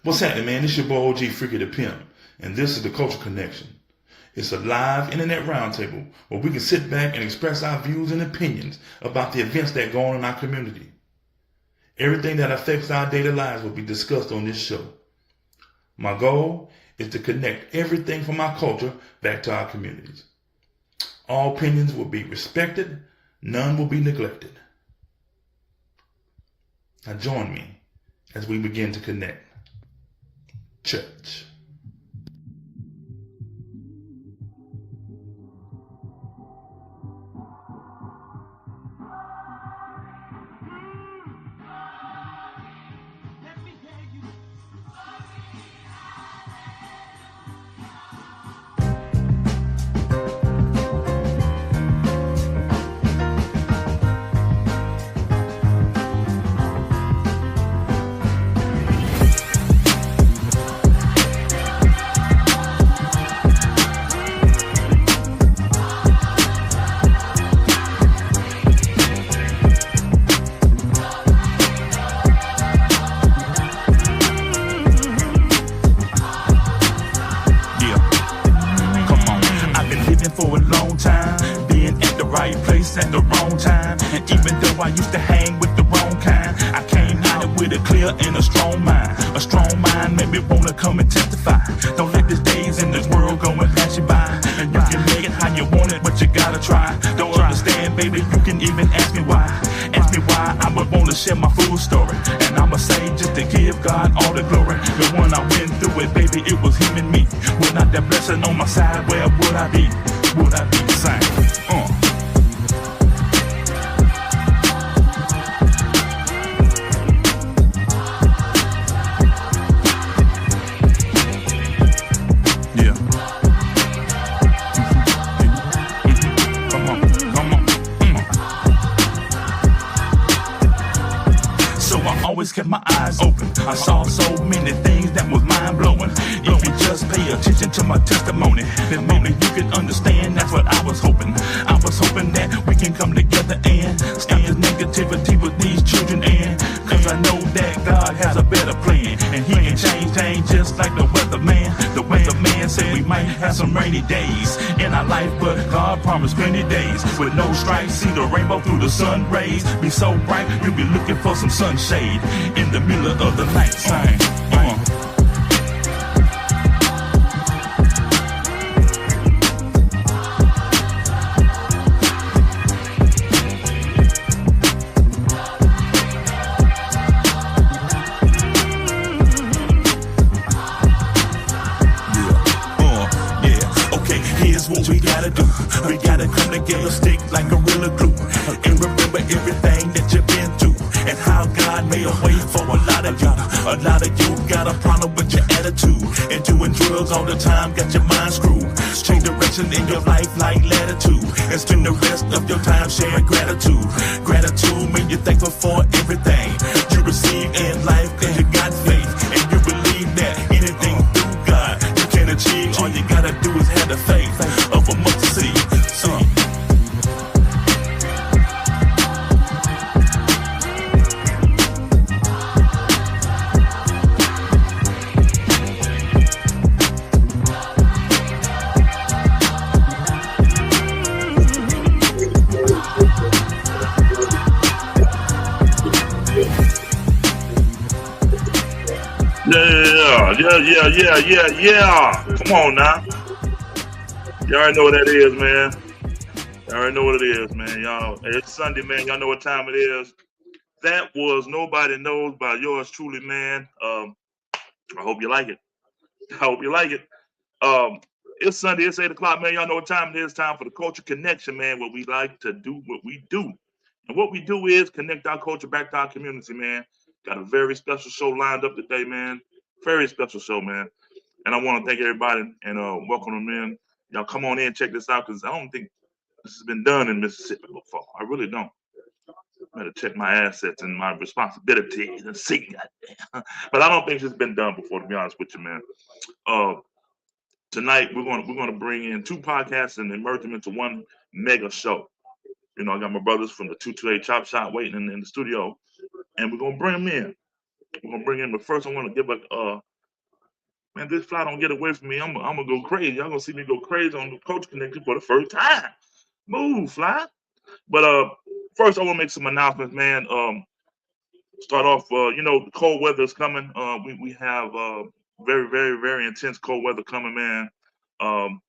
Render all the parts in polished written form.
What's happening, man? This your boy OG Freaky the Pimp, and this is the Culture Connection. It's a live internet roundtable where we can sit back and express our views and opinions about the events that go on in our community. Everything that affects our daily lives will be discussed on this show. My goal is to connect everything from our culture back to our communities. All opinions will be respected, none will be neglected. Now join me as we begin to connect. Church. For a long time, being at the right place at the wrong time. And even though I used to hang with the wrong kind, I came out it with a clear and a strong mind. A strong mind made me wanna come and testify. Don't let these days in this world go and pass you by. And you can make it how you want it, but you gotta try. Don't understand, baby, you can even ask me why. Ask me why I would wanna share my full story. And I'ma say just to give God all the glory. The one I went through it, baby, it was him and me. Without that blessing on my side, where would I be? Would I be the same? Yeah. Come on. So I always kept my eyes open. I saw so many things that was mind blowing. If you just pay attention to my testimony, then maybe you can understand. That's what I was hoping. I was hoping that we can come together and stop this negativity with these children. And cause I know that God has a better plan, and He can change things just like the weatherman. The weatherman said we might have some rainy days in our life, but God promised plenty days with no stripes. See the rainbow through the sun rays. Be so bright, you'll be looking for some sunshade in the middle of the night. What we gotta do, we gotta come together, stick like gorilla glue, and remember everything that you've been through, and how God made a way for a lot of you. A lot of you got a problem with your attitude, and doing drugs all the time got your mind screwed. Change direction in your life like latitude, and spend the rest of your time sharing gratitude. Gratitude means you're thankful for everything you receive in life, cause you got faith, and you believe that anything through God you can achieve. All you gotta do is have the faith of a mustard seed. Yeah. Come on now. You already know what that is, man. You already know what it is, man. Y'all, it's Sunday, man. Y'all know what time it is. That was Nobody Knows by yours truly, man. I hope you like it. It's Sunday. It's 8 o'clock, man. Y'all know what time it is. Time for the Culture Connection, man, where we like to do what we do. And what we do is connect our culture back to our community, man. Got a very special show lined up today, man. Very special show, man. And I want to thank everybody and welcome them in. Y'all come on in, check this out, because I don't think this has been done in Mississippi before. I really don't. Better check my assets and my responsibilities and see. But I don't think it's been done before, to be honest with you, man. Tonight we're gonna bring in two podcasts and merge them into one mega show. You know, I got my brothers from the 228 Chop Shop waiting in the studio, and we're gonna bring them in. We're gonna bring in, but first I want to give a man, this fly don't get away from me. I'm gonna go crazy. Y'all gonna see me go crazy on the Coach Connection for the first time. Move, fly. But first I want to make some announcements, man. Start off, you know, the cold weather is coming. We have very, very, very intense cold weather coming, man. Um,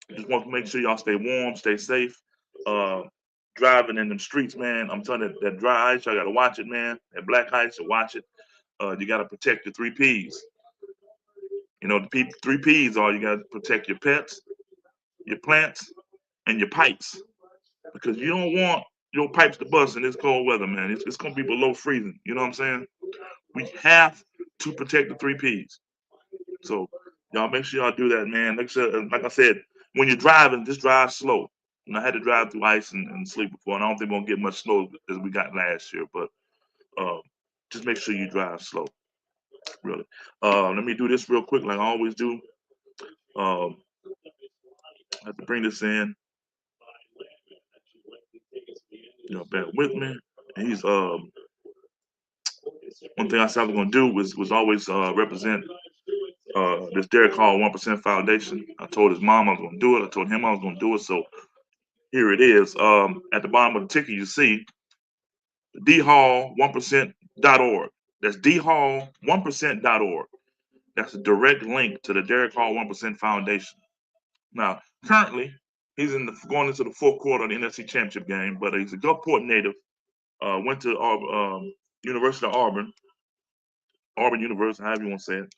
just want to make sure y'all stay warm, stay safe. Uh, Driving in them streets, man. I'm telling you, that dry ice, y'all gotta watch it, man. That black ice, you watch it. You gotta protect your 3 Ps. You know, the 3 Ps are, you gotta protect your pets, your plants, and your pipes, because you don't want your pipes to bust in this cold weather, man. It's gonna be below freezing. You know what I'm saying? We have to protect the 3 Ps. So y'all make sure y'all do that, man. Like I said, when you're driving, just drive slow. And I had to drive through ice and sleep before, and I don't think we're gonna get much snow as we got last year, but uh, just make sure you drive slow. Really. Let me do this real quick, like I always do. I have to bring this in. You know, bear with me. And he's one thing I said I was gonna do was always represent this Derek Hall 1% Foundation. I told his mom I was gonna do it. I told him I was gonna do it. So here it is. At the bottom of the ticket, you see dhall1%.org. That's dhall1%.org. That's a direct link to the Derek Hall 1% Foundation. Now, currently, he's going into the fourth quarter of the NFC Championship game, but he's a Gulfport native. Went to University of Auburn University, however you want to say it.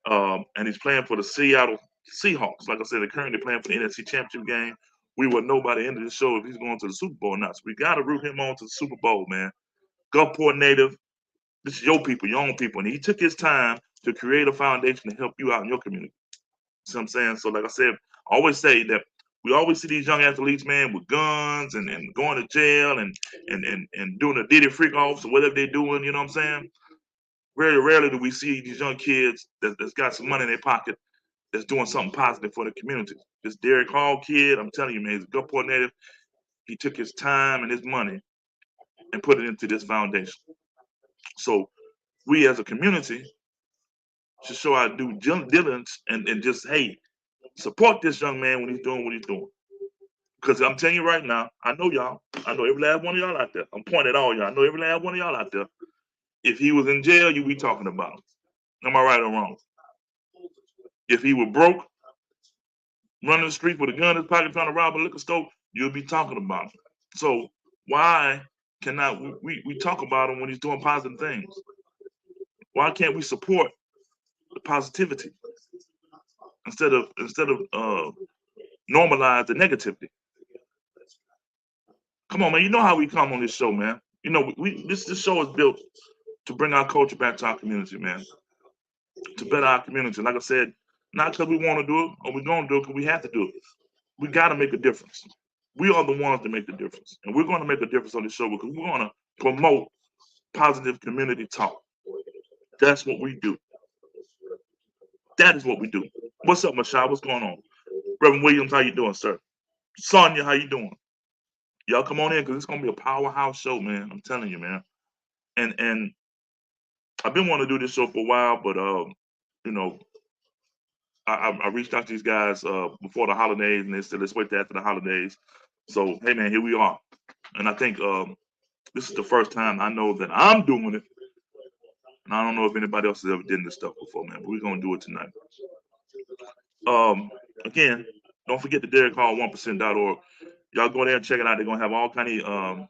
And he's playing for the Seattle Seahawks. Like I said, they're currently playing for the NFC Championship game. We would know by the end of the show if he's going to the Super Bowl or not. So we got to root him on to the Super Bowl, man. Gulfport native. This is your people, your own people. And he took his time to create a foundation to help you out in your community. See what I'm saying? So like I said, I always say that we always see these young athletes, man, with guns and going to jail and doing the Diddy freak offs or whatever they're doing, you know what I'm saying? Very rarely do we see these young kids that's got some money in their pocket that's doing something positive for the community. This Derek Hall kid, I'm telling you, man, he's a Gulfport native. He took his time and his money and put it into this foundation. So we as a community should show our due diligence and just, hey, support this young man when he's doing what he's doing. Because I'm telling you right now, I know y'all. I know every last one of y'all out there. I'm pointing at all y'all. I know every last one of y'all out there. If he was in jail, you'd be talking about him. Am I right or wrong? If he were broke, running the streets with a gun in his pocket trying to rob a liquor store, you'll be talking about him. So why cannot we talk about him when he's doing positive things? Why can't we support the positivity instead of normalize the negativity? Come on, man. You know how we come on this show, man. You know, this show is built to bring our culture back to our community, man. To better our community. Like I said, not because we want to do it or we're going to do it because we have to do it. We got to make a difference. We are the ones that make the difference. And we're going to make a difference on this show because we're going to promote positive community talk. That's what we do. That is what we do. What's up, Mashai? What's going on? Reverend Williams, how you doing, sir? Sonia, how you doing? Y'all come on in because it's going to be a powerhouse show, man. I'm telling you, man. And I've been wanting to do this show for a while, but you know, I reached out to these guys before the holidays, and they said let's wait till after the holidays. So hey, man, here we are, and I think this is the first time I know that I'm doing it, and I don't know if anybody else has ever done this stuff before, man. But we're gonna do it tonight. Again, don't forget the Derek Hall 1%.org. Y'all go there and check it out. They're gonna have all kind of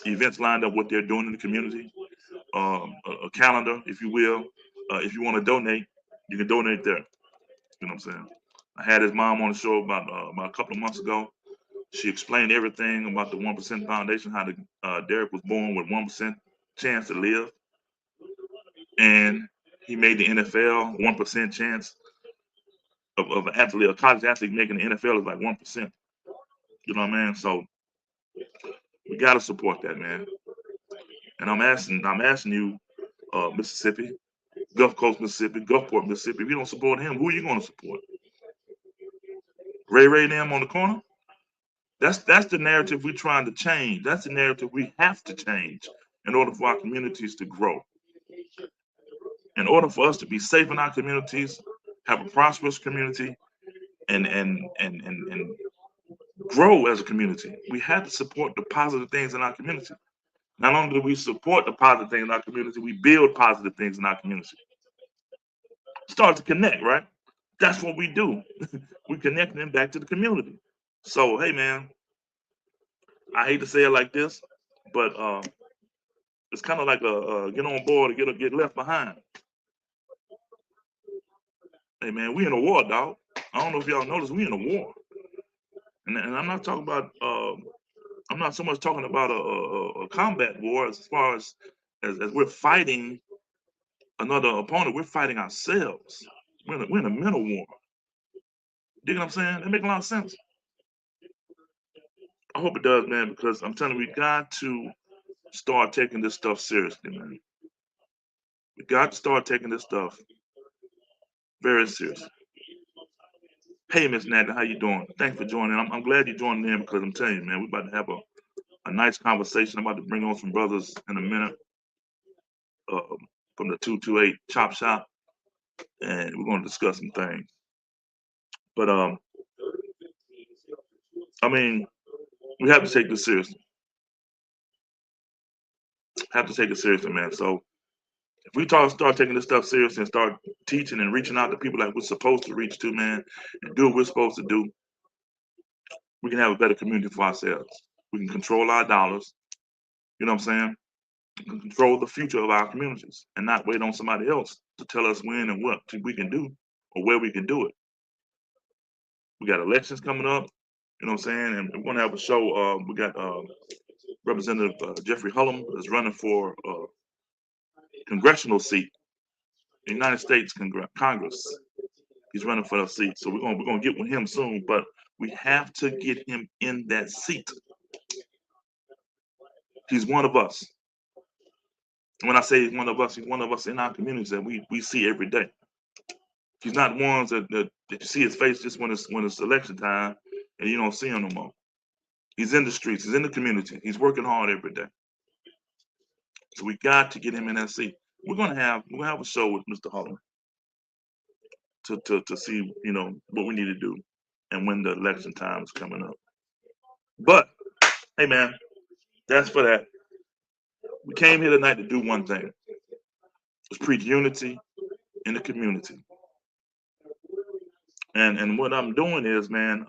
events lined up, what they're doing in the community. A calendar, if you will. If you want to donate, you can donate there. You know what I'm saying? I had his mom on the show about a couple of months ago. She explained everything about the 1% Foundation, how Derek was born with 1% chance to live, and he made the NFL. 1% chance of an athlete, a college athlete making the NFL is like 1%. You know what I mean? So we gotta support that, man. And I'm asking you, Mississippi, Gulf Coast, Mississippi, Gulfport, Mississippi. If you don't support him, who are you going to support? Ray and them on the corner? That's the narrative we're trying to change. That's the narrative we have to change in order for our communities to grow. In order for us to be safe in our communities, have a prosperous community, and grow as a community, we have to support the positive things in our community. Not only do we support the positive things in our community, we build positive things in our community. Start to connect, right? That's what we do. We connect them back to the community. So, hey, man, I hate to say it like this, but it's kind of like a get on board or get left behind. Hey, man, we in a war, dog. I don't know if y'all noticed, we in a war, and I'm not talking about. I'm not so much talking about a combat war as far as we're fighting another opponent. We're fighting ourselves. We're in a mental war. You know what I'm saying? That makes a lot of sense. I hope it does, man, because I'm telling you, we got to start taking this stuff seriously, man. We got to start taking this stuff very seriously. Hey, Miss Nagler, how you doing? Thanks for joining. I'm glad you joined in because I'm telling you, man, we're about to have a nice conversation. I'm about to bring on some brothers in a minute from the 228 Chop Shop, and we're going to discuss some things. But I mean, we have to take this seriously. Have to take it seriously, man. So if we start taking this stuff seriously and start teaching and reaching out to people like we're supposed to reach to, man, and do what we're supposed to do, we can have a better community for ourselves. We can control our dollars. You know what I'm saying? We can control the future of our communities and not wait on somebody else to tell us when and what we can do or where we can do it. We got elections coming up. You know what I'm saying? And we're going to have a show. We got Representative Jeffrey Hullum is running for a congressional seat in the United States Congress. He's running for a seat. So we're gonna get with him soon, but we have to get him in that seat. He's one of us. When I say he's one of us in our communities that we see every day. He's not ones that you see his face just when it's election time and you don't see him no more. He's in the streets, he's in the community, he's working hard every day. So we got to get him in that seat. We're gonna have a show with Mr. Hullum to see, you know, what we need to do and when the election time is coming up. But hey, man, that's for that. We came here tonight to do one thing. Let's preach unity in the community. And what I'm doing is, man,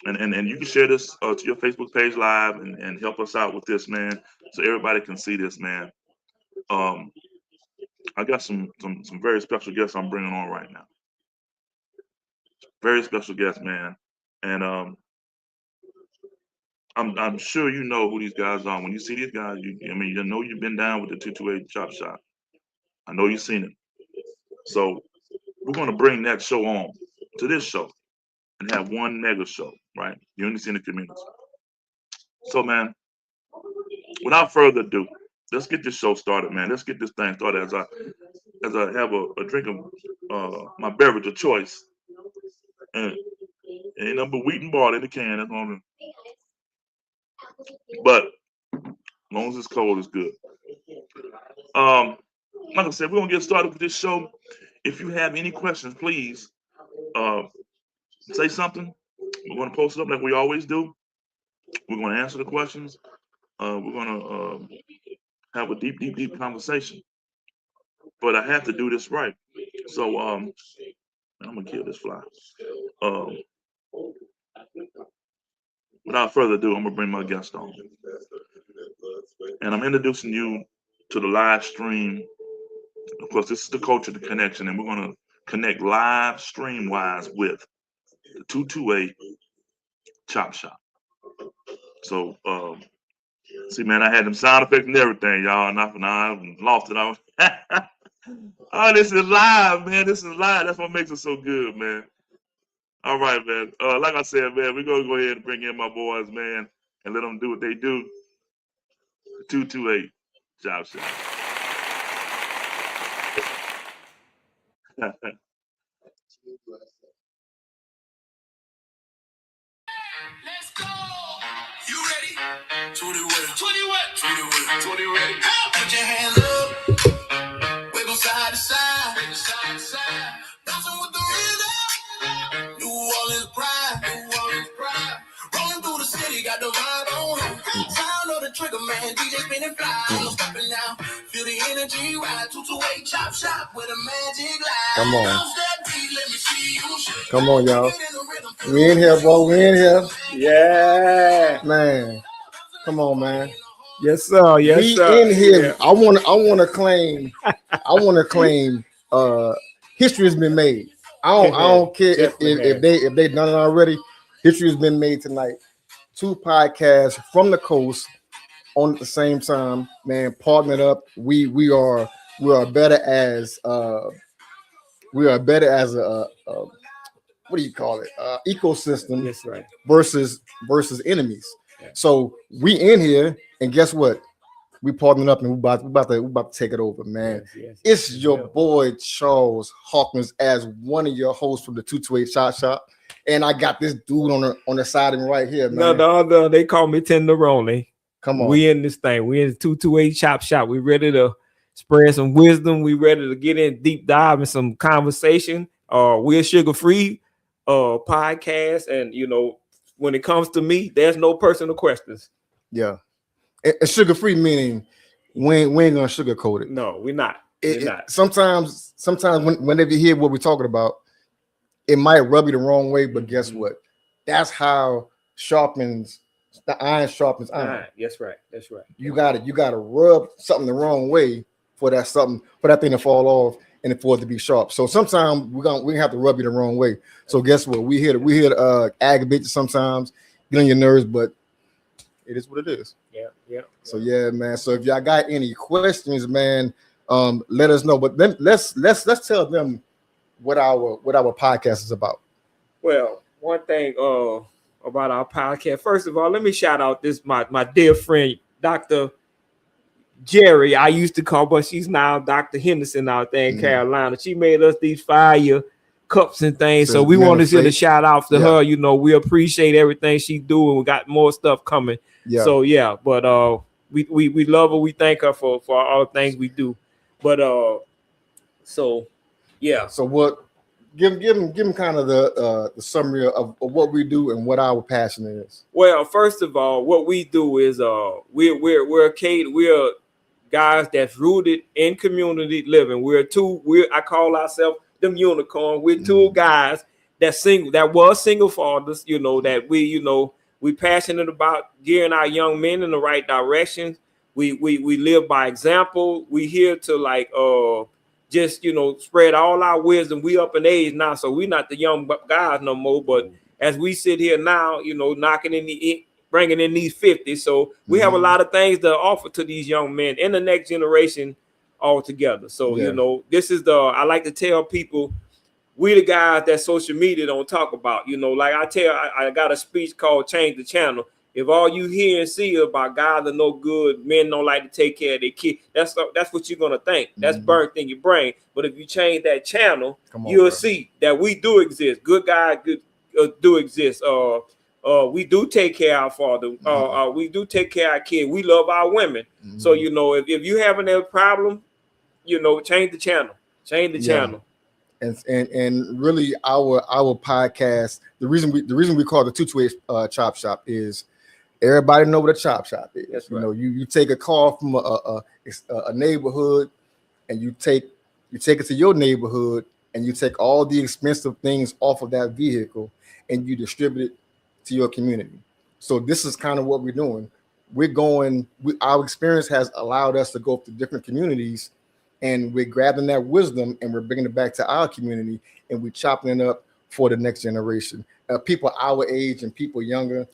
and you can share this to your Facebook page live and help us out with this, man, so everybody can see this, man. I got some very special guests I'm bringing on right now. Very special guests, man. And I'm sure you know who these guys are. When you see these guys, you know you've been down with the 228 Chop Shop. I know you've seen it. So we're going to bring that show on to this show and have one mega show, right? Unity in the community. So, man, without further ado, let's get this show started, man. Let's get this thing started as I have a drink of my beverage of choice. And ain't nothing but wheat and barley in the can. That's all. But as long as it's cold, it's good. Like I said, we're gonna get started with this show. If you have any questions, please say something. We're gonna post it up like we always do. We're gonna answer the questions. We're gonna have a deep conversation. But I have to do this right. So I'm gonna kill this fly. Without further ado, I'm gonna bring my guest on. And I'm introducing you to the live stream. Of course, this is the Culture, the Connection, and we're gonna connect live stream wise with the 228 Chop Shop. So see, man, I had them sound effects and everything, y'all, and I lost it all. Oh, this is live, man. This is live. That's what makes it so good, man. All right, man. Like I said, man, we're gonna go ahead and bring in my boys, man, and let them do what they do. 228 Chop Shop. Let's go. You ready? 20 way. 20 way. 20 way. 20 way. Put your hands up. man, DJ spinning fly. No stopping now. Feel the energy ride. 228 chop shop with a magic line. Come on. Bounce that beat, let me see you shake. Come on, y'all. Get in the rhythm. We in here, bro. We in here. Yeah. Man. Come on, man. Yes, sir. Yes, We sir. in here. Yeah. I wanna claim history has been made. I don't care if they done it already. History has been made tonight. 2 podcasts from the coast on at the same time, man. Partnered up. We are better as a what do you call it? Ecosystem. Yes, right. versus enemies. Yeah. So we in here, and guess what? We partnering up, and we about to take it over, man. Yes. It's your boy Charles Hawkins as one of your hosts from the 228 Chop Shop, and I got this dude on the side of me right here, man. No, they call me Tenderoni. Come on, We in this thing. We in the 228 Chop Shop. We ready to spread some wisdom. We ready to get in deep dive in some conversation. We're sugar free podcast, and when it comes to me, there's no personal questions. yeah. And sugar free meaning we ain't gonna sugarcoat it. No, we're not. Sometimes whenever you hear what we're talking about, it might rub you the wrong way, but guess what? That's how the iron sharpens iron. That's right. You gotta rub something the wrong way for that thing to fall off and for it to be sharp. So sometimes we have to rub you the wrong way. So guess what? We here to aggravate you sometimes, get on your nerves, but it is what it is. Yeah. So yeah, man. So if y'all got any questions, man, let us know. But then let's tell them what our podcast is about. Well, one thing about our podcast. First of all, let me shout out this my dear friend, Dr. Jerry. I used to call, but she's now Dr. Henderson out there in Carolina. She made us these fire cups and things. So we want to send a shout out to her. We appreciate everything she do, and we got more stuff coming. Yeah. So but we love her. We thank her for all the things we do. But so what? Give them kind of the summary of what we do and what our passion is. Well, first of all, what we do is we're guys that's rooted in community living. I call ourselves them unicorn. We're 2 guys that was single fathers, that we passionate about gearing our young men in the right direction. We live by example. We here to just spread all our wisdom. We up in age now, so we're not the young guys no more. But as we sit here now, bringing in these 50s, so we have a lot of things to offer to these young men and the next generation altogether. So this is I like to tell people, we the guys that social media don't talk about. Like I got a speech called "Change the Channel." If all you hear and see about guys are no good, men don't like to take care of their kids, that's what you're gonna think. That's burnt in your brain. But if you change that channel, you'll see that we do exist. Good guys do exist. We do take care of our father. We do take care of our kids. We love our women. So if you having a problem, change the channel. Change the channel. And really our podcast, the reason we call it the 228 Chop Shop is everybody know what a chop shop is. That's right. You take a car from a neighborhood and you take it to your neighborhood and you take all the expensive things off of that vehicle and you distribute it to your community. So this is kind of what we're doing. Our experience has allowed us to go to different communities, and we're grabbing that wisdom and we're bringing it back to our community, and we're chopping it up for the next generation, people our age and people younger.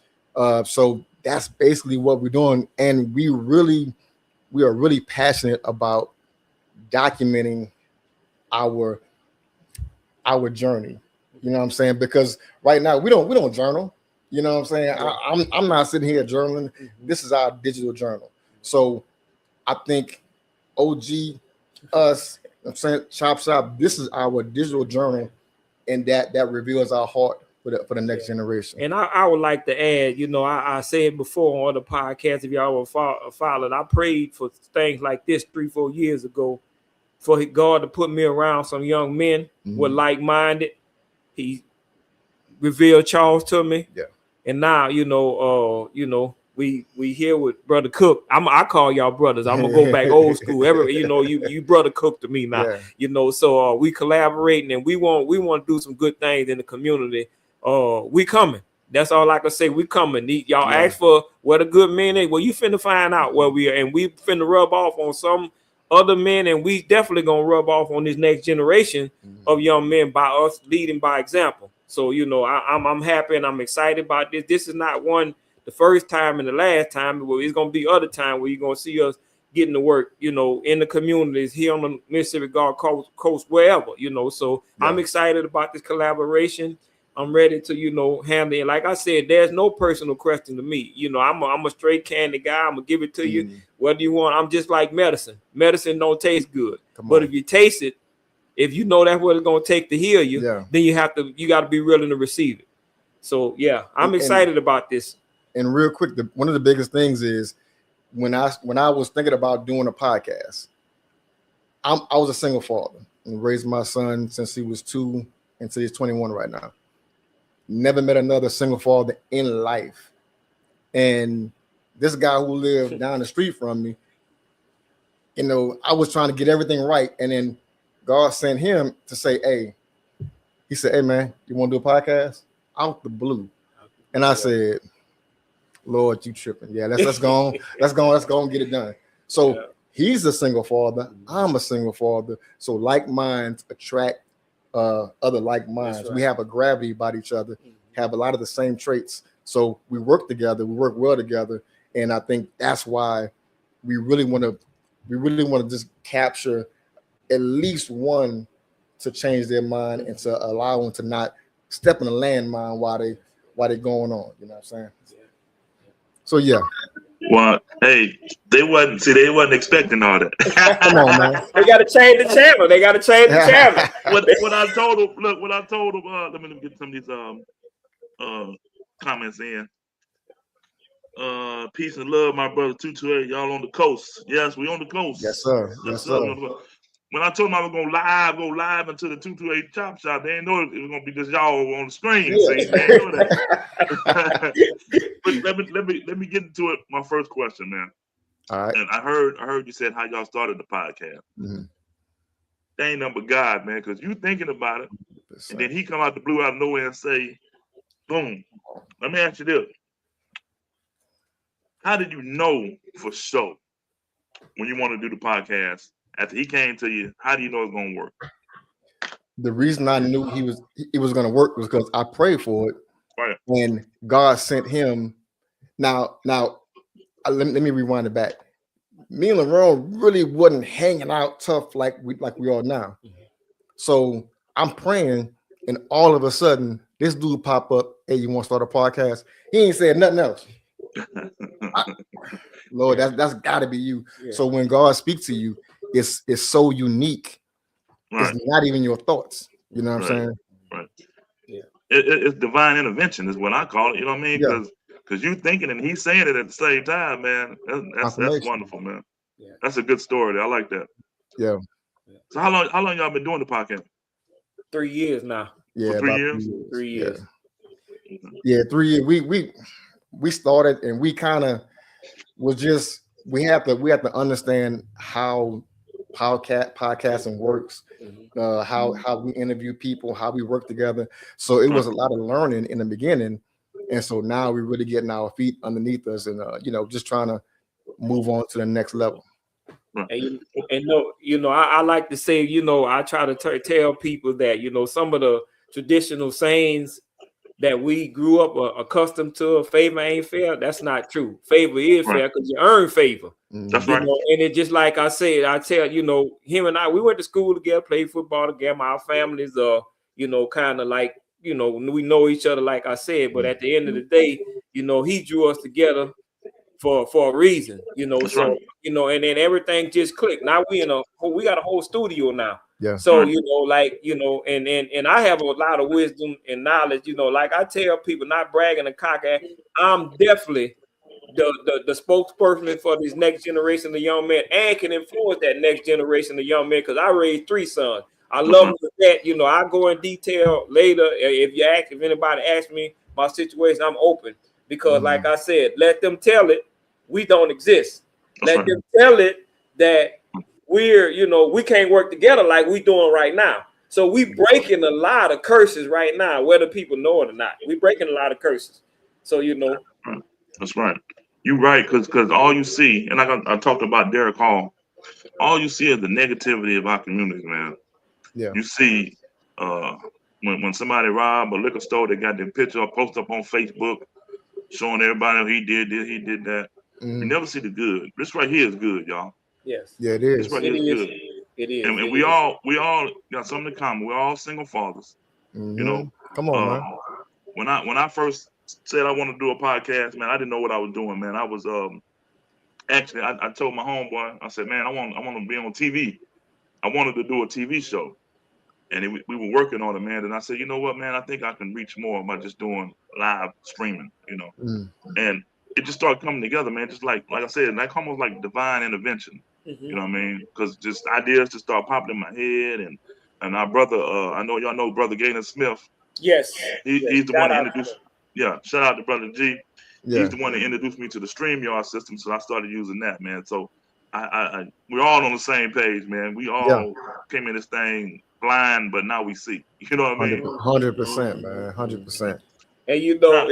So that's basically what we're doing, and we are really passionate about documenting our journey. You know what I'm saying? Because right now we don't journal. You know what I'm saying? I'm not sitting here journaling. This is our digital journal. So I think OG, us, I'm saying Chop Shop, this is our digital journal, and that reveals our heart for the next generation. And I would like to add, I said before on the podcast, if y'all were followed, I prayed for things like this 3-4 years ago for God to put me around some young men with like-minded. He revealed Charles to me. Yeah. And now, we here with Brother Cook. I call y'all brothers. I'm gonna go back old school. You Brother Cook to me now. Yeah. So we collaborating and we want to do some good things in the community. We coming. That's all I can say. We coming. Y'all ask for where the good men is. Well, you finna find out where we are, and we finna rub off on some other men, and we definitely gonna rub off on this next generation of young men by us leading by example. So I'm happy and I'm excited about this. This is not the first time and the last time. Well, it's gonna be other time where you're gonna see us getting to work, in the communities here on the Mississippi Gulf Coast, wherever, So I'm excited about this collaboration. I'm ready to, handle it. Like I said, there's no personal question to me. I'm a straight candy guy. I'm gonna give it to you. What do you want? I'm just like medicine. Medicine don't taste good, but if you taste it, if you know that's what it's gonna take to heal you, then you got to be willing to receive it. So I'm excited about this. And real quick, one of the biggest things is when I was thinking about doing a podcast, I was a single father and raised my son since he was 2 until he's 21 right now. Never met another single father in life. And this guy who lived down the street from me, I was trying to get everything right. And then God sent him to say, hey, he said, hey, man, you want to do a podcast? Out the blue. And I said, Lord, you tripping. Yeah, let's go on. Let's go and get it done. So he's a single father. I'm a single father. So like minds attract other like minds. Right. We have a gravity about each other, have a lot of the same traits. So we work together, we work well together. And I think that's why we really want to just capture at least one to change their mind and to allow them to not step in a landmine while they're going on. You know what I'm saying? So Well, hey, they wasn't expecting all that. Come on, man. They got to change the channel. What I told them, let me get some of these comments in. Peace and love, my brother 228. Y'all on the coast? Yes, we on the coast. Yes, sir. Yes, sir. When I told them I was gonna go live into the 228 Chop Shop, they didn't know it was gonna be just y'all on the screen. Yeah. See, they didn't know that. But let me get into it. My first question, man. All right. And I heard you said how y'all started the podcast. Mm-hmm. That ain't nothing but God, man, because you thinking about it, and then he come out the blue out of nowhere and say, boom. Let me ask you this. How did you know for sure when you want to do the podcast? After he came to you, how do you know it's gonna work? The reason I knew it was gonna work was because I prayed for it, right? And God sent him. Now, let me rewind it back. Me and LaRon really wasn't hanging out tough like we are now. So I'm praying, and all of a sudden, this dude pop up. Hey, you want to start a podcast? He ain't said nothing else. Lord, that's got to be you. Yeah. So when God speaks to you, it's so unique. Right. It's not even your thoughts. You know what I'm saying? Right. Yeah. It's divine intervention is what I call it. You know what I mean? Because you thinking and he's saying it at the same time, man. That's wonderful, man. Yeah. That's a good story. I like that. Yeah. So how long y'all been doing the podcast? 3 years now. Yeah. For 3 years? 3 years. Yeah, 3 years. We started and we kind of was just we have to understand how podcasting works, how we interview people, how we work together. So it was a lot of learning in the beginning, and so now we're really getting our feet underneath us and just trying to move on to the next level. And I like to say, I try to tell people that some of the traditional sayings that we grew up accustomed to, favor ain't fair. That's not true. Favor is fair because you earn favor. That's right. And it just like I said, I tell him and I, we went to school together, played football together. Our families are, kind of like, we know each other, like I said. But at the end of the day, he drew us together for a reason. That's so right. And then everything just clicked. Now we got a whole studio now. Yeah. So, and I have a lot of wisdom and knowledge, like I tell people, not bragging and cocky, I'm definitely the spokesperson for this next generation of young men and can influence that next generation of young men because I raised 3 sons. I love that. I go in detail later. If anybody asks me my situation, I'm open. because, like I said, let them tell it we don't exist. That's Let right. them tell it that we're, you know, we can't work together like we doing right now. So we breaking a lot of curses right now, whether people know it or not. We breaking a lot of curses. So, you know. That's right. You're right, because all you see, and I talked about Derek Hall, all you see is the negativity of our community, man. Yeah. You see when somebody robbed a liquor store, they got their picture or post up on Facebook showing everybody he did this, he did that. You never see the good. This right here is good, y'all. Yes. Yeah, it This is. right It here is is. good. It is. And It we is. all got something in common. We're all single fathers. You know. Come on, man. When I first said I want to do a podcast, man, I didn't know what I was doing, man. I was actually I told my homeboy, I said, man, I want to be on TV. I wanted to do a TV show. And we were working on it, man. And I said, you know what, man, I think I can reach more by just doing live streaming, you know. And it just started coming together, man. Just like I said, like almost like divine intervention. You know what I mean? Because just ideas just start popping in my head. And our brother, I know y'all know Brother Galen Smith. Yes. He's the one that introduced. Yeah, shout out to Brother G. Yeah. He's the one that introduced me to the StreamYard system, so I started using that, man. So we're all on the same page, man. We all came in this thing blind, but now we see. You know what I mean? 100%, man. 100%. And you know,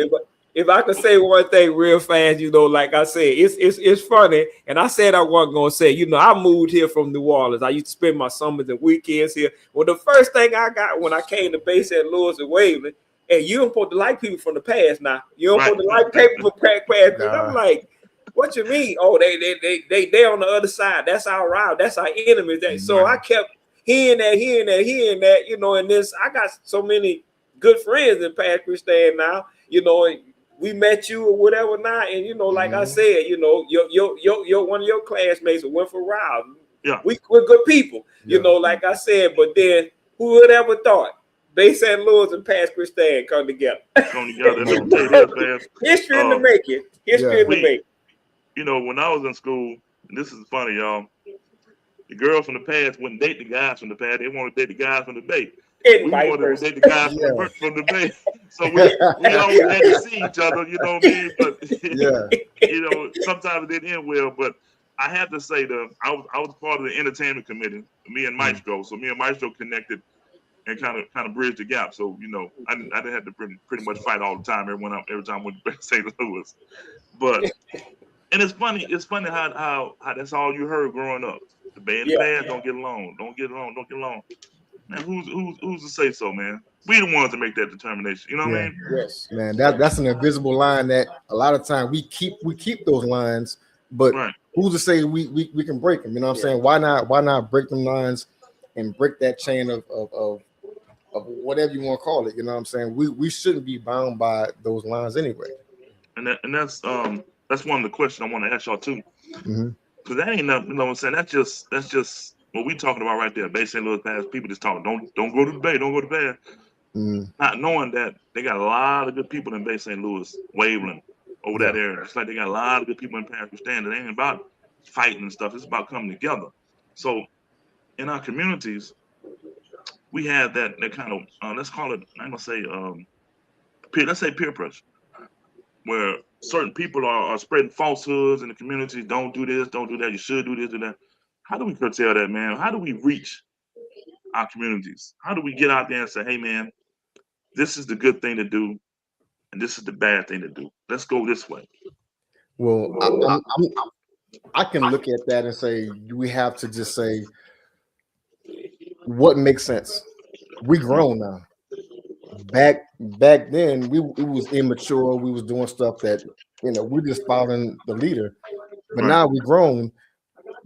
if I could say one thing real fast, you know, like I said, it's funny. And I said I wasn't gonna say, you know, I moved here from New Orleans. I used to spend my summers and weekends here. Well, the first thing I got when I came to Bay St. Louis and Waverly, and you don't supposed to like people from the past now. You don't supposed to like people from past. I'm like, what you mean? Oh, they on the other side. That's our rival. That's our enemy. So I kept hearing that, you know, and this I got so many good friends in Pass Christian now, you know, and we met you or whatever now, and you know, like I said, you know, your one of your classmates went for Ralph. Yeah, we're good people, you know, like I said, but then who would ever thought Bay St. Louis and Pass Christian come together? History in the making. History in the making. You know, when I was in school, and this is funny, y'all. The girls from the past wouldn't date the guys from the past. They wanted to date the guys from the Bay. We wanted to date the guys from the Bay. So we always had to see each other, you know what I mean? But you know, sometimes it didn't end well. But I have to say I was part of the entertainment committee, me and Maestro. So me and Maestro connected and kind of bridged the gap. So, you know, I didn't have to pretty much fight all the time. Every time we went to St. Louis. But and it's funny how that's all you heard growing up. The Bay and the bad don't get along. Man, who's to say so, man? We the ones to make that determination. You know what I mean? Yes, man. That's an invisible line that a lot of time we keep those lines, but who's to say we can break them? You know what I'm saying? Why not break them lines and break that chain of whatever you want to call it? You know what I'm saying? We shouldn't be bound by those lines anyway. And that's one of the questions I want to ask y'all too. Because that ain't nothing, you know what I'm saying? That's just what we talking about right there. Bay St. Louis Pass, people just talking, don't go to the Bay, don't go to the Pass. Not knowing that they got a lot of good people in Bay St. Louis, Waveland, over that area. It's like they got a lot of good people in Pass Christian. It ain't about fighting and stuff. It's about coming together. So in our communities, we have that kind of, let's call it, I'm going to say, let's say peer pressure, where certain people are spreading falsehoods in the community. Don't do this, don't do that. You should do this, do that. How do we curtail that, man? How do we reach our communities? How do we get out there and say, hey, man, this is the good thing to do, and this is the bad thing to do. Let's go this way. Well, I can look at that and say we have to just say what makes sense. We grown now. Back then, we was immature. We was doing stuff that, you know, we're just following the leader. But now we grown.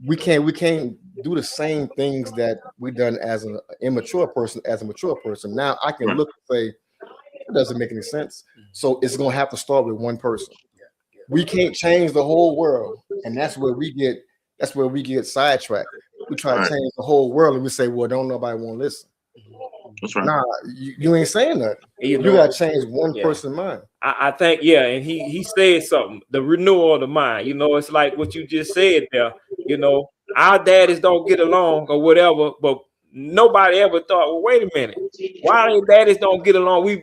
We can't do the same things that we done as an immature person, as a mature person. Now I can look and say, it doesn't make any sense. So it's gonna have to start with one person. We can't change the whole world, and that's where we get sidetracked. We try to change the whole world, and we say, well, don't nobody want to listen. That's right. Nah, you ain't saying that. You gotta change one person's mind. I think, and he said something, the renewal of the mind. You know, it's like what you just said there. You know, our daddies don't get along or whatever, but nobody ever thought, well, wait a minute, why their daddies don't get along? We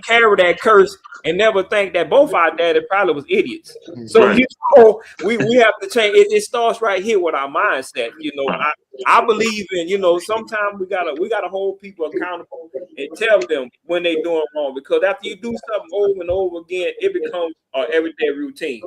carry that curse and never think that both our daddies probably was idiots. So Right. you know, we have to change. It starts right here with our mindset. You know, I believe in, you know, sometimes we gotta hold people accountable and tell them when they doing wrong, because after you do something over and over again, it becomes an everyday routine.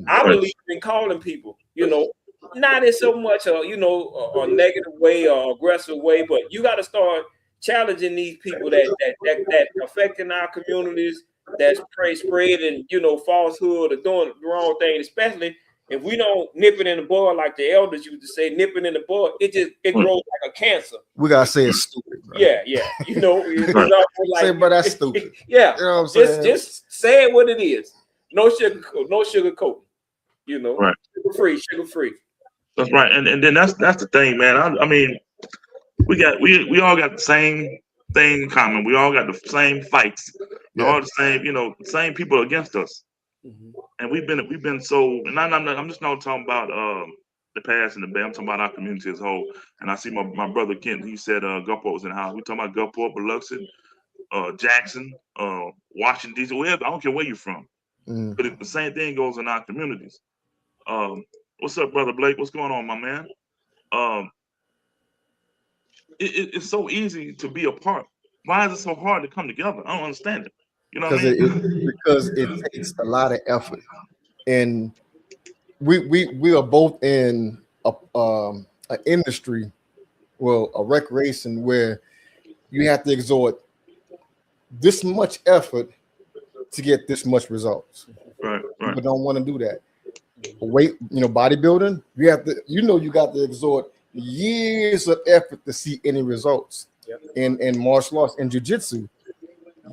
I believe in calling people, you know, not in so much a negative way or aggressive way, but you got to start challenging these people that affecting our communities, that's spreading, you know, falsehood or doing the wrong thing, especially if we don't nip it in the bud, like the elders used to say, nip it in the bud, it grows like a cancer. We gotta say it's stupid, bro. Yeah, you know, it's almost like, Say, but that's stupid. Yeah, You know what I'm saying? just say it what it is. No sugar coat. You know, Right. sugar free. That's right. And then that's the thing, man. I mean, we all got the same thing in common. We all got the same fights. We all the same, you know, same people against us. And we've been so, and I'm just not talking about the past and the bad. I'm talking about our community as a whole. And I see my brother Kent, he said Gulfport was in the house. We talking about Gulfport, Biloxi, Jackson, Washington, D.C., wherever. I don't care where you're from. But the same thing goes in our communities. What's up, brother Blake? What's going on, my man? It's so easy to be apart. Why is it so hard to come together? I don't understand it. You know what I mean? Because it takes a lot of effort, and we are both in an industry, well, a recreation where you have to exert this much effort to get this much results. Right. People don't want to do that. Weight, you know, bodybuilding, you have to, you got to exert years of effort to see any results. In martial arts and jiu-jitsu,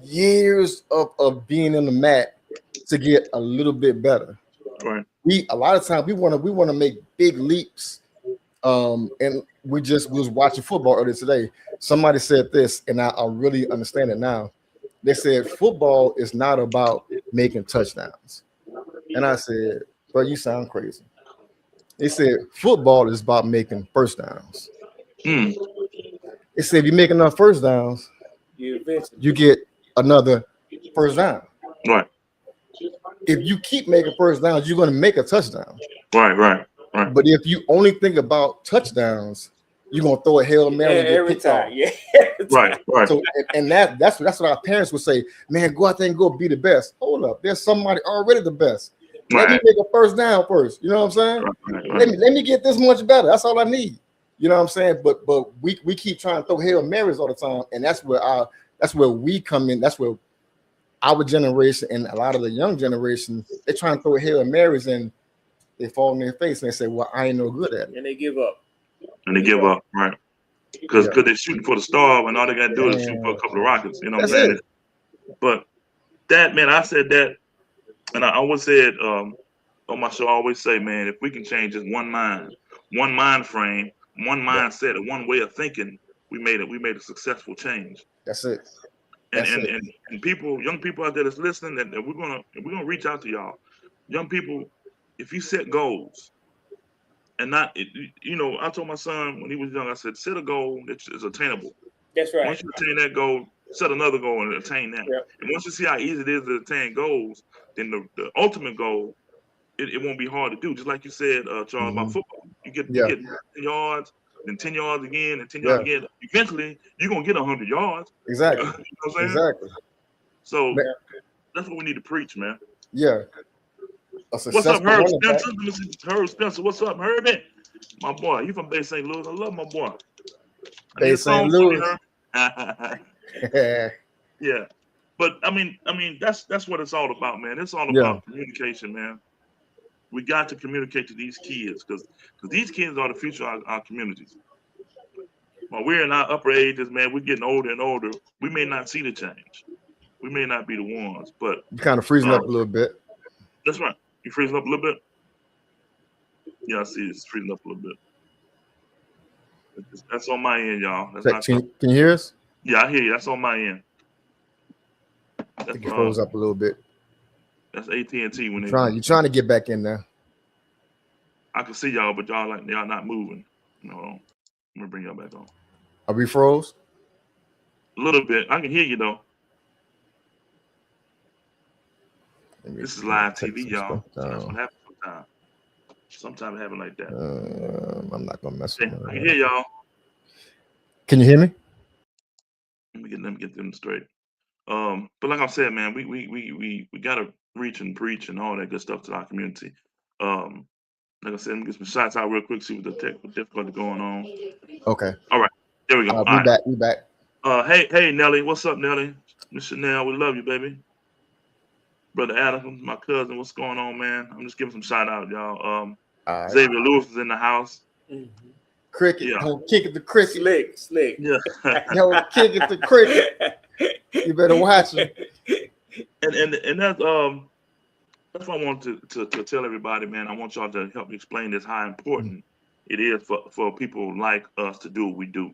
years of being in the mat to get a little bit better. Right. A lot of times we want to make big leaps. And we was watching football earlier today. Somebody said this, and I really understand it now. They said football is not about making touchdowns. And I said, bro, you sound crazy. They said football is about making first downs. They said if you make enough first downs, you get another first down. Right. If you keep making first downs, you're going to make a touchdown. Right. But if you only think about touchdowns, you're going to throw a Hail Mary every time. Yeah. Right. So, and that's what our parents would say, man, go out there and go be the best. Hold up, there's somebody already the best. Let me make a first down first. You know what I'm saying? Right. Let me get this much better. That's all I need. You know what I'm saying? But we keep trying to throw Hail Marys all the time, and that's where we come in. That's where our generation and a lot of the young generation, they try to throw Hail Marys and they fall on their face and they say, well, I ain't no good at it. And they give up. Right. Because they're shooting for the star when all they got to do is shoot for a couple of rockets. You know what I'm saying? But that, man, I said that, and I always said on my show, I always say, man, if we can change just one mind frame, one mindset, and one way of thinking, we made a successful change. That's it. And people, young people out there that's listening, that we're gonna reach out to y'all. Young people, if you set goals, and not, you know, I told my son when he was young, I said, set a goal that is attainable. That's right. Once you attain that goal, set another goal and attain that. Yep. And once you see how easy it is to attain goals, then the ultimate goal, it won't be hard to do. Just like you said, Charles, about football. You get 10 yards, then 10 yards again, and 10 yards again. Eventually, you're going to get 100 yards. Exactly. You know what I'm saying? Exactly. So that's what we need to preach, man. Yeah. What's up, Herb Spencer? Herb Spencer, what's up, Herbie? My boy, you from Bay St. Louis. I love my boy. Bay St. Louis. Yeah. But I mean, that's what it's all about, man. It's all about communication, man. We got to communicate to these kids because these kids are the future of our communities. While we're in our upper ages, man, we're getting older and older. We may not see the change. We may not be the ones, but you kind of freezing up a little bit. That's right. You freezing up a little bit? Yeah, I see it's freezing up a little bit. That's on my end, y'all. Can you hear us? Yeah, I hear you. That's on my end. I think it froze up a little bit. That's AT&T when you're trying to get back in there. I can see y'all, but y'all not moving. No, let me bring y'all back on. Are we froze? A little bit. I can hear you though. This is live TV, y'all. So that's what happens sometimes. Sometimes it happens like that. I'm not gonna mess Okay, with I can hear y'all. Can you hear me? Let me get them straight. But like I said, man, we gotta reach and preach and all that good stuff to our community. Like I said, let me get some shots out real quick, see what the technical difficulty going on. Okay. All right, there we go. All right. We back. Hey Nelly, what's up, Nelly? Miss Chanel, we love you, baby. Brother Adam, my cousin, what's going on, man? I'm just giving some shout out, y'all. All right. Xavier Lewis is in the house. Cricket, Yeah. don't kick it to cricket. Slick. Yeah. Don't kick it to cricket. You better watch him. and that's what I want to tell everybody, man. I want y'all to help me explain this, how important it is for people like us to do what we do.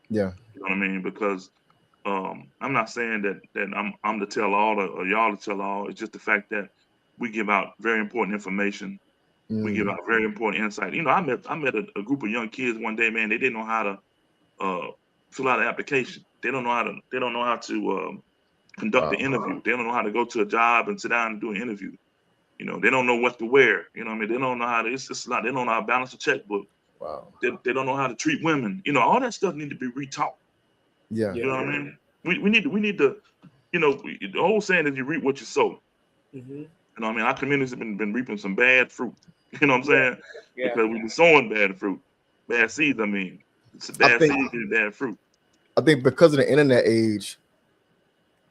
Yeah. You know what I mean? Because I'm not saying that I'm the tell all or y'all the tell all. It's just the fact that we give out very important information. We give out very important insight. You know, I met a group of young kids one day, man. They didn't know how to fill out an application. They don't know how to conduct the interview. They don't know how to go to a job and sit down and do an interview. You know, they don't know what to wear. You know what I mean? They don't know how to. It's just like they don't know how to balance a checkbook. Wow. They don't know how to treat women. You know, all that stuff need to be retaught. Yeah. You know what I mean? We need to. You know, the whole saying is you reap what you sow. You know what I mean? Our community's been reaping some bad fruit. You know what I'm saying? Yeah. Because we've been sowing bad fruit, bad seeds. I mean, it's a bad seed and bad fruit. I think because of the internet age,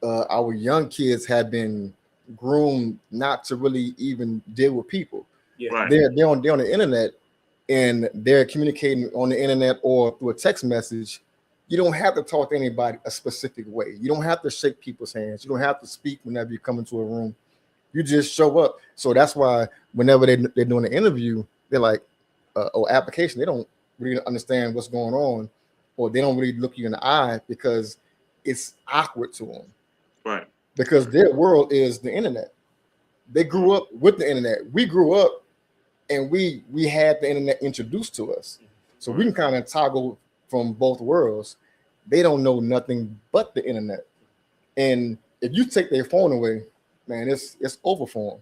our young kids have been groomed not to really even deal with people. Yeah. Right. They're on the internet and they're communicating on the internet or through a text message. You don't have to talk to anybody a specific way. You don't have to shake people's hands. You don't have to speak whenever you come into a room. You just show up. So that's why whenever they're doing an interview, they're like, or application, they don't really understand what's going on, or they don't really look you in the eye because it's awkward to them. Right. Because their world is the internet. They grew up with the internet. We grew up and we had the internet introduced to us. So we can kind of toggle from both worlds. They don't know nothing but the internet. And if you take their phone away, man, it's over for them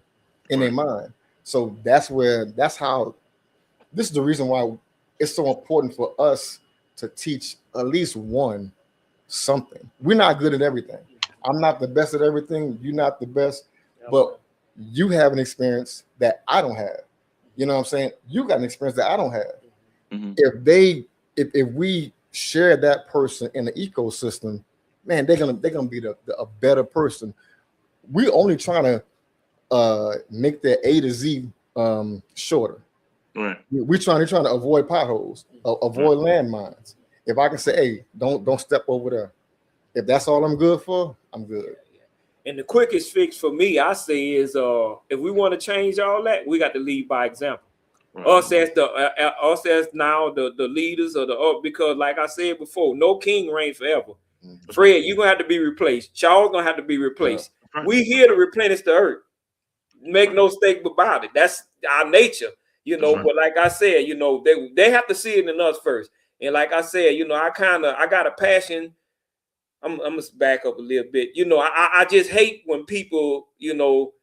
in their mind. So that's how this is the reason why it's so important for us to teach at least one something. We're not good at everything. I'm not the best at everything. You're not the best, but you have an experience that I don't have. You know what I'm saying? You got an experience that I don't have. If we share that person in the ecosystem, man, they're gonna be a better person. We're only trying to make that A to Z shorter. Right. We're trying to avoid potholes, avoid landmines. If I can say, hey, don't step over there. If that's all I'm good for, I'm good. And the quickest fix for me, I say, is if we want to change all that, we got to lead by example. Right. Us as now the leaders of because like I said before, no king reigns forever. Fred, you're gonna have to be replaced. Charles gonna have to be replaced. Yeah. We here to replenish the earth. Make no mistake about it. That's our nature, you know. But like I said, you know, they have to see it in us first. And like I said, you know, I got a passion. I'm gonna back up a little bit. You know, I just hate when people, you know,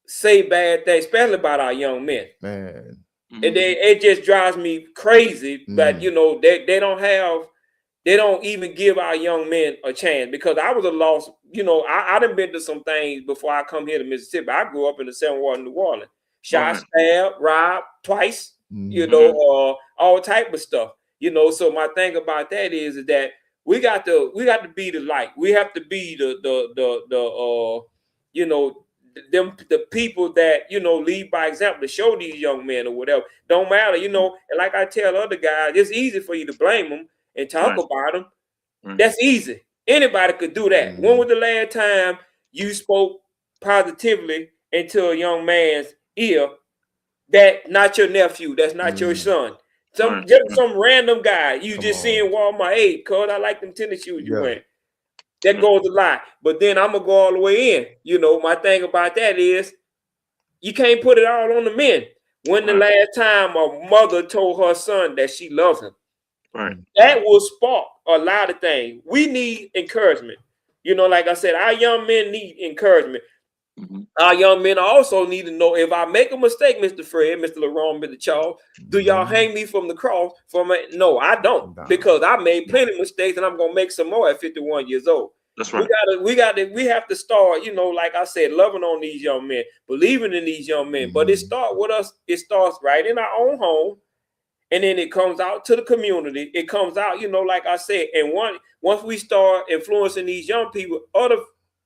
say bad things, especially about our young men. Man. And it just drives me crazy that, you know, they don't even give our young men a chance, because I was a lost, you know, I done been to some things before I come here to Mississippi. I grew up in the 7th Ward in New Orleans. Shot, stabbed, robbed twice, you know, all type of stuff. You know, so my thing about that is that we got to be the light. We have to be the you know, the people that, you know, lead by example to show these young men or whatever. Don't matter, you know. And like I tell other guys, it's easy for you to blame them and talk about them. That's easy. Anybody could do that. When was the last time you spoke positively into a young man's ear that not your nephew, that's not your son? Some random guy you just see in Walmart, hey, cuz I like them tennis shoes you wearing. That goes a lot. But then I'm gonna go all the way in. You know, my thing about that is you can't put it all on the men. When the last time a mother told her son that she loves him? Right. That will spark a lot of things. We need encouragement. You know, like I said, our young men need encouragement. Mhm. Our young men also need to know if I make a mistake, Mr. Fred, Mr. LaRon, Mr. Charles, do y'all hang me from the cross? No, I don't, Nah. because I made plenty of mistakes and I'm gonna make some more at 51 years old. That's right. We have to start, you know, like I said, loving on these young men, believing in these young men. But it starts with us, it starts right in our own home, and then it comes out to the community. It comes out, you know, like I said, and once we start influencing these young people, other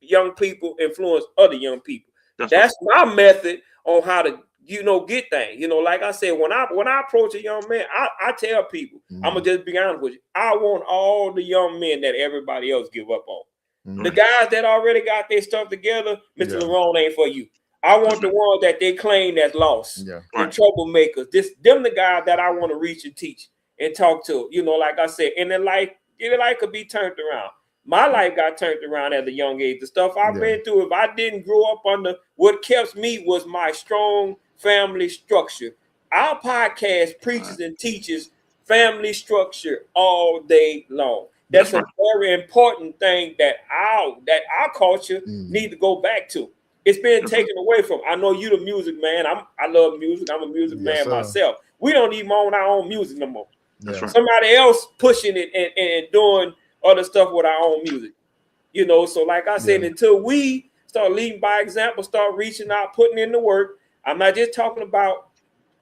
young people influence other young people. That's my method on how to, you know, get things. You know, like I said, when I approach a young man, I tell people, I'm gonna just be honest with you, I want all the young men that everybody else give up on. The guys that already got their stuff together, Mr. LaRon ain't for you. I want the ones that they claim that's lost, the troublemakers. Them the guys that I want to reach and teach and talk to. You know, like I said, and then life could be turned around. My life got turned around at a young age. The stuff I've been through, if I didn't grow up under, what kept me was my strong family structure. Our podcast preaches and teaches family structure all day long. That's a very important thing that our culture need to go back to. It's been taken away from. I know you the music man. I love music. I'm a music man myself. We don't even own our own music no more. Somebody else pushing it and doing other stuff with our own music. You know, so like I said, until we start leading by example, start reaching out, putting in the work. I'm not just talking about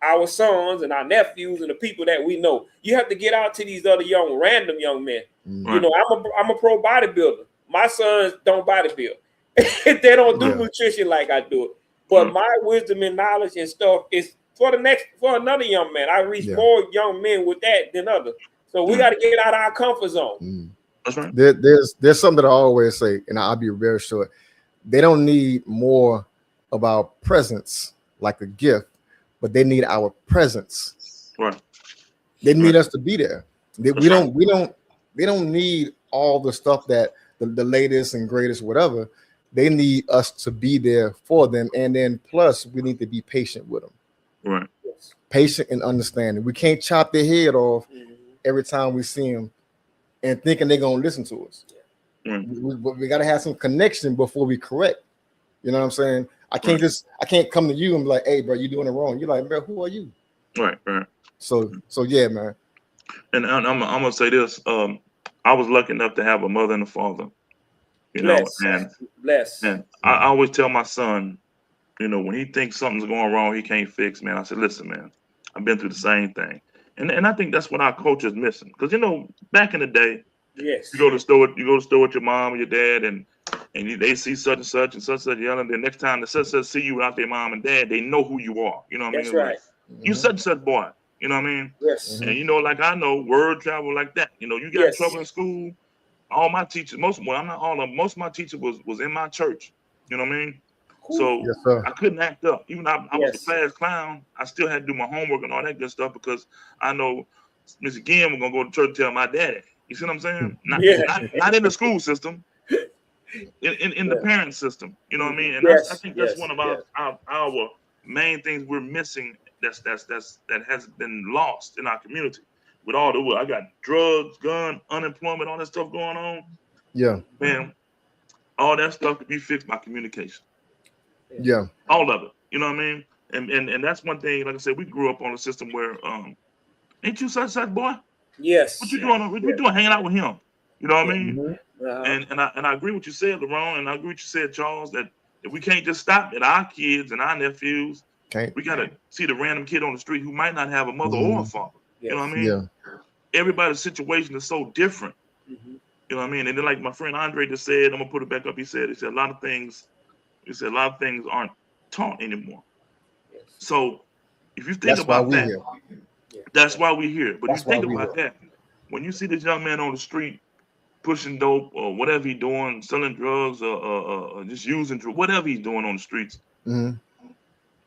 our sons and our nephews and the people that we know. You have to get out to these other random young men. You know, I'm a pro bodybuilder. My sons don't bodybuild. They don't do nutrition like I do it. But my wisdom and knowledge and stuff is for another young man. I reach more young men with that than others. So we got to get out of our comfort zone. That's right. There's something that I always say, and I'll be very short. They don't need more of our presence like a gift, but they need our presence. Right. They need us to be there. They don't need all the stuff that the latest and greatest, whatever. They need us to be there for them. And then plus we need to be patient with them. Right. Patient and understanding. We can't chop their head off every time we see them and thinking they're going to listen to us. We got to have some connection before we correct. You know what I'm saying? I can't come to you and be like, hey, bro, you're doing it wrong. You're like, bro, who are you? Right. So yeah, man. And I'm gonna say this. I was lucky enough to have a mother and a father. You know, and I always tell my son, you know, when he thinks something's going wrong, he can't fix, man. I said, listen, man, I've been through the same thing. And I think that's what our culture is missing. Because, you know, back in the day, you go to the store with your mom or your dad, and they see such and such and such and such. And the next time the such see you without their mom and dad, they know who you are. You know what I mean? That's right. Like, you such and such boy. You know what I mean? Yes. And you know, like I know, word travel like that. You know, you got trouble in school. All my teachers, most of my teachers was in my church. You know what I mean? So I couldn't act up. Even though I was the class clown, I still had to do my homework and all that good stuff because I know Miss Again was gonna go to church and tell my daddy. You see what I'm saying? Not in the school system, in the parent system. You know what I mean? And I think that's one of our main things we're missing. That has been lost in our community. With all the I got drugs, gun, unemployment, all that stuff going on. Yeah, man, all that stuff could be fixed by communication. Yeah, all of it. You know what I mean? And that's one thing. Like I said, we grew up on a system where, ain't you such boy? Yes. What you doing? What you doing hanging out with him? You know what I mean? And I agree with what you said, LaRon, and I agree with what you said, Charles, that if we can't just stop at our kids and our nephews, we gotta see the random kid on the street who might not have a mother or a father. You know what I mean? Yeah. Everybody's situation is so different. You know what I mean? And then, like my friend Andre just said, I'm gonna put it back up. He said a lot of things aren't taught anymore. So if you think about that, that's why we're here. But if you think about that, when you see this young man on the street pushing dope or whatever he's doing, selling drugs or just using drugs, whatever he's doing on the streets,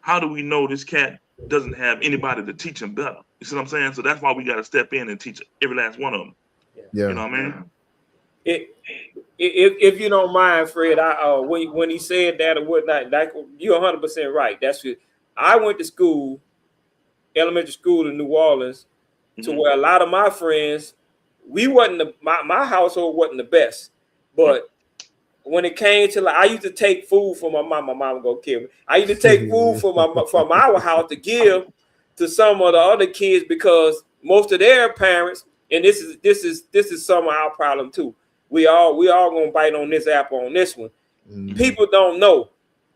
how do we know this cat doesn't have anybody to teach him better? You see what I'm saying? So that's why we got to step in and teach every last one of them. Yeah. You know what I mean? If you don't mind, Fred, when he said that or whatnot, you're 100% right. That's it. I went to school, elementary school in New Orleans, to where a lot of my friends, we wasn't my household wasn't the best, but when it came to like, I used to take food from my mom gonna kill me. I used to take food from our house to give to some of the other kids because most of their parents, and this is some of our problem too. We all gonna bite on this apple on this one. People don't know.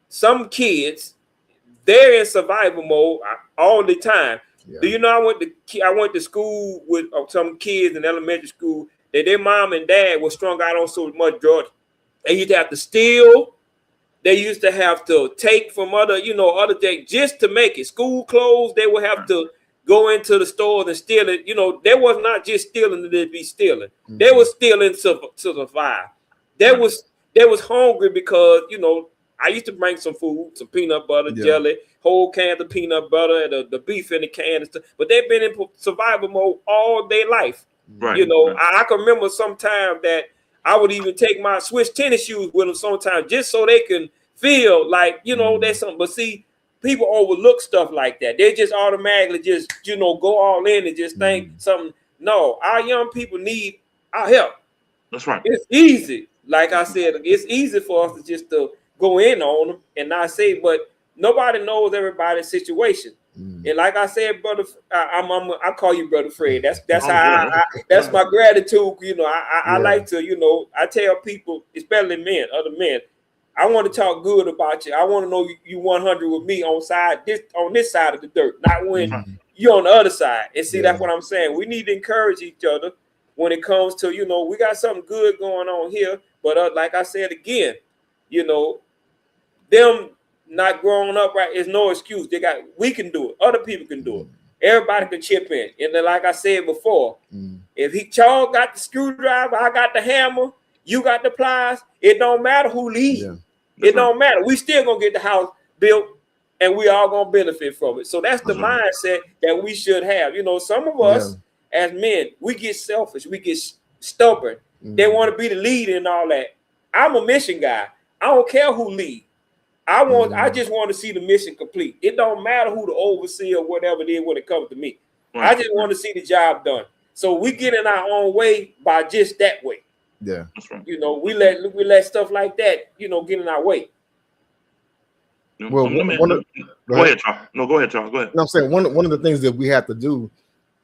Some kids, they're in survival mode all the time. Yeah. Do you know I went to school with some kids in elementary school that their mom and dad were strung out on so much drugs. They used to have to steal. They used to have to take from other things just to make it. School clothes, they would have to go into the stores and steal it. There was not just stealing to be stealing. Mm-hmm. They were stealing to survive. They was hungry because, I used to bring some food, some peanut butter, jelly, whole cans of peanut butter, and the beef in the can and stuff. But they've been in survival mode all day life. Right. I can remember sometime that I would even take my Swiss tennis shoes with them sometimes just so they can feel like, there's something. But see, people overlook stuff like that. They just automatically just, go all in and just think something. No, our young people need our help. That's right. It's easy. Like I said, it's easy for us to just go in on them and not say, but nobody knows everybody's situation. And like I said, brother, I call you Brother Fred. That's how that's my gratitude. I like to, I tell people, especially men, other men, I want to talk good about you. I want to know you 100 with me on this side of the dirt, not when you're on the other side. And see, that's what I'm saying. We need to encourage each other when it comes to, we got something good going on here. But like I said again, them not growing up right is no excuse. We can do it. Other people can do it. Everybody can chip in. And then, like I said before, if Charles got the screwdriver, I got the hammer, you got the pliers, it don't matter who leads. Yeah. It don't matter. We still gonna get the house built and we all gonna benefit from it. So that's the mindset that we should have. Some of us as men, we get selfish, we get stubborn. They want to be the leader and all that. I'm a mission guy. I don't care who leads. I just want to see the mission complete. It don't matter who the overseer or whatever it is when it comes to me. I just want to see the job done. So we get in our own way by just that way. Yeah. We let stuff like that, get in our way. Well, go ahead, Charles. No, go ahead, Charles. Go ahead. No, I'm saying one of the things that we have to do,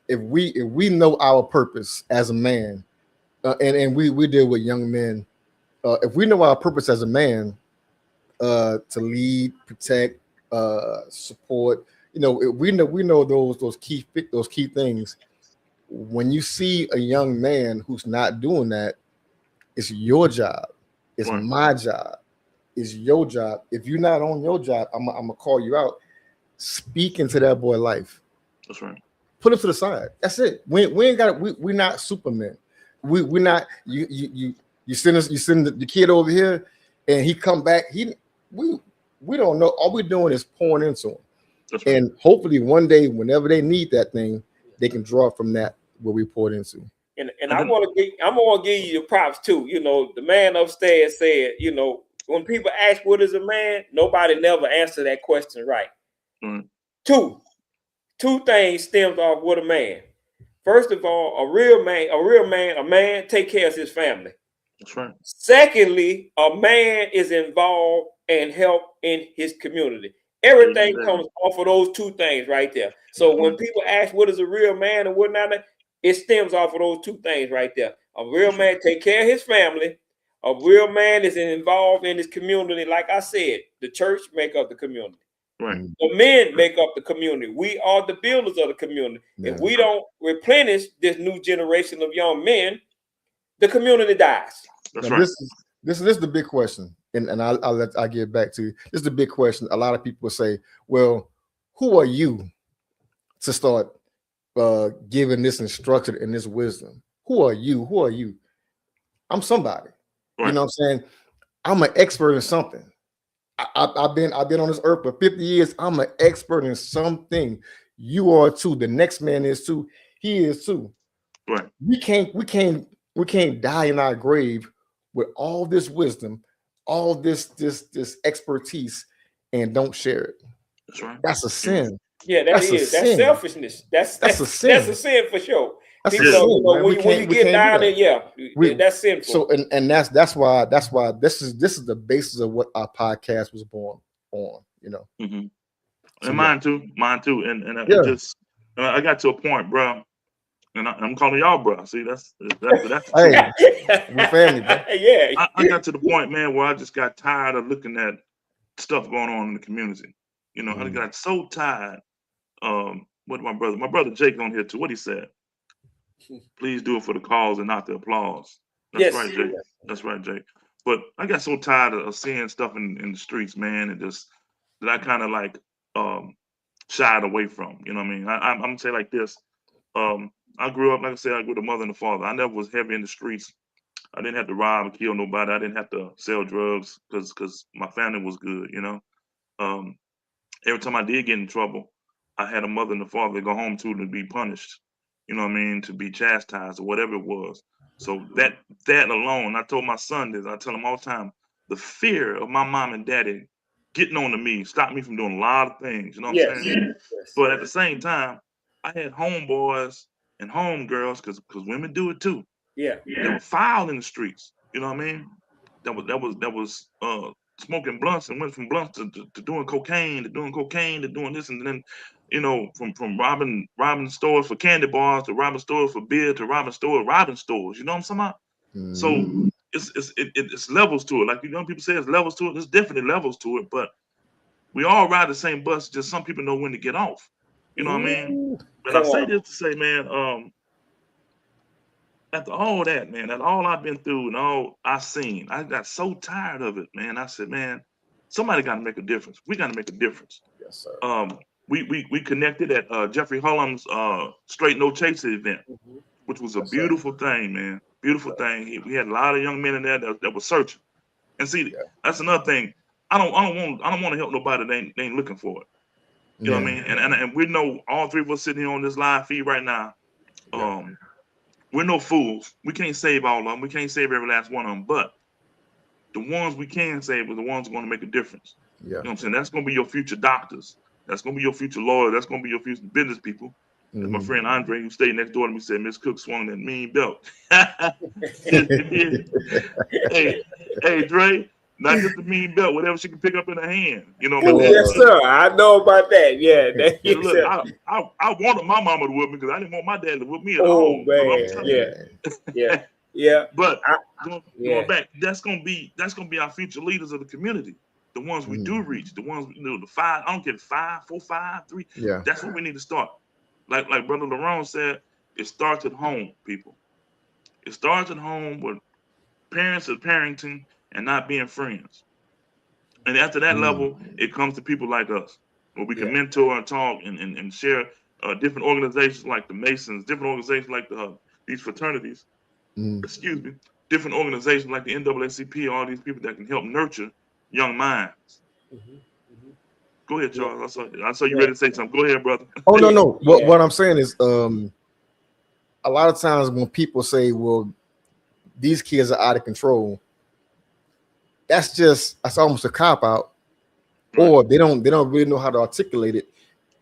if we know our purpose as a man, and we deal with young men, if we know our purpose as a man, to lead, protect, support. We know those key things. When you see a young man who's not doing that, it's your job. It's my job. It's your job. If you're not on your job, I'm gonna call you out. Speak into that boy life. That's right. Put him to the side. That's it. We ain't got. We're not Superman. We're not. You send the kid over here, and he come back. We don't know. All we're doing is pouring into him. Right. And hopefully one day, whenever they need that thing, they can draw from that where we poured into. And I'm gonna give you your props too. The man upstairs said, when people ask what is a man, nobody never answer that question right. Two things stems off what a man. First of all, a real man take care of his family. That's right. Secondly, a man is involved and help in his community. Everything comes off of those two things right there. So when people ask what is a real man and whatnot, it stems off of those two things right there. A real man take care of his family. A real man is involved in his community. Like I said, the church make up the community. Right. The men make up the community. We are the builders of the community. Yeah. If we don't replenish this new generation of young men, the community dies. That's right. This is the big question, and I'll get back to you. This is the big question. A lot of people say, "Well, who are you to start giving this instruction and this wisdom? Who are you? Who are you?" I'm somebody. Right. You know what I'm saying? I'm an expert in something. I've been on this earth for 50 years. I'm an expert in something. You are too. The next man is too. He is too. Right. We can't die in our grave with all this wisdom, all this expertise, and don't share it. That's right. That's a sin. Yeah, That's a that's sin. selfishness. That's a sin. That's a sin for sure. That's a People, sin, you know, man. when you get down there, that's sinful. So and that's why this is the basis of what our podcast was born on. You know. Mhm. So, And mine too. And I Yeah. just I got to a point, bro. And I'm calling y'all, bro. See, that's the Hey, truth. we family, bro. Yeah. I got to the point, man, where I just got tired of looking at stuff going on in the community. You know, I got so tired. What my brother Jake on here too. What he said. Please do it for the cause and not the applause. That's Yes. right, Jake. That's right, Jake. But I got so tired of seeing stuff in the streets, man, and just that I kind of like shied away from. You know what I mean? I'm gonna say like this. I grew up, like I said, I grew with a mother and a father. I never was heavy in the streets. I didn't have to rob or kill nobody. I didn't have to sell drugs because my family was good, you know. Every time I did get in trouble, I had a mother and a father to go home to be punished. You know what I mean? To be chastised or whatever it was. So that alone, I told my son this. I tell him all the time, the fear of my mom and daddy getting on to me stopped me from doing a lot of things. You know what I'm saying? But at the same time, I had homeboys and homegirls because women do it too. Yeah. They were foul in the streets. You know what I mean? That was smoking blunts and went from blunts to doing cocaine, to doing this, and then, you know, from robbing stores for candy bars to robbing stores for beer to robbing stores. You know what I'm talking about? So it's levels to it. Like young people say, it's levels to it. There's definitely levels to it, but we all ride the same bus. Just some people know when to get off. You know what I mean? But I say this to say, man, after all that, man, after all I've been through and all I've seen, I got so tired of it, man. I said, man, somebody got to make a difference. We got to make a difference. Yes, sir. We connected at Jeffrey Hullum's Straight No Chaser event, which was a beautiful thing, man. Beautiful thing. We had a lot of young men in there that were searching. And see, that's another thing. I don't want to help nobody that ain't looking for it. You know what I mean? And we know all three of us sitting here on this live feed right now. We're no fools. We can't save all of them. We can't save every last one of them. But the ones we can save are the ones who are going to make a difference. Yeah. You know what I'm saying? That's going to be your future doctors. That's going to be your future lawyers. That's going to be your future business people. As my friend Andre, who stayed next door to me, said, Miss Cook swung that mean belt. hey, Dre, not just the mean belt, whatever she can pick up in her hand. You know what I mean? Yes, sir. I know about that. Yeah. Look, I wanted my mama to whip me because I didn't want my dad to whip me at Oh, all. man. Yeah. But going back, that's gonna be our future leaders of the community. The ones we do reach, the ones, you know, the 5, I don't care, 5, 4, 5, 3. Yeah. That's what we need to start. Like Brother Laurent said, it starts at home, people. It starts at home with parents of parenting and not being friends. And after that level, it comes to people like us, where we can mentor and talk and share different organizations like the Masons, different organizations like these fraternities, different organizations like the NAACP, all these people that can help nurture young minds. Go ahead, Charles. I saw you ready to say something. Go ahead, brother. Oh, no. What I'm saying is, a lot of times when people say, well, these kids are out of control, that's almost a cop out, or they don't really know how to articulate it,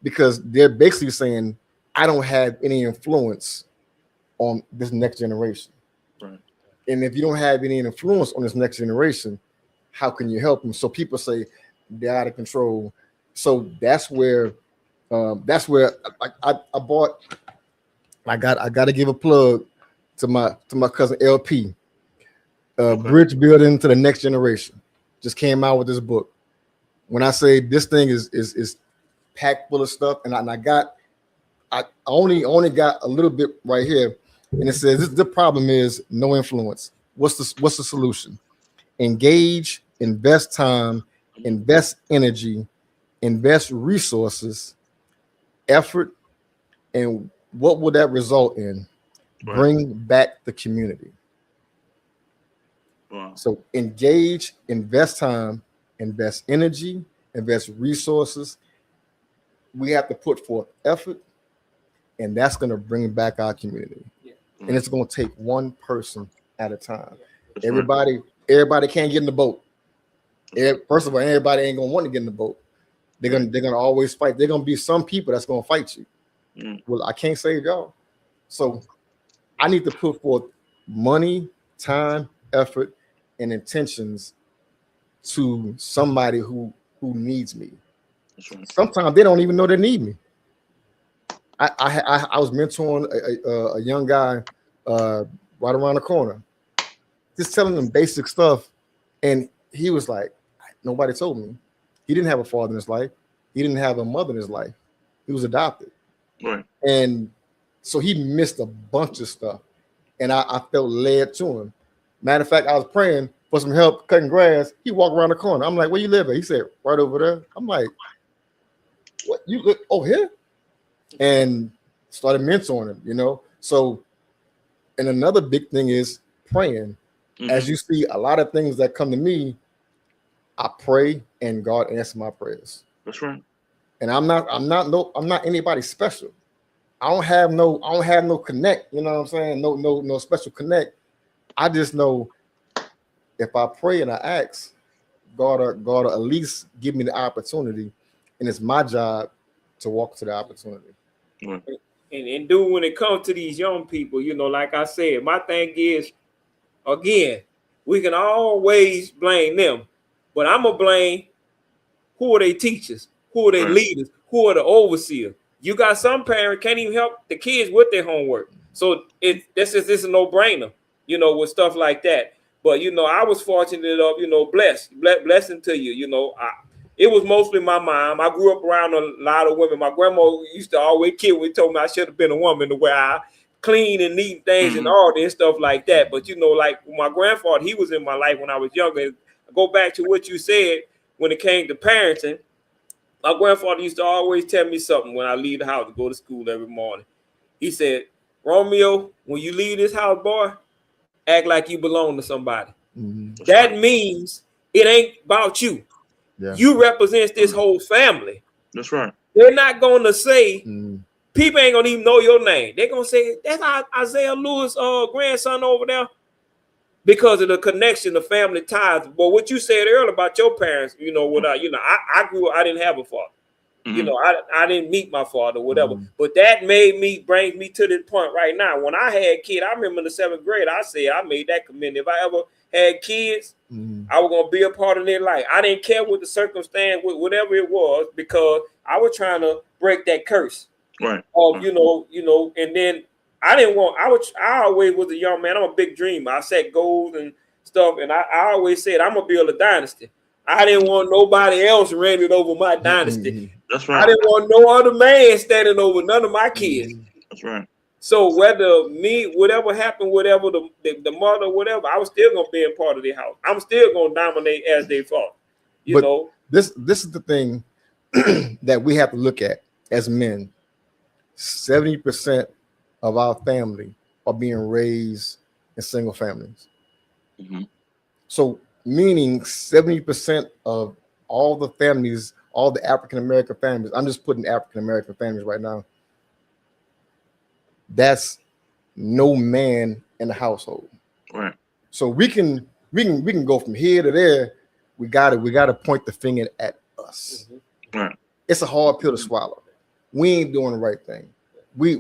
because they're basically saying, I don't have any influence on this next generation. Right. And if you don't have any influence on this next generation, how can you help them? So people say they're out of control. So that's where I got to give a plug to my cousin LP. Bridge Building to the Next Generation just came out with this book. When I say this thing is packed full of stuff, and I only got a little bit right here, and it says the problem is no influence. What's the solution? Engage, invest time, invest energy, invest resources, effort, and what will that result in? Right. Bring back the community. Wow. So engage, invest time, invest energy, invest resources. We have to put forth effort, and that's going to bring back our community. And it's going to take one person at a time. That's Everybody can't get in the boat. First of all, everybody ain't going to want to get in the boat. They're gonna always fight. They're gonna be some people that's gonna fight you. Mm. Well, I can't save y'all. So I need to put forth money, time, effort, and intentions to somebody who needs me. That's right. Sometimes they don't even know they need me. I was mentoring a young guy right around the corner, just telling them basic stuff, and he was like, nobody told me. He didn't have a father in his life. He didn't have a mother in his life. He was adopted. Right. And so he missed a bunch of stuff. And I felt led to him. Matter of fact, I was praying for some help cutting grass. He walked around the corner. I'm like, where you live at? He said, right over there. I'm like, what? You live over here? And started mentoring him, you know? So, and another big thing is praying. Mhm. As you see, a lot of things that come to me, I pray and God answers my prayers. That's right. And I'm not anybody special. I don't have no connect, you know what I'm saying? No special connect. I just know if I pray and I ask, God will at least give me the opportunity, and it's my job to walk to the opportunity. Right. And do when it comes to these young people, you know, like I said, my thing is, again, we can always blame them, but I'm gonna blame who are they teachers, who are they Right. leaders, who are the overseers. You got some parents can't even help the kids with their homework, so this is a no-brainer, you know, with stuff like that. But you know, I was fortunate enough, you know, blessing to you, you know. It was mostly my mom. I grew up around a lot of women. My grandma used to always kid me, told me I should have been a woman the way I clean and neat things and all this stuff like that. But you know, like my grandfather, he was in my life when I was younger. Go back to what you said when it came to parenting. My grandfather used to always tell me something when I leave the house to go to school every morning. He said, Romeo, when you leave this house, boy, act like you belong to somebody. Mm-hmm. That means it ain't about you. Yeah. You represent this whole family. That's right. They're not going to say, Mm-hmm. people ain't going to even know your name. They're going to say, that's Isaiah Lewis' grandson over there. Because of the connection, the family ties. But what you said earlier about your parents, you know, I grew up, I didn't have a father. Mhm. You know, I didn't meet my father, whatever. Mhm. But that brings me to this point right now. When I had kids, I remember in the 7th grade, I said I made that commitment. If I ever had kids, Mm-hmm. I was gonna be a part of their life. I didn't care what the circumstance, whatever it was, because I was trying to break that curse Right. of you know, and then I always was a young man. I'm a big dreamer. I set goals and stuff, and I always said I'm gonna build a dynasty. I didn't want nobody else running over my dynasty. Mm-hmm. That's I right. didn't want no other man standing over none of my kids. That's right. So whether me, whatever happened, whatever the mother, whatever, I was still gonna be a part of their house. I'm still gonna dominate as they fought. You But know, this is the thing that we have to look at as men. 70% of our family are being raised in single families. Mhm. So meaning 70% of all the families, all the African-American families, I'm just putting African-American families right now, that's no man in the household. Right. So we can go from here to there. We gotta point the finger at us. Right. It's a hard pill to swallow. We ain't doing the right thing. We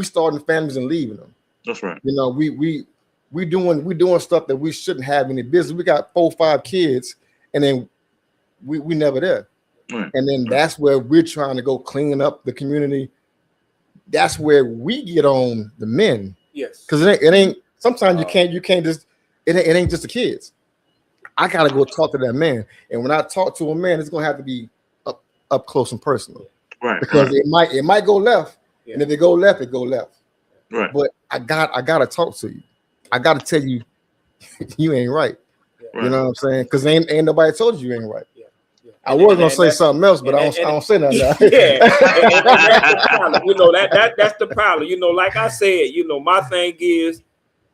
starting families and leaving them. That's right. You know, we doing stuff that we shouldn't have any business. We got 4 or 5 kids, and then we never there. Right. And then that's where we're trying to go clean up the community. That's where we get on the men, yes. because it ain't. Sometimes you can't just. It ain't just the kids. I gotta go talk to that man, and when I talk to a man, it's gonna have to be up close and personal, Right. because Right. it might go left, and if it go left, it go left. Right. But I gotta talk to you. I gotta tell you, you ain't right. Right. You know what I'm saying? Because ain't nobody told you ain't right. Yeah. I was gonna say something else, but I don't say nothing. Yeah, and that's the problem. You know, that's the problem. You know, like I said, you know, my thing is,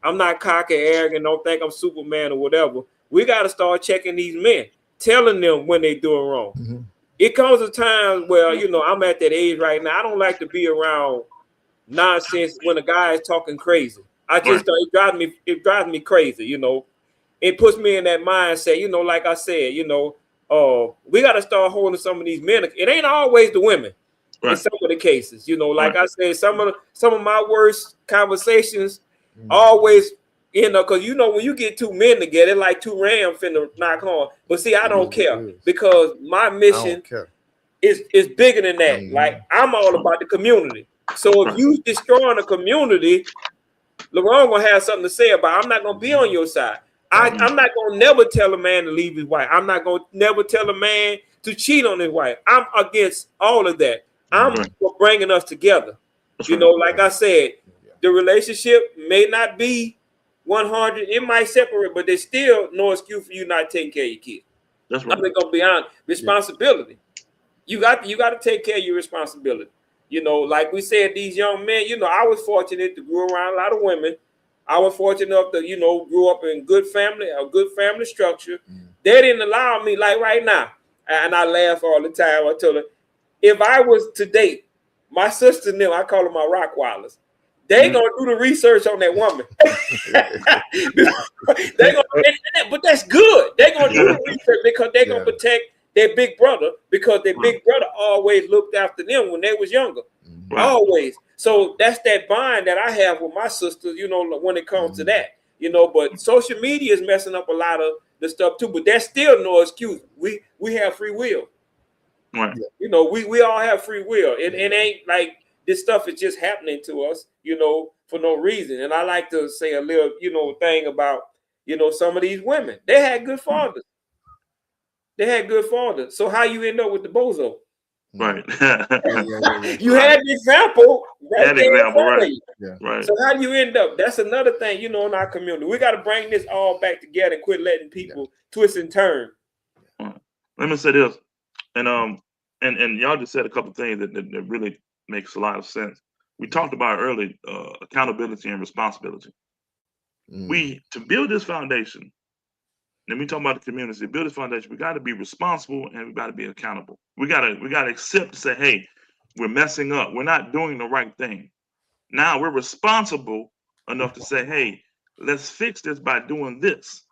I'm not cocky, arrogant. Don't think I'm Superman or whatever. We got to start checking these men, telling them when they doing wrong. Mm-hmm. It comes a time where, you know, I'm at that age right now. I don't like to be around nonsense when a guy is talking crazy. I just it drives me crazy. You know, it puts me in that mindset. You know, like I said, you know, we got to start holding some of these men. It ain't always the women. In Right. some of the cases, you know, like Right. I said, some of my worst conversations always end up, because you know, when you get two men together, it's like two rams finna knock on. But see, I don't care, because my I mission don't care. is bigger than that. Mhm. Like, I'm all about the community. So if you destroying the community, LeBron gonna have something to say about it. I'm not gonna be on your side. I'm not gonna never tell a man to leave his wife. I'm not gonna never tell a man to cheat on his wife. I'm against all of that. I'm Right. for bringing us together. That's You right. know, like I said, the relationship may not be 100. It might separate, but there's still no excuse for you not taking care of your kids. That's right. I'm just gonna be honest. Responsibility. You got to take care of your responsibility. You know, like we said, these young men. You know, I was fortunate to grow around a lot of women. I was fortunate enough to, you know, grew up in a good family structure. They didn't allow me, like right now, and I laugh all the time. I tell her, if I was to date my sister and them, I call them my Rockwilders. They gonna do the research on that woman. But that's good. They gonna do the research because they gonna protect their big brother, because their big brother always looked after them when they was younger. Right. Always. So that's that bond that I have with my sisters, you know, when it comes to that, you know. But social media is messing up a lot of the stuff too. But that's still no excuse. We have free will. Right. You know, we all have free will. It ain't like this stuff is just happening to us, you know, for no reason. And I like to say a little, you know, thing about, you know, some of these women. They had good fathers. They had good fathers. So how you end up with the bozo? Right. You had the example. That example, right. Right. So how do you end up? That's another thing, you know, in our community. We got to bring this all back together and quit letting people twist and turn. Let me say this, and y'all just said a couple things that really makes a lot of sense. We talked about earlier, accountability and responsibility. To build this foundation, and we talk about the community, to build this foundation, we got to be responsible and we got to be accountable. We got to accept to say, hey, we're messing up. We're not doing the right thing. Now we're responsible enough to say, hey, let's fix this by doing this.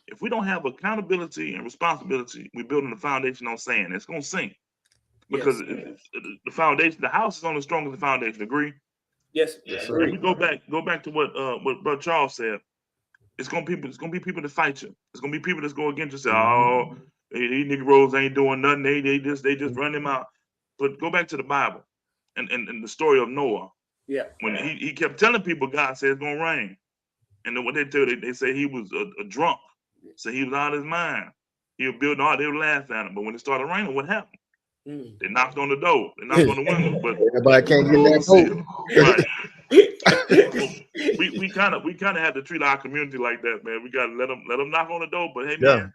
If we don't have accountability and responsibility, we're building a foundation on sand. It's going to sink, because the foundation, the house is only as strong as the foundation. Agree? Yes. If we go back to what Brother Charles said. It's gonna be people that fight you. It's gonna be people that's go against you. Say, oh, these Negroes ain't doing nothing. They just run them out. But go back to the Bible and the story of Noah. Yeah. When he kept telling people, God said it's gonna rain, and then what they tell they say he was a drunk. So he was out of his mind. He was building all. They were laughing at him. But when it started raining, what happened? They knocked on the door. They knocked on the window. But everybody can't get that hope. Right. we kind of have to treat our community like that, man. We got to let them knock on the door. But hey, man,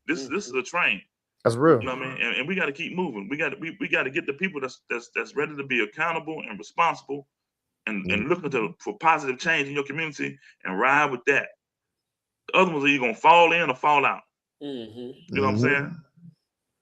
this is a train. That's real. You know what I mean? And we got to keep moving. We got to get the people that's ready to be accountable and responsible, and looking for positive change in your community, and ride with that. The other ones are either gonna fall in or fall out. You know what I'm saying?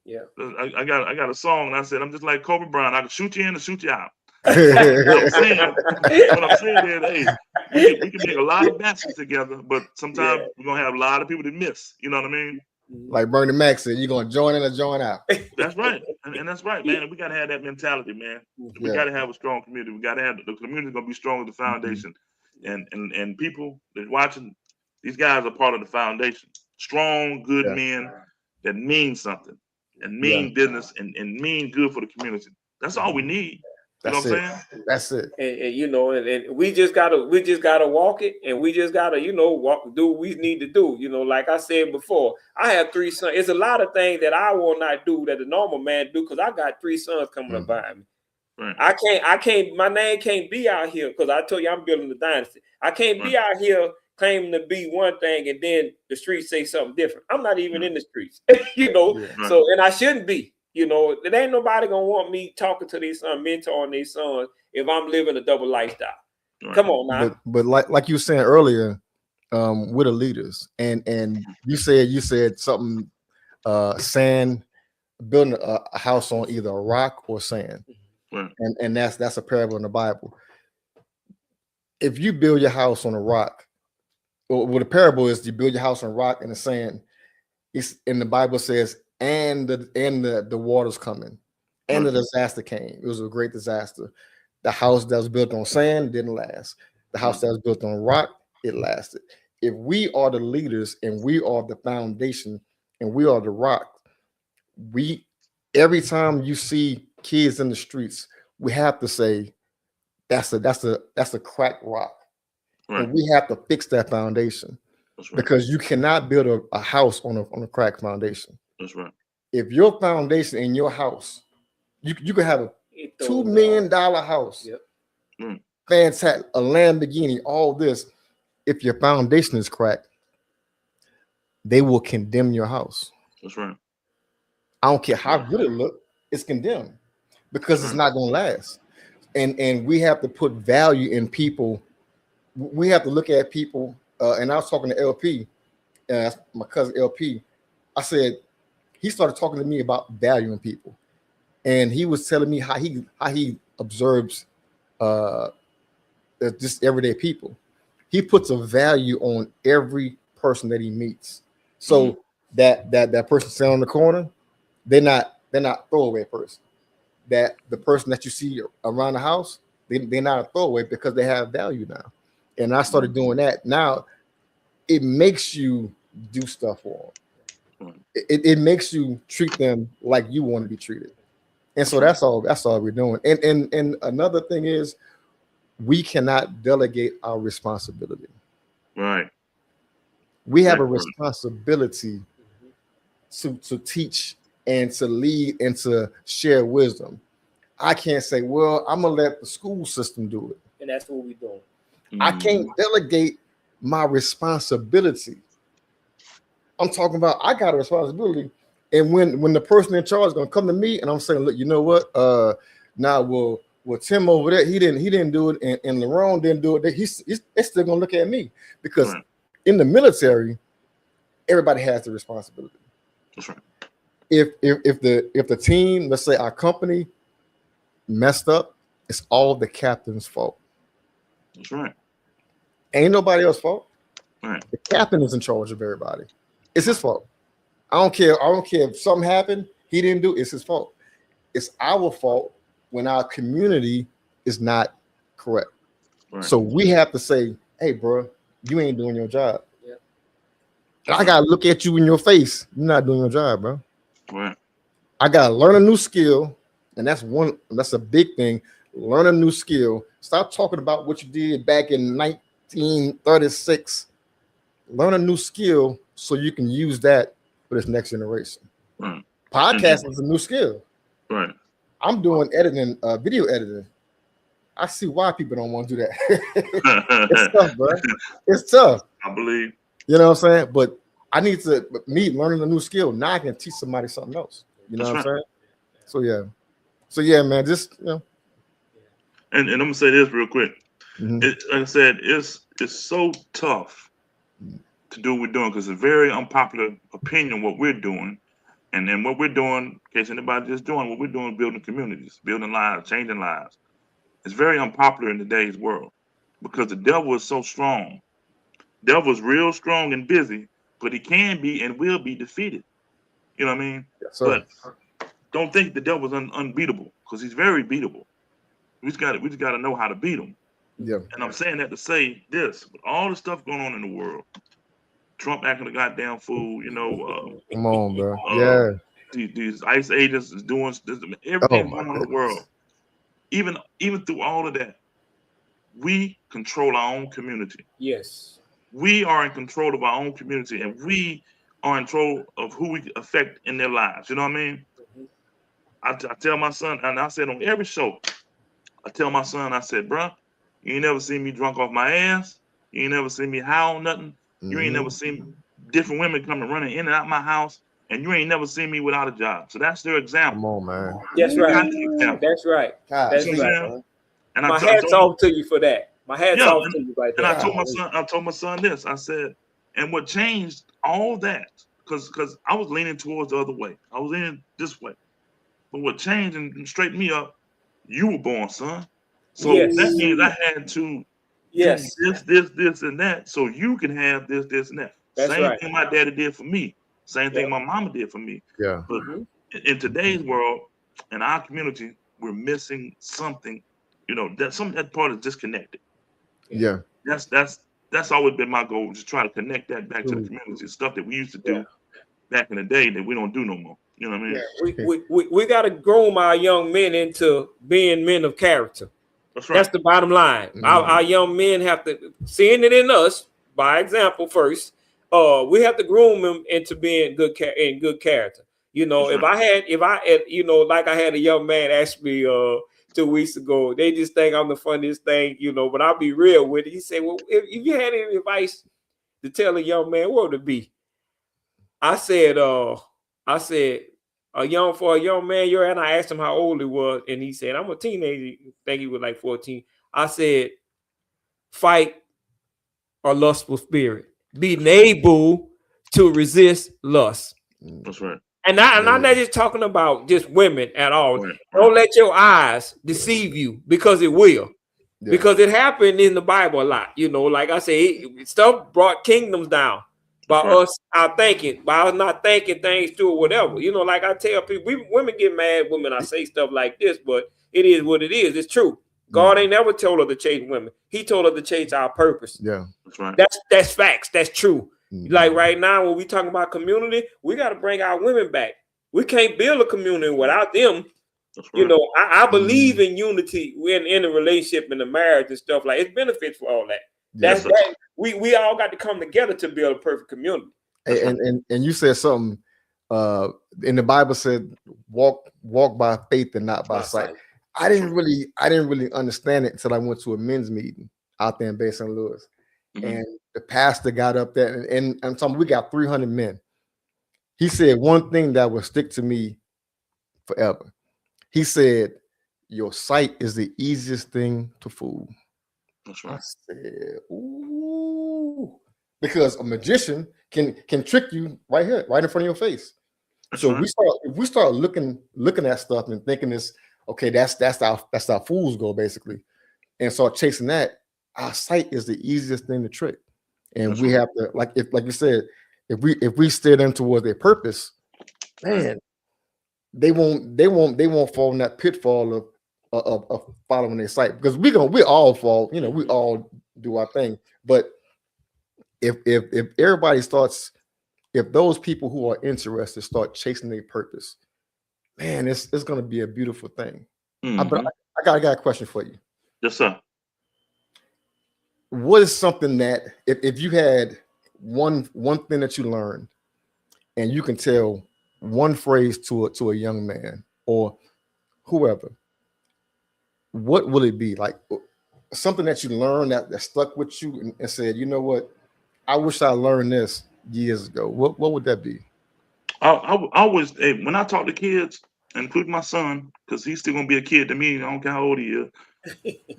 Yeah. I got a song, and I said, I'm just like Kobe Bryant. I can shoot you in or shoot you out. What I'm saying is, hey, we can make a lot of baskets together, but sometimes we're gonna have a lot of people that miss. You know what I mean? Like Bernie Mac said, you're gonna join in or join out. That's right, and that's right, man. And we gotta have that mentality, man. We gotta have a strong community. We gotta have the community gonna be strong as the foundation, and people that watching, these guys are part of the foundation. Strong, good men that mean something and mean business and mean good for the community. That's all we need. You know what I'm saying? That's it. And you know, and we just gotta walk it, and we just gotta, you know, do what we need to do. You know, like I said before, I have 3 sons. It's a lot of things that I will not do that a normal man do, because I got 3 sons coming up behind me. Right. I can't. My name can't be out here, because I told you I'm building the dynasty. I can't be out here claiming to be one thing and then the streets say something different. I'm not even in the streets, you know. So, and I shouldn't be. You know, it ain't nobody gonna want me talking to these sons, mentoring these sons, if I'm living a double lifestyle. Right. Come on now. But like you were saying earlier, we're the leaders, and you said something, sand, building a house on either a rock or sand, and that's a parable in the Bible. If you build your house on a rock, well, the parable is you build your house on a rock and the sand. It's in the Bible says and the water's coming, and the disaster came. It was a great disaster. The house that was built on sand didn't last. The house that was built on rock, it lasted. If we are the leaders and we are the foundation and we are the rock, every time you see kids in the streets, we have to say that's a cracked rock. Right. And we have to fix that foundation. That's right. Because you cannot build a house on a cracked foundation. That's right. If your foundation in your house, you can have a $2 million house, Yep. fantastic, a Lamborghini, all this. If your foundation is cracked, they will condemn your house. That's right. I don't care how good it looks, it's condemned because it's not going to last. And we have to put value in people. We have to look at people. And I was talking to LP, my cousin LP. I said, he started talking to me about valuing people. And he was telling me how he observes just everyday people. He puts a value on every person that he meets. So that person sitting on the corner, they're not throwaway person. That the person that you see around the house, they're not a throwaway because they have value now. And I started doing that. Now it makes you do stuff for them. It makes you treat them like you want to be treated. And so that's all we're doing. And another thing is we cannot delegate our responsibility. Right. We have a responsibility to teach and to lead and to share wisdom. I can't say, well, I'm gonna let the school system do it. And that's what we're doing. I can't delegate my responsibility. I'm talking about I got a responsibility. And when the person in charge is gonna come to me and I'm saying, look, you know what? Now well Tim over there, he didn't do it, and Lerone didn't do it. He's still gonna look at me because in the military, everybody has the responsibility. That's right. If the team, let's say our company, messed up, it's all the captain's fault. That's right. Ain't nobody else's fault. Right. The captain is in charge of everybody. It's his fault. I don't care if something happened, he didn't do it, it's his fault. It's our fault when our community is not correct. Right. So we have to say, hey, bro, you ain't doing your job. Yep. And I gotta look at you in your face. You're not doing your job, bro. Right. I gotta learn a new skill, and that's a big thing. Learn a new skill. Stop talking about what you did back in 1936. Learn a new skill so you can use that for this next generation. Right. Podcasting is a new skill. Right. I'm doing editing, video editing. I see why people don't want to do that. It's tough, bro. It's tough. I believe. You know what I'm saying? But I need to learning a new skill. Now I can teach somebody something else. You know That's what I'm saying? So yeah, man. Just And I'm gonna say this real quick. Mhm. Like I said, it's so tough to do what we're doing because it's a very unpopular opinion what we're doing. And then what we're doing, in case anybody just doing what we're doing, building communities, building lives, changing lives. It's very unpopular in today's world because the devil is so strong. The devil is real strong and busy, but he can be and will be defeated. You know what I mean? so But don't think the devil's unbeatable because he's very beatable. We just got to know how to beat him. yeah. And I'm saying that to say this, with all the stuff going on in the world, Trump acting a goddamn fool, Come on, bro. yeah. These ICE agents is doing this, everything going on in the world. Even through all of that, we control our own community. Yes. We are in control of our own community, and we are in control of who we affect in their lives. You know what I mean? I tell my son, and I said on every show, I tell my son, I said, bro, you ain't never seen me drunk off my ass. You ain't never seen me high on nothing. You ain't never seen different women coming running in and out my house, and you ain't never seen me without a job. So that's their example. Come on, man. That's You got right. the example. That's right. God, That's You know what I'm right. saying? And My I hat's told- off to you for that. My hat's Yeah, off to you right And there. I told my son this. I said, and what changed all that, because I was leaning towards the other way. I was in this way. But what changed and straightened me up, you were born, son. So Yes. that means I had to Yes. do this, and that, so you can have this, and that. That's Same right. thing my daddy did for me. Same thing my mama did for me. Yeah. But in today's world, in our community, we're missing something. You know, that part is disconnected. Yeah. That's always been my goal, just try to connect that back to the community, stuff that we used to do back in the day that we don't do no more. You know what I mean? We got to groom our young men into being men of character. That's right. That's the bottom line. Our young men have to, seeing it in us by example first. We have to groom them into being good character. You know, if I had, you know, like I had a young man ask me 2 weeks ago, they just think I'm the funniest thing, you know, but I'll be real with it. He said, well, if you had any advice to tell a young man, what would it be? I said, for a young man, and I asked him how old he was, and he said, I'm a teenager. I think he was like 14. I said, fight a lustful spirit. Being able to resist lust. That's right. And I'm not just talking about just women at all. Right. Don't let your eyes deceive you, because it will. Yeah. Because it happened in the Bible a lot. You know, like I say, stuff brought kingdoms down by us, our thinking, by us not thinking things through or whatever. You know, like I tell people, women get mad when I say stuff like this, but it is what it is. It's true. God ain't never told her to chase women. He told her to chase our purpose. Yeah, that's right. That's facts. That's true. Like right now, when we talking about community, we got to bring our women back. We can't build a community without them. Right. You know, I believe in unity in a relationship, in a marriage and stuff like it. It's benefits for all that. That's that. We all got to come together to build a perfect community. And you said something in the Bible said, walk by faith and not by sight. I didn't really understand it until I went to a men's meeting out there in Bay St. Louis. And the pastor got up there, and I'm talking, we got 300 men. He said one thing that will stick to me forever. He said, your sight is the easiest thing to fool. That's right. I said, ooh, because a magician can trick you right here, right in front of your face. That's so right. If we start looking at stuff and thinking this, okay, that's how fools go basically, and start chasing that. Our sight is the easiest thing to trick, and that's we right. have to, like you said, if we steer them towards their purpose, man, they won't fall in that pitfall of following their sight, because we all fall, you know, we all do our thing. But if everybody starts, if those people who are interested start chasing their purpose, man, it's going to be a beautiful thing. Mm-hmm. I got a question for you. Yes, sir. What is something that if you had one thing that you learned, and you can tell one phrase to a young man or whoever, what will it be? Like something that you learned that stuck with you and said, you know what, I wish I learned this years ago. What would that be? I always, when I talk to kids, including my son, because he's still gonna be a kid to me. I don't care how old he is,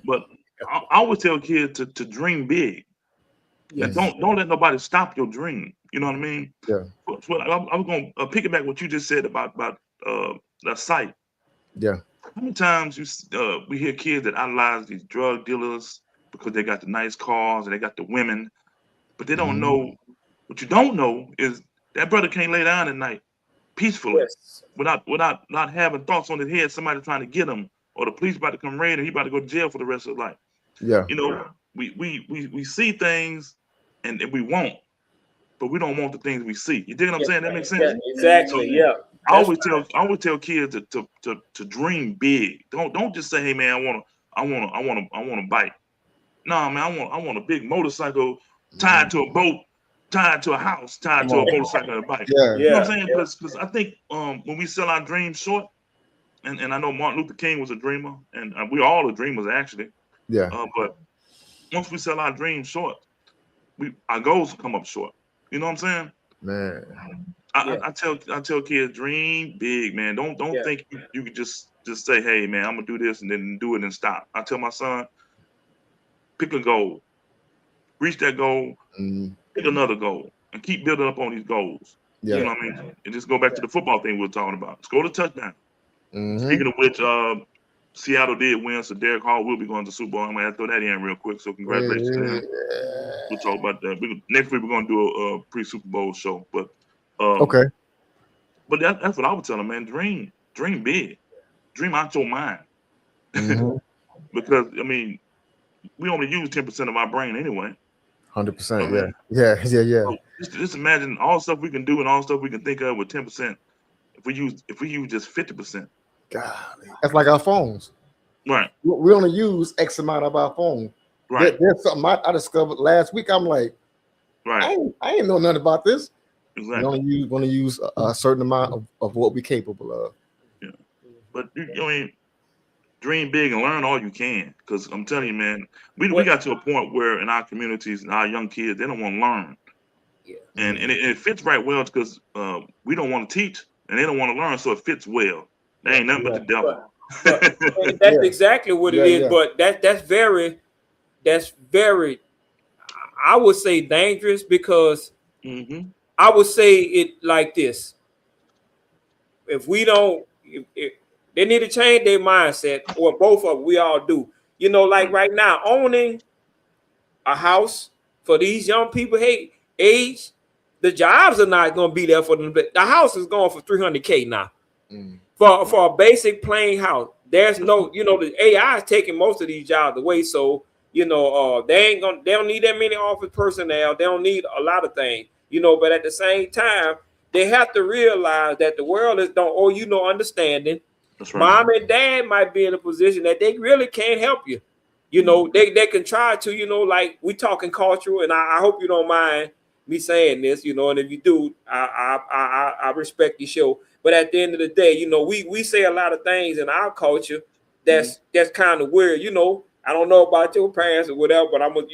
but I always tell kids to dream big. Yes. And don't let nobody stop your dream. You know what I mean? Yeah. So I'm going to piggyback what you just said about the sight. Yeah. How many times we hear kids that idolize these drug dealers because they got the nice cars and they got the women, but they don't know. What you don't know is that brother can't lay down at night peacefully without not having thoughts on his head. Somebody trying to get him, or the police about to come raid, and he about to go to jail for the rest of his life. Yeah. You know, we see things and we want, but we don't want the things we see. You dig what I'm saying? That makes sense. Yeah, exactly. So, I always tell kids to dream big. Don't just say, hey man, I want to bike. No, man, I want a big motorcycle tied to a boat, tied to a house, tied to a motorcycle and a bike. Yeah. You know what I'm saying? Because I think when we sell our dreams short, and I know Martin Luther King was a dreamer, and we all are dreamers actually. Yeah. But once we sell our dreams short, our goals come up short. You know what I'm saying? Man. I tell kids, dream big, man. Don't think you could just say, hey man, I'm gonna do this and then do it and stop. I tell my son, pick a goal, reach that goal, pick another goal, and keep building up on these goals. Yeah. You know what I mean? And just go back to the football thing we were talking about. Let's go to touchdown. Speaking of which, Seattle did win, so Derek Hall will be going to the Super Bowl. I'm gonna throw that in real quick. So congratulations to him. We'll talk about that. Next week we're gonna do a pre-Super Bowl show. But Okay. But that's what I would tell them, man. Dream big, dream out your mind. Mhm. Because I mean, we only use 10% of our brain anyway. 100%. Okay. Yeah. So just imagine all the stuff we can do and all the stuff we can think of with 10%. If we use just 50%. Golly. That's like our phones. Right. We only use X amount of our phone. Right. There's something I discovered last week. I'm like, Right. I ain't know nothing about this. Exactly. We only use a certain amount of what we're capable of. Yeah. But I mean, dream big and learn all you can. Because I'm telling you, man, we got to a point where in our communities and our young kids, they don't want to learn. Yeah. And it fits right well because we don't want to teach and they don't want to learn, so it fits well. They ain't nothing but the devil. But that's exactly what it is. Yeah. But that's very, I would say dangerous because I would say it like this. If we don't, if they need to change their mindset, or both of them, we all do. You know, like right now, owning a house for these young people, age, the jobs are not going to be there for them. The house is going for $300K now. For a basic plain house. There's no, the AI is taking most of these jobs away. So, they don't need that many office personnel. They don't need a lot of things, but at the same time, they have to realize that the world don't owe you no understanding. That's right. Mom and dad might be in a position that they really can't help you. They can try to, like we talking cultural, and I hope you don't mind me saying this, and if you do, I respect your show. But at the end of the day, we say a lot of things in our culture that's kind of weird. I don't know about your parents or whatever, but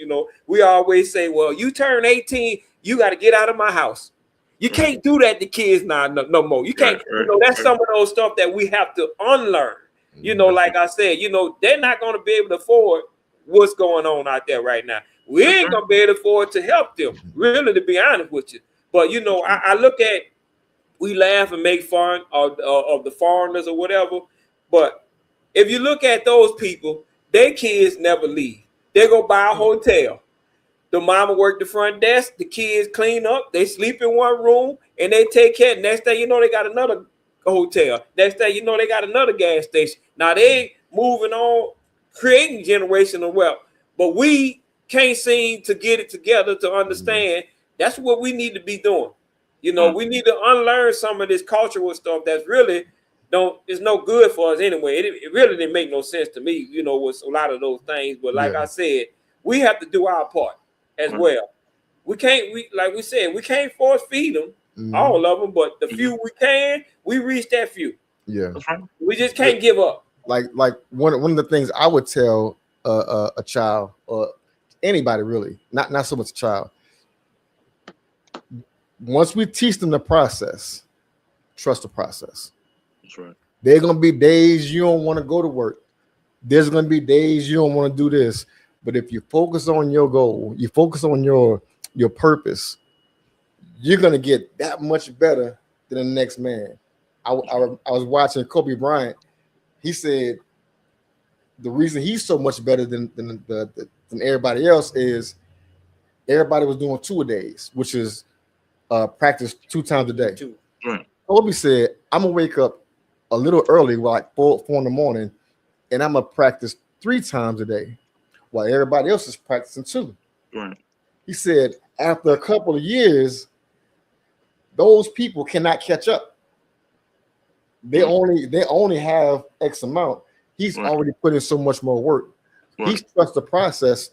we always say, well, you turn 18, you got to get out of my house. You can't do that to kids now no more. You can't, that's some of those stuff that we have to unlearn. Like I said, they're not going to be able to afford what's going on out there right now. We ain't going to be able to afford to help them, really, to be honest with you. But, I look at, we laugh and make fun of the foreigners or whatever. But if you look at those people, their kids never leave. They go buy a hotel. The mama work the front desk. The kids clean up. They sleep in one room and they take care. Next day, they got another hotel. Next day, they got another gas station. Now they moving on, creating generational wealth. But we can't seem to get it together to understand that's what we need to be doing. We need to unlearn some of this cultural stuff that's really is no good for us anyway. It really didn't make no sense to me, with a lot of those things. But like I said, we have to do our part as well. We can't, like we said, we can't force feed them, all of them, but the few we can, we reach that few. Yeah. We just can't give up. Like one of the things I would tell a child or anybody really, not so much a child. Once we teach them the process, trust the process. That's right. There are gonna be days you don't want to go to work. There's gonna be days you don't want to do this. But if you focus on your goal, you focus on your purpose, you're gonna get that much better than the next man. I was watching Kobe Bryant. He said the reason he's so much better than everybody else is everybody was doing 2 a days, which is practice 2 times a day. Right. Kobe said, I'm gonna wake up a little early, like 4 in the morning, and I'm gonna practice 3 times a day, while everybody else is practicing 2. Right. He said, after a couple of years, those people cannot catch up. They only have X amount. He's already put in so much more work. He trusts the process.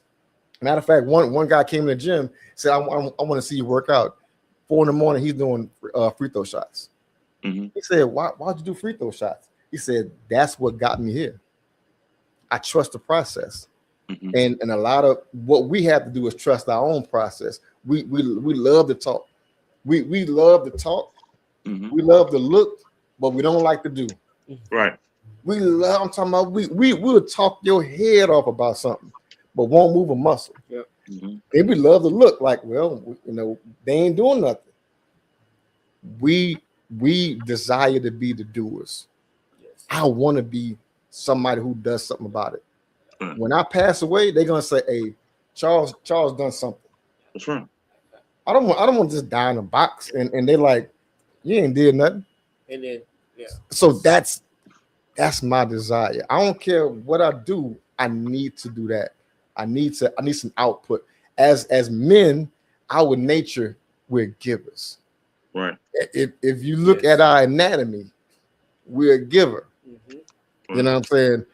Matter of fact, one guy came in the gym, said, I want to see you work out. 4 in the morning, he's doing free throw shots. He said, why'd you do free throw shots? He said, that's what got me here. I trust the process. And a lot of what we have to do is trust our own process. We love to talk. We love to talk. We love to look, but we don't like to do. Right. I'm talking about we'll talk your head off about something, but won't move a muscle. Yep. And we love to look like, well, they ain't doing nothing. We desire to be the doers. Yes. I want to be somebody who does something about it. When I pass away, they're gonna say, "Hey, Charles done something." That's right. I don't want to just die in a box and they like, You ain't did nothing. And then So that's my desire. I don't care what I do. I need to do that. I need some output. As men, our nature, we're givers. Right. If you look at our anatomy, we're a giver. Mm-hmm. You know what I'm saying?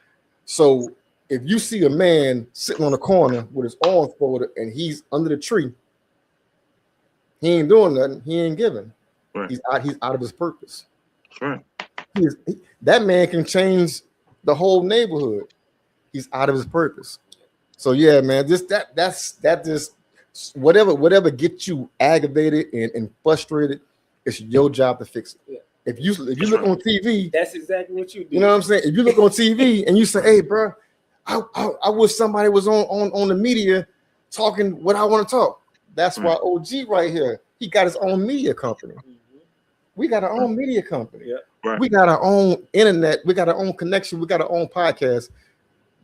So if you see a man sitting on the corner with his arms folded and he's under the tree, he ain't doing nothing. He ain't giving. Right. He's out of his purpose. That's right. That man can change the whole neighborhood. He's out of his purpose. So yeah, man, that's just whatever gets you aggravated and frustrated, it's your job to fix it. Yeah. If you look on TV, that's exactly what you do. you know what I'm saying? If you look on TV and you say, "Hey, bro, I wish somebody was on the media talking what I want to talk." That's why OG right here, he got his own media company. Mm-hmm. We got our own media company. Yeah. Right. We got our own internet. We got our own connection. We got our own podcast.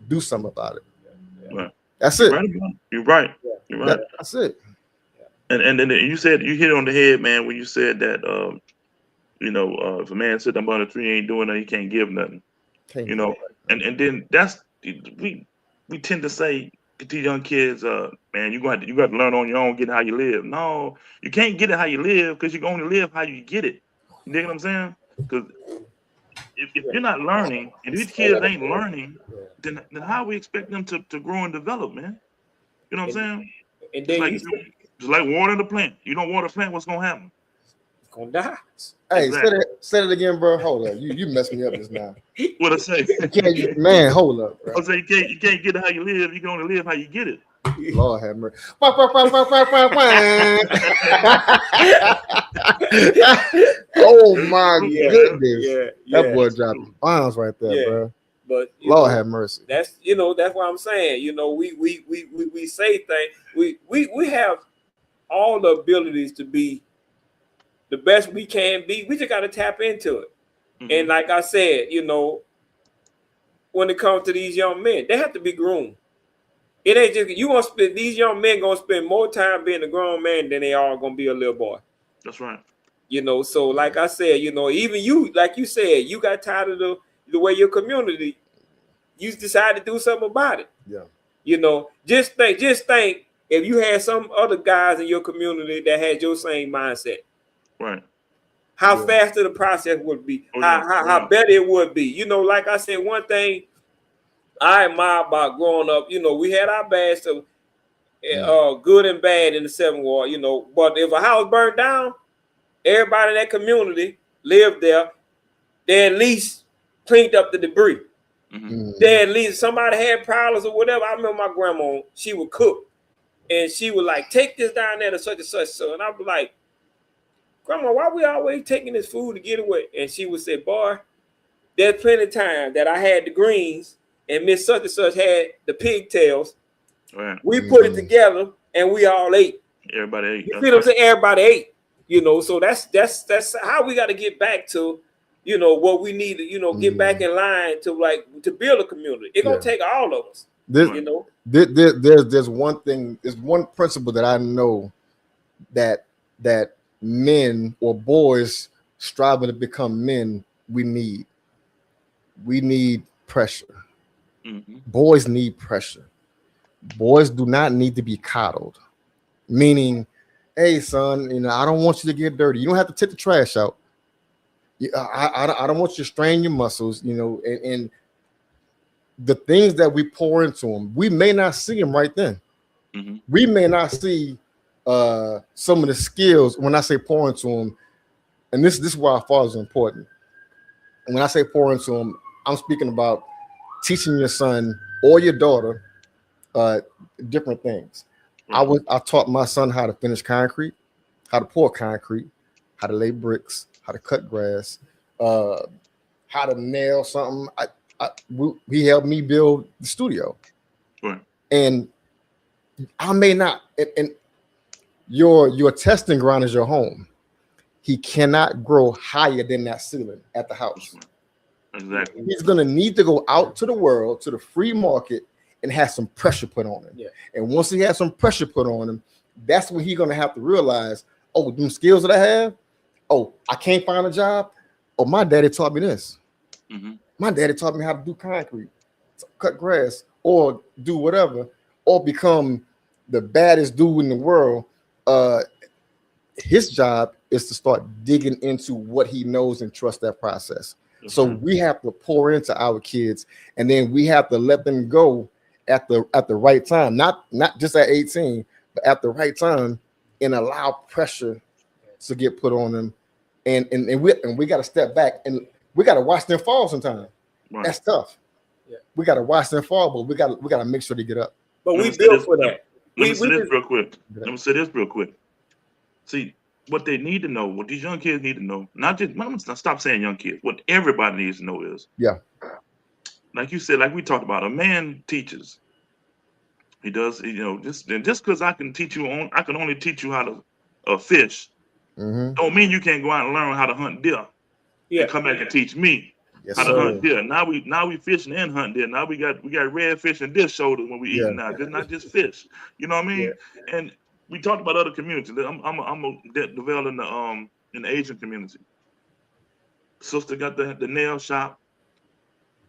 Do something about it. Right. That's it. You're right. You're right. That's it. And then you said, you hit it on the head, man, when you said that if a man sitting up on a tree ain't doing nothing, he can't give nothing. You know, and then that's we tend to say to these young kids, man, you got to learn on your own, get how you live. No, you can't get it how you live, because you can only live how you get it. You know what I'm saying? Because if you're not learning, and these kids ain't learning, then how we expect them to grow and develop, man? You know what I'm saying? And then Just like watering the plant. You don't water the plant, what's gonna happen? it's gonna die. Hey, Exactly. say it again, bro. Hold up. You messed me up just now. What I say? Man, hold up, bro. I say you can't get it how you live. You can only live how you get it. Lord have mercy. Oh my goodness. That boy dropped bombs right there, bro. But Lord have mercy. That's that's what I'm saying. We say things. We have all the abilities to be the best we can be. We just got to tap into it. Mm-hmm. And like I said, when it comes to these young men, they have to be groomed. It ain't just these young men gonna spend more time being a grown man than they are gonna be a little boy. That's right. So like I said, even you, like you said, you got tired of the way your community, you decided to do something about it. Yeah. Just think if you had some other guys in your community that had your same mindset. Right. How faster the process would be, how better it would be. Like I said, one thing I admire about growing up, we had our bad stuff, good and bad in the 7th Ward, but if a house burned down, everybody in that community lived there, they at least cleaned up the debris. Mm-hmm. They at least, somebody had problems or whatever. I remember my grandma, she would cook, and she would like, take this down there to such and such. So, and I was like, Grandma, why we always taking this food to get away? And she would say, boy, there's plenty of time that I had the greens and Miss such and such had the pigtails. Right. We put it together and we all ate. Everybody ate. You see what I'm saying? Everybody ate. So that's how we got to get back to, what we need to, get back in line to build a community. It's gonna take all of us. There's one thing, there's one principle that I know that men or boys striving to become men, we need pressure. Mm-hmm. Boys need pressure. Boys do not need to be coddled. Meaning, hey son, I don't want you to get dirty. You don't have to take the trash out. I don't want you to strain your muscles, and the things that we pour into them, we may not see them right then. Mm-hmm. We may not see some of the skills when I say pour into them, and this is why our fathers are important. And when I say pour into them, I'm speaking about teaching your son or your daughter different things. Mm-hmm. I taught my son how to finish concrete, how to pour concrete, how to lay bricks, how to cut grass, how to nail something. He helped me build the studio. Right. And I may not, and your testing ground is your home. He cannot grow higher than that ceiling at the house. Exactly. He's going to need to go out to the world, to the free market, and have some pressure put on him. Yeah. And once he has some pressure put on him, that's when he's going to have to realize, oh, them skills that I have, Oh, I can't find a job. Oh, my daddy taught me this. Mm-hmm. My daddy taught me how to do concrete, cut grass, or do whatever, or become the baddest dude in the world. His job is to start digging into what he knows and trust that process. So we have to pour into our kids, and then we have to let them go at the right time, not just at 18, but at the right time, and allow pressure to get put on them. And we got to step back, and we got to watch them fall sometimes. Right. That's tough. Yeah. We got to watch them fall, but we got to make sure they get up. But Let we me say built this- for that. Let me We say this just- real quick. Let me say this real quick. See, what they need to know, what these young kids need to know, not just, I'm gonna stop saying young kids, what everybody needs to know is, Yeah. like you said, like we talked about, a man teaches. He does, just because I can only teach you how to fish, Mm-hmm. don't mean you can't go out and learn how to hunt deer Yeah. and come back and teach me Yes, how to sir. hunt deer. Now we fishing and hunting deer. Now we got red fish and deer shoulders when we Yeah. eating now. Just not just fish. You know what I mean? And we talked about other communities. I'm developing in the Asian community. Sister got the nail shop.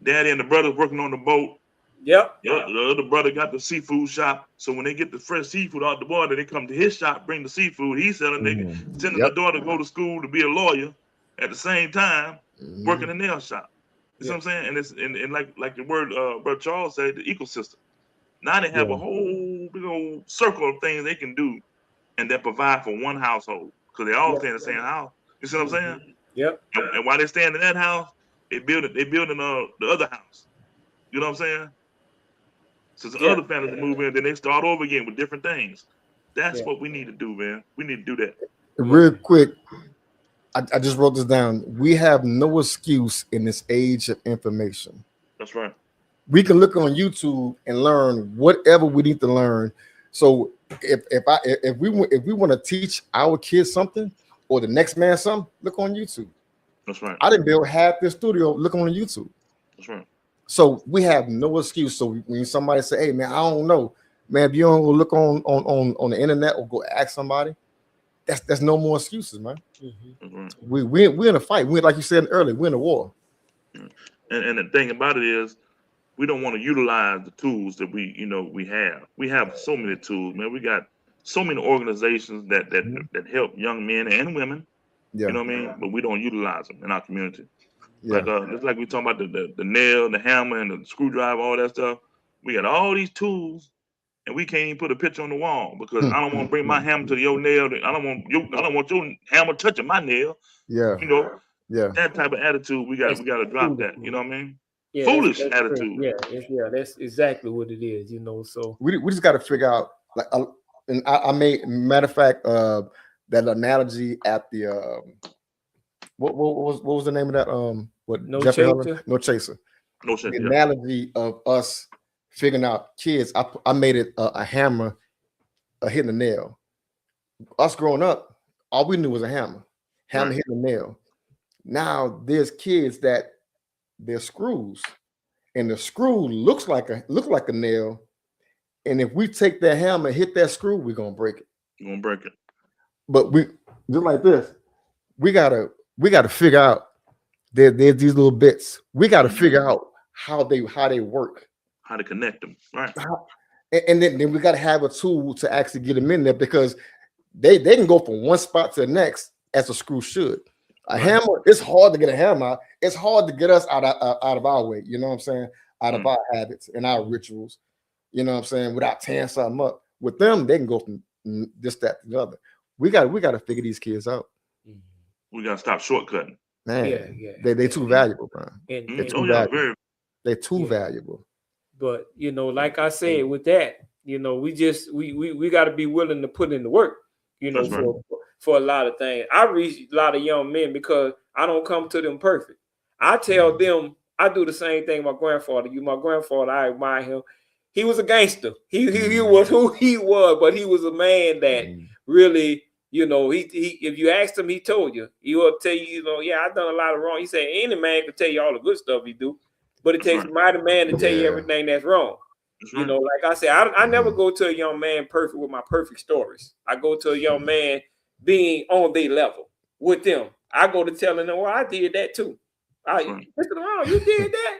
Daddy and the brothers working on the boat. Yep. The other brother got the seafood shop. So when they get the fresh seafood out the water, they come to his shop, bring the seafood he's selling. They sending Yep. the daughter to go to school to be a lawyer at the same time, working the nail shop. You see what I'm saying? And it's and like the word Brother Charles said, the ecosystem. Now they have a whole big old circle of things they can do, and that provide for one household because they all stay in the same house. You see what I'm saying? Yep. And while they stand in that house, they building the other house. You know what I'm saying? So the other families move in, then they start over again with different things. That's what we need to do, man. We need to do that. Real quick, I just wrote this down. We have no excuse in this age of information. That's right. We can look on YouTube and learn whatever we need to learn. So if we want to teach our kids something or the next man something, look on YouTube. That's right. I didn't build half this studio. Look on YouTube. That's right. So we have no excuse. So when somebody say, "Hey man, I don't know," man, if you don't go look on the internet or go ask somebody, that's no more excuses, man. That's right. We're in a fight. We, like you said earlier, we're in a war. And the thing about it is, we don't want to utilize the tools that we have. We have so many tools, man. We got so many organizations that help young men and women. Yeah. You know what I mean? But we don't utilize them in our community. Yeah. Like just like we talking about the nail, the hammer, and the screwdriver, all that stuff. We got all these tools, and we can't even put a picture on the wall because I don't want to bring my hammer to your nail. I don't want your hammer touching my nail. Yeah. You know, Yeah. that type of attitude we got to drop that. You know what I mean? Yeah, Foolish that's attitude. that's exactly what it is. So We just got to figure out like, and I made matter of fact that analogy at the what was the name of that No Jeffrey Chaser? Holland? No Chaser. No shit. The Yeah. analogy of us figuring out kids. I made it a hammer hitting a nail. Us growing up, all we knew was a hammer Right. hitting a nail. Now there's kids that they're screws, and the screw looks like a nail. And if we take that hammer, hit that screw, we're gonna break it. You're gonna break it. But we just like this, we gotta figure out there's these little bits. We gotta figure out how they work. How to connect them. Right. And then we gotta have a tool to actually get them in there because they can go from one spot to the next as a screw should. A hammer, it's hard to get a hammer out. It's hard to get us out of our way, you know what I'm saying? Out of our habits and our rituals, you know what I'm saying? Without tearing something up. With them, they can go from this, that, to the other. We got to figure these kids out. We gotta stop shortcutting. Man, they too valuable, bro. And, They're too Oh yeah, valuable. very. They're too valuable. but like I said, with that, we got to be willing to put in the work, That's right. for a lot of things. I reach a lot of young men because I don't come to them perfect. I tell them I do the same thing. My grandfather, I admire him. He was a gangster. He was who he was, but he was a man that really, he if you asked him, he told you. He will tell you, I've done a lot of wrong. He said any man can tell you all the good stuff he do, but it takes a mighty man to tell you everything that's wrong. That's right. Like I said, I never go to a young man perfect with my perfect stories. I go to a young man being on their level. with them. I go to telling them, well, I did that too. Right. Mr. LeBron, you did that?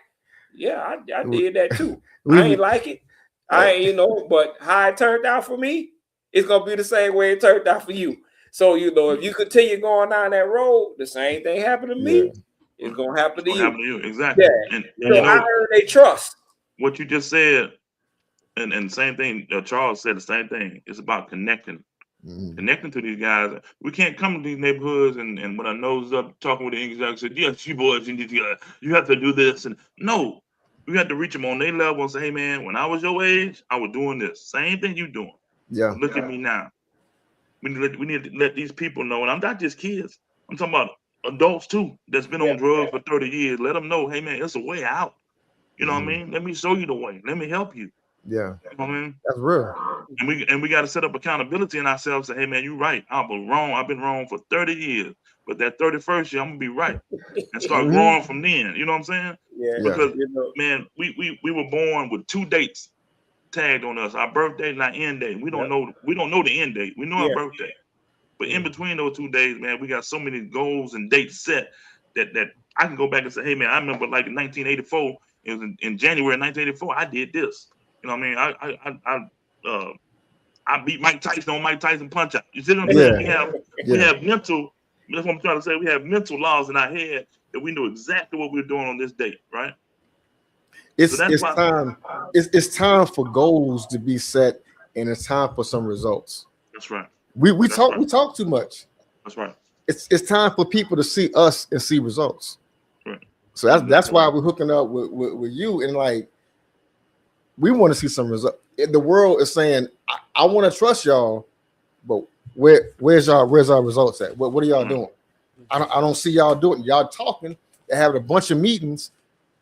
Yeah, I did that too. We- I ain't like it. I ain't, you know, but how it turned out for me, it's gonna be the same way it turned out for you. So, you know, if you continue going down that road, the same thing happened to me. Yeah. It's gonna happen to What you. happened to you? Exactly. Yeah. And So you I know earn they trust. what you just said, and same thing. Charles said the same thing. It's about connecting. Mhm. Connecting to these guys. We can't come to these neighborhoods and with our nose up talking with the English accent. Yes, you boys, you have to do this. And no, we have to reach them on their level and say, hey man, when I was your age, I was doing this. Same thing you doing. Yeah. Look at me now. We need to let these people know, and I'm not just kids. I'm talking about adults too that's been on drugs for 30 years. Let them know, hey man, it's a way out. You know what I mean? Let me show you the way. Let me help you. Yeah. You know what I mean? That's real. And we got to set up accountability in ourselves. Say, hey man, you're right. I was wrong. I've been wrong for 30 years. But that 31st year, I'm gonna be right and start growing from then. You know what I'm saying? Yeah. Because You know, man, we were born with 2 dates tagged on us: our birthday and our end date. We don't know the end date. We know our birthday, but in between those 2 days, man, we got so many goals and dates set that I can go back and say, hey man, I remember like in 1984. It was in January 1984. I did this. You know what I mean? I beat Mike Tyson on Mike Tyson punch out. You see what I'm saying? We have mental. That's what I'm trying to say. We have mental laws in our head that we know exactly what we're doing on this date, right? It's So that's why- time. It's time for goals to be set, and it's time for some results. That's right. We That's talk right. we talk too much. That's right. It's time for people to see us and see results. Right. So that's why we're hooking up with you, and like we want to see some results. The world is saying, I want to trust y'all, but where's our results at? What are y'all doing? I don't see y'all doing. Y'all talking, they're having a bunch of meetings,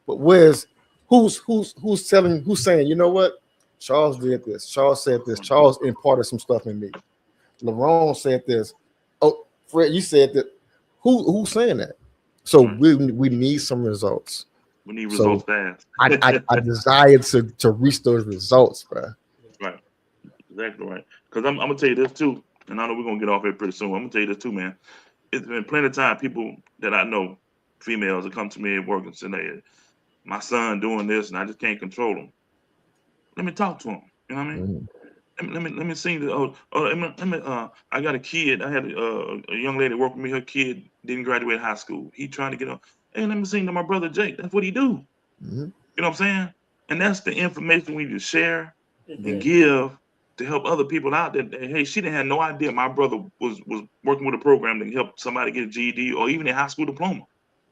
but who's saying, you know what? Charles did this. Charles said this. Charles imparted some stuff in me. LeBron said this. Oh, Fred, you said that. Who's saying that? So we need some results. We need results fast. I desire to reach those results, bro. Right. Exactly right. Because I'm gonna tell you this too, and I know we're gonna get off here pretty soon. I'm gonna tell you this too, man. It's been plenty of time people that I know, females, that come to me at work and say, hey, my son doing this and I just can't control him. Let me talk to him. You know what I mean? Let me see the I got a kid. I had a young lady work with me. Her kid didn't graduate high school. He trying to get on. Hey, let me sing to my brother Jake. That's what he do. You know what I'm saying? And that's the information we need to share and give to help other people out that, hey, she didn't have no idea my brother was working with a program to help somebody get a GED or even a high school diploma.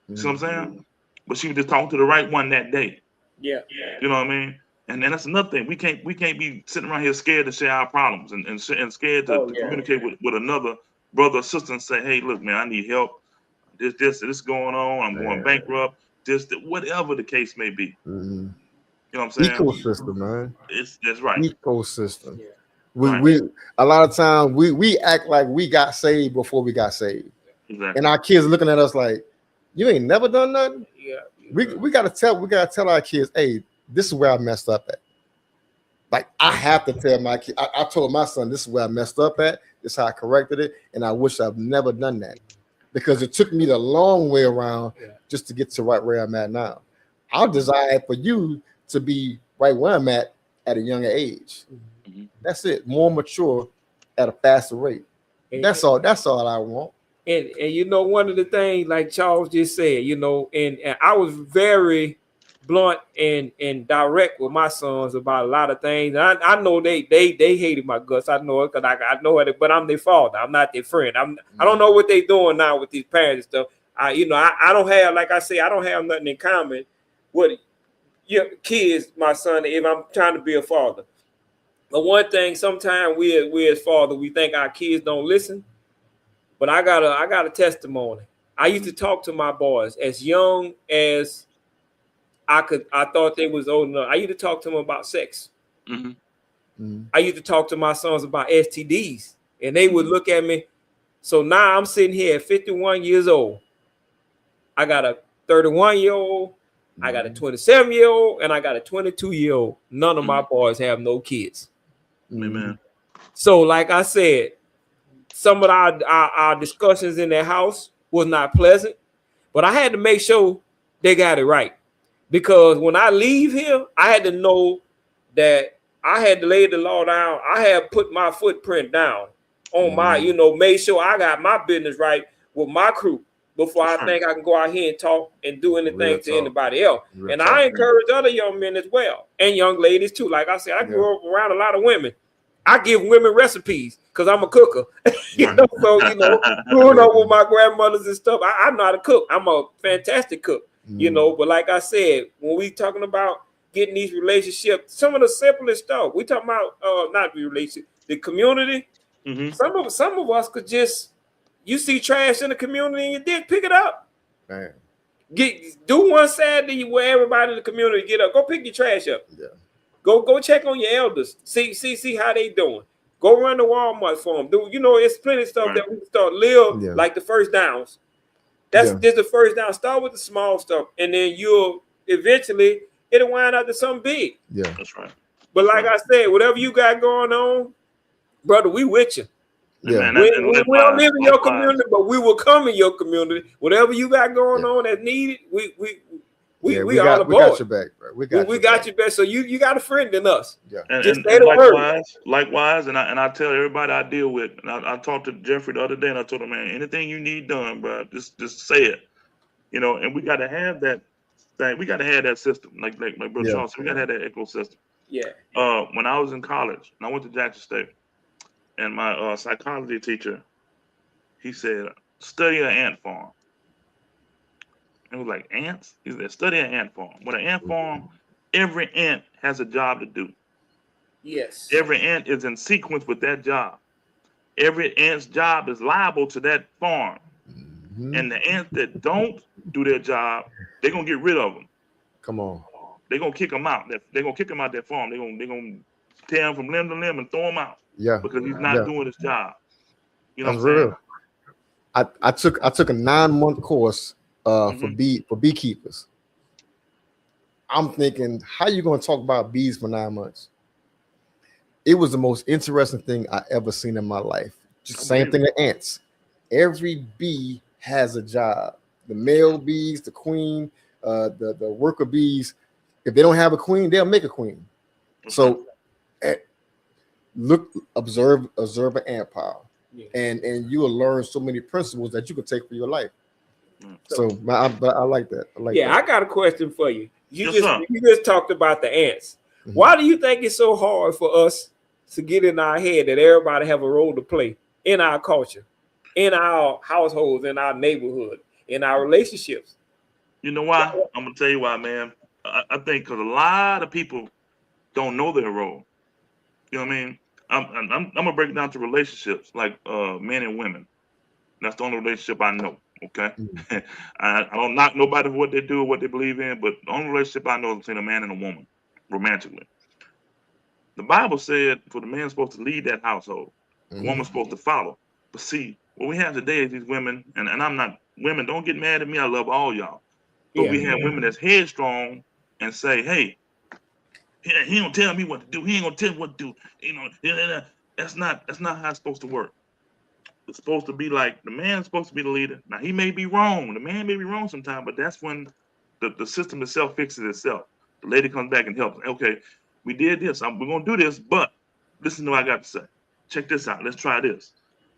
You see what I'm saying? But she was just talking to the right one that day. Yeah. You know what I mean? And then that's another thing. We can't be sitting around here scared to share our problems and scared to communicate with another brother or sister and say, hey, look, man, I need help. This is going on. I'm going bankrupt. Whatever the case may be. You know what I'm saying? Ecosystem, man. That's right. Ecosystem. Right. We a lot of times we act like we got saved before we got saved. Exactly. And our kids looking at us like, you ain't never done nothing. Yeah. We gotta tell our kids, hey, this is where I messed up at. Like I have to tell my kid. I told my son, this is where I messed up at. This is how I corrected it, and I wish I've never done that because it took me the long way around just to get to right where I'm at now. Our desire for you to be right where I'm at a younger age. That's it. More mature at a faster rate. That's all I want. And you know, one of the things like Charles just said, you know, and I was very blunt and direct with my sons about a lot of things. I know they hated my guts. I know it because I know it, but I'm their father. I'm not their friend. I don't know what they doing now with these parents and stuff. I don't have, like I say, I don't have nothing in common with your kids, my son, if I'm trying to be a father. But one thing, sometimes we as father, we think our kids don't listen. But I got a testimony. I used to talk to my boys as young as I thought they was old enough. I used to talk to them about sex. I used to talk to my sons about STDs, and they would look at me. So now I'm sitting here at 51 years old. I got a 31-year-old, I got a 27-year-old, and I got a 22-year-old. None of my boys have no kids. Amen. So, like I said, some of our discussions in their house was not pleasant, but I had to make sure they got it right. Because when I leave here, I had to know that I had to lay the law down. I had put my footprint down on my, you know, made sure I got my business right with my crew before I think I can go out here and talk and do anything to anybody else. And I encourage other young men as well, and young ladies too. Like I said, I grew up around a lot of women. I give women recipes because I'm a cooker. You know, so you know, growing up with my grandmothers and stuff, I know how to cook. I'm a fantastic cook. You know, but like I said, when we talking about getting these relationships, some of the simplest stuff we talking about, not the relationship, the community. Some of us could just, you see trash in the community and you did pick it up. Man. Do one Saturday where everybody in the community get up. Go pick your trash up. Yeah. Go check on your elders. See how they doing. Go run the Walmart for them. Do you know it's plenty of stuff that we start live like the first downs. That's just the first down. Start with the small stuff, and then you'll eventually it'll wind up to something big. Yeah, that's right. But like I said, whatever you got going on, brother, we with you. Yeah, we don't live in your community, but we will come in your community. Whatever you got going on that's needed, we all aboard. We got your back, bro. We got your back. So you got a friend in us. Yeah, and likewise, and I tell everybody I deal with. And I talked to Jeffrey the other day, and I told him, man, anything you need done, bro, just say it. You know, and we got to have that thing. We got to have that system, like Brother Charles said. We got to have that ecosystem. Yeah. When I was in college, and I went to Jackson State, and my psychology teacher, he said, study an ant farm. It was like ants. He said, study an ant farm. With an ant farm, every ant has a job to do. Yes. Every ant is in sequence with that job. Every ant's job is liable to that farm. And the ants that don't do their job, they're gonna get rid of them. Come on. They're gonna kick them out. They're gonna kick him out that farm. They're gonna tear him from limb to limb and throw him out. Yeah. Because he's not doing his job. You know what I'm saying? I took a 9-month course for beekeepers. I'm thinking, how you going to talk about bees for 9 months? It was the most interesting thing I ever seen in my life. Just same thing with ants. Every bee has a job. The male bees, the queen, the worker bees. If they don't have a queen, they'll make a queen. So observe an ant pile, and you will learn so many principles that you can take for your life. So I like that. I got a question for you. You just talked about the ants. Why do you think it's so hard for us to get in our head that everybody have a role to play in our culture, in our households, in our neighborhood, in our relationships? You know why? I'm gonna tell you why, man. I think because a lot of people don't know their role. You know what I mean? I'm gonna break it down to relationships, like men and women. That's the only relationship I know. Okay, I don't knock nobody for what they do or what they believe in, but the only relationship I know is between a man and a woman, romantically. The Bible said for the man supposed to lead that household, the woman's supposed to follow. But see, what we have today is these women, and I'm not women. Don't get mad at me. I love all y'all, but we have women that's headstrong and say, "Hey, he don't tell me what to do. He ain't gonna tell me what to do." You know, that's not how it's supposed to work. It's supposed to be like the man's supposed to be the leader. Now he may be wrong. The man may be wrong sometimes, but that's when the system itself fixes itself. The lady comes back and helps. Okay, we did this. We're gonna do this, but listen to what I got to say. Check this out. Let's try this.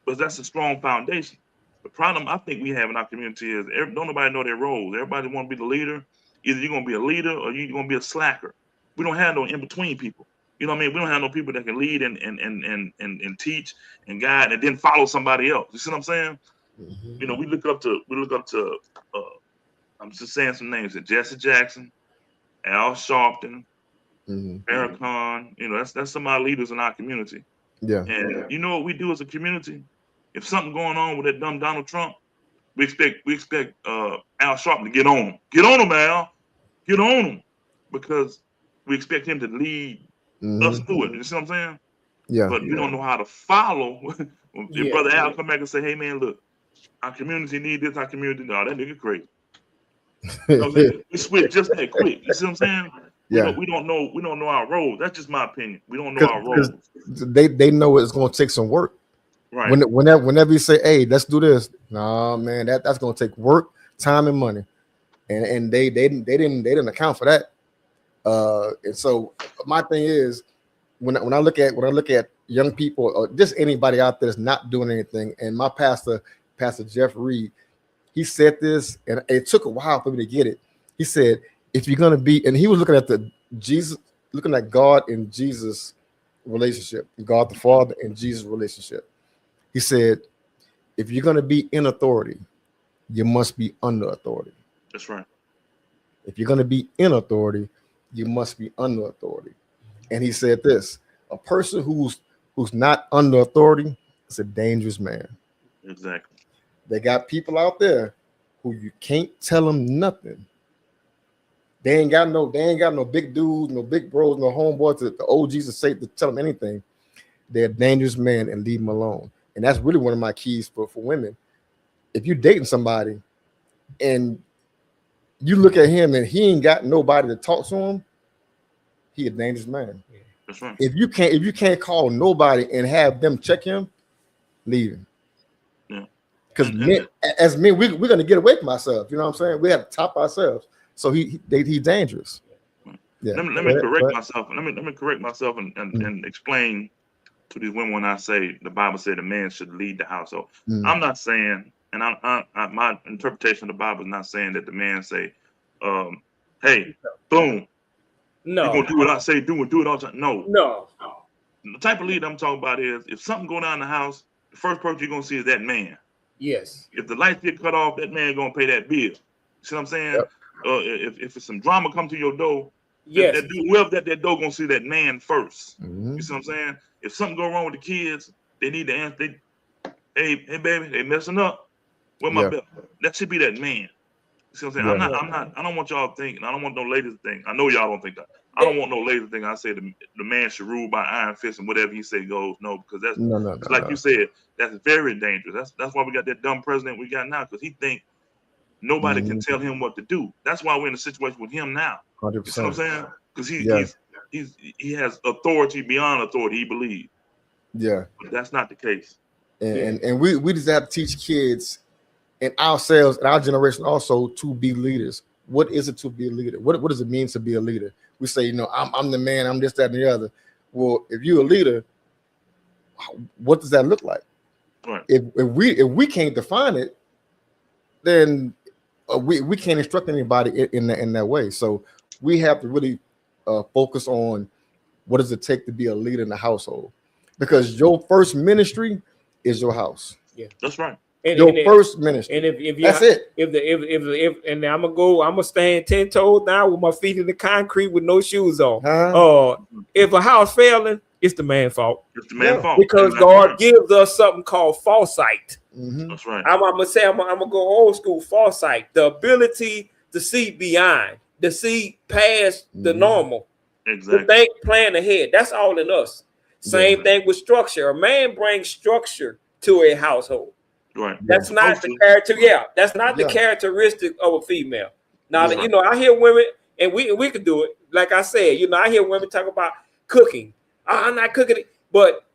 But that's a strong foundation. The problem I think we have in our community is don't nobody know their roles. Everybody want to be the leader. Either you're gonna be a leader or you're gonna be a slacker. We don't have no in between people. You know what I mean? We don't have no people that can lead and teach and guide and then follow somebody else. You see what I'm saying? You know, we look up to I'm just saying some names: Jesse Jackson, Al Sharpton, Farrakhan. You know, that's some of our leaders in our community. Yeah. And you know what we do as a community? If something going on with that dumb Donald Trump, we expect Al Sharpton to get on him. Get on him, Al. Get on him, because we expect him to lead us through it. You see what I'm saying? Yeah. But we don't know how to follow. If Brother Al come back and say, "Hey man, look, our community need this, our community." No, that nigga crazy. You know what I'm saying? We switch just that quick. You see what I'm saying? Yeah. We don't know our roles. That's just my opinion. We don't know our roles. They know it's going to take some work. Right. Whenever you say, "Hey, let's do this," nah, man, that's gonna take work, time, and money, and they didn't account for that. And so my thing is, when I look at young people or just anybody out there that's not doing anything, and my pastor Jeff Reed, he said this, and it took a while for me to get it. He said, if you're gonna be, and he was looking at God and Jesus relationship, God the Father and Jesus relationship. He said, if you're gonna be in authority, you must be under authority. That's right. If you're gonna be in authority, you must be under authority. And he said this: a person who's not under authority is a dangerous man. Exactly. They got people out there who you can't tell them nothing. They ain't got no big dudes, no big bros, no homeboys, the OGs to say to tell them anything. They're a dangerous man, and leave them alone. And that's really one of my keys for women. If you're dating somebody and you look at him and he ain't got nobody to talk to him, he a dangerous man. That's right. If you can't call nobody and have them check him, leave him. Yeah. Because as men, we're gonna get away from ourselves. You know what I'm saying? We have to top ourselves. So he's dangerous. Yeah. Let me correct myself. Let me correct myself and explain to these women when I say the Bible said a man should lead the household. I'm not saying, and my interpretation of the Bible is not saying that the man say, "Hey, boom, No, you're gonna do what I say, do it all the time." No. no. The type of lead I'm talking about is if something go down in the house, the first person you're gonna see is that man. Yes. If the lights get cut off, that man gonna pay that bill. You see what I'm saying? Yep. If it's some drama come to your door, Yes. that dude, whoever that door gonna see that man first. Mhm. You see what I'm saying? If something go wrong with the kids, they need to answer. Hey baby, they messing up. Where my bill? That should be that man. You see what I'm saying? Yeah. I don't want y'all thinking. I don't want no ladies to think. I know y'all don't think that. I don't want no ladies to think I say the man should rule by iron fist and whatever he say goes. No, because that's No. like you said, that's very dangerous. That's why we got that dumb president we got now, because he think nobody can tell him what to do. That's why we're in a situation with him now. 100%. You see what I'm saying? Because he has authority beyond authority, he believes. Yeah. But that's not the case. And we just have to teach kids and ourselves and our generation also to be leaders. What is it to be a leader? What does it mean to be a leader? We say, I'm the man, I'm this, that, and the other. Well, if you're a leader, what does that look like? Right. If we can't define it, then we can't instruct anybody in that way. So we have to really focus on what does it take to be a leader in the household, because your first ministry is your house. Yeah, that's right. Your first ministry, and if that's it. If and I'm gonna stand 10 toes down with my feet in the concrete with no shoes on. If a house failing, it's the man's fault. It's the man's fault because God gives us something called foresight. Mm-hmm. That's right. I'm gonna go old school foresight, the ability to see beyond, to see past the normal. Exactly. To think, plan ahead. That's all in us. Same thing with structure. A man brings structure to a household. Right. That's not the character. Yeah, that's not the characteristic of a female. Now, I hear women, and we could do it. Like I said, I hear women talk about cooking. I'm not cooking it, but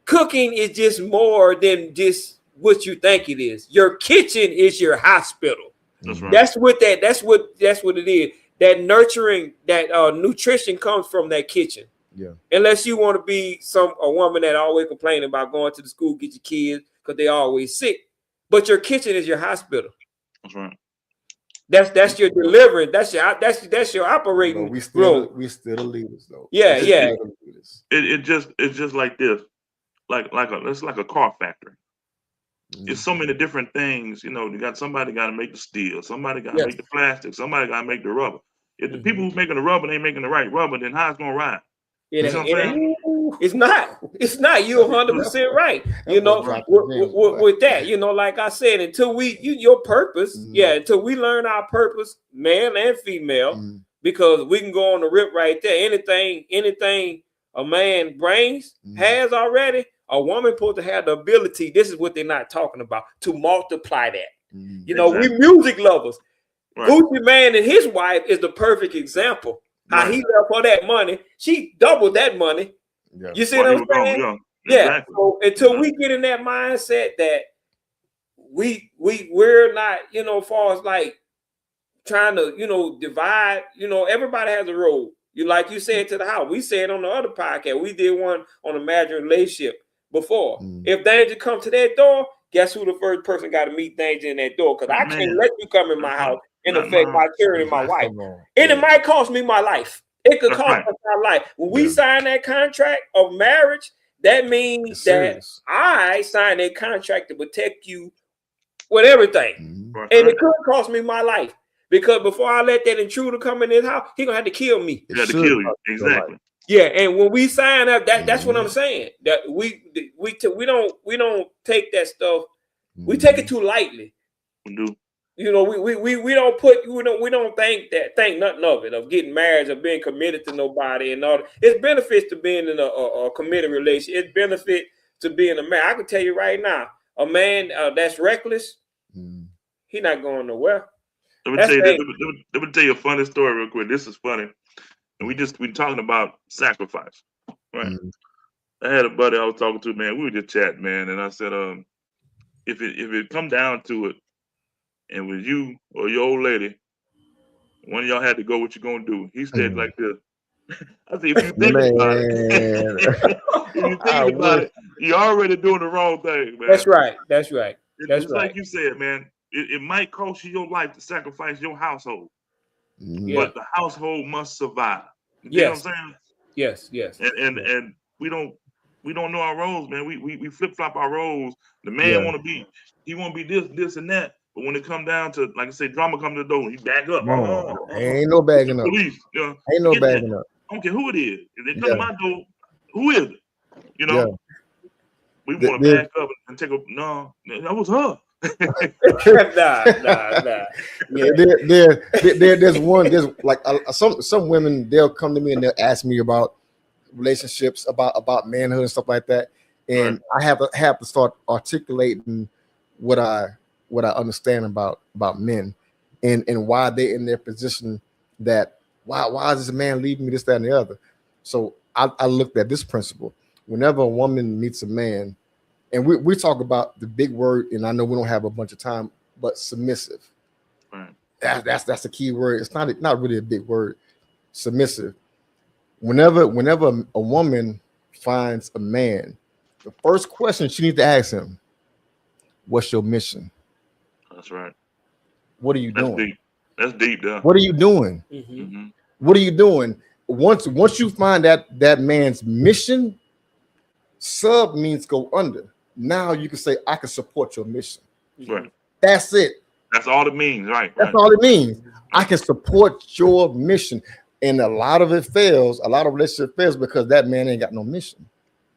cooking is just more than just what you think it is. Your kitchen is your hospital. That's right. That's what it is. That nurturing, that nutrition comes from that kitchen. Yeah. Unless you want to be a woman that always complaining about going to the school, get your kids because they always sick. But your kitchen is your hospital. That's right. That's your deliverance. That's your operating room. We still the leaders though. Yeah. It's just like this. It's like a car factory. It's so many different things, you got somebody got to make the steel, somebody got to make the plastic, somebody got to make the rubber. If the people who's making the rubber ain't making the right rubber, then how it's gonna ride? It's not. You're 100% right. With that, like I said, until your purpose, until we learn our purpose, male and female, because we can go on the rip right there. Anything a man brings has already. A woman supposed to have the ability. This is what they're not talking about, to multiply that. We music lovers. Right. Gucci Mane and his wife is the perfect example. How he left for that money, she doubled that money. Yeah. You see what I'm saying? Yeah. Exactly. So until we get in that mindset that we're not, you know, far as like trying to, you know, divide, you know, everybody has a role. You like you said to the house. We said on the other podcast, we did one on a marriage relationship before. If danger come to that door, guess who the first person got to meet danger in that door? Because I can't let you come in my house and affect my children and my wife. And it might cost me my life. It could cost us our life. When we sign that contract of marriage, that means that I signed a contract to protect you with everything. And it could cost me my life. Because before I let that intruder come in this house, he gonna have to kill me. He had to kill you. Exactly. Yeah, and when we sign up, that's what I'm saying. That we don't take that stuff. We take it too lightly. We do. You know, we don't put we don't think nothing of it, of getting married or being committed to nobody and all that. It's benefits to being in a committed relationship. It's benefit to being a man. I can tell you right now, a man that's reckless, he not going nowhere. Let me tell you a funny story real quick. This is funny. And we talking about sacrifice. Right. I had a buddy I was talking to, man. We were just chatting, man. And I said, if it come down to it, and with you or your old lady, one of y'all had to go, what you gonna do? He said like this. I said, if you think about it, you're already doing the wrong thing, man. That's right. That's right. It's like you said, man. It might cost you your life to sacrifice your household, but the household must survive. You know what I'm saying? Yes. And we don't know our roles, man. We flip flop our roles. The man want to be this and that, but when it come down to, like I say, drama come to the door, he back up. Ain't no bagging up. Police, you know, ain't no bagging up. I don't care who it is. If they come to my door, who is it? You know, we want to back up and take a no. That was her. nah. Yeah, there's like some women, they'll come to me and they'll ask me about relationships, about manhood and stuff like that, and I have to start articulating what I understand about men and why they're in their position, that why is this man leaving me, this, that, and the other. So I looked at this principle. Whenever a woman meets a man, and we talk about the big word, and I know we don't have a bunch of time, but submissive. Right. That's the key word. It's not really a big word. Submissive. Whenever a woman finds a man, the first question she needs to ask him, what's your mission? That's right. What are you doing? Deep. That's deep, though. What are you doing? What are you doing? Once you find that man's mission, sub means go under. Now you can say, I can support your mission. Right. That's it. That's all it means, right? That's all it means. I can support your mission. And a lot of it fails. A lot of relationship fails because that man ain't got no mission.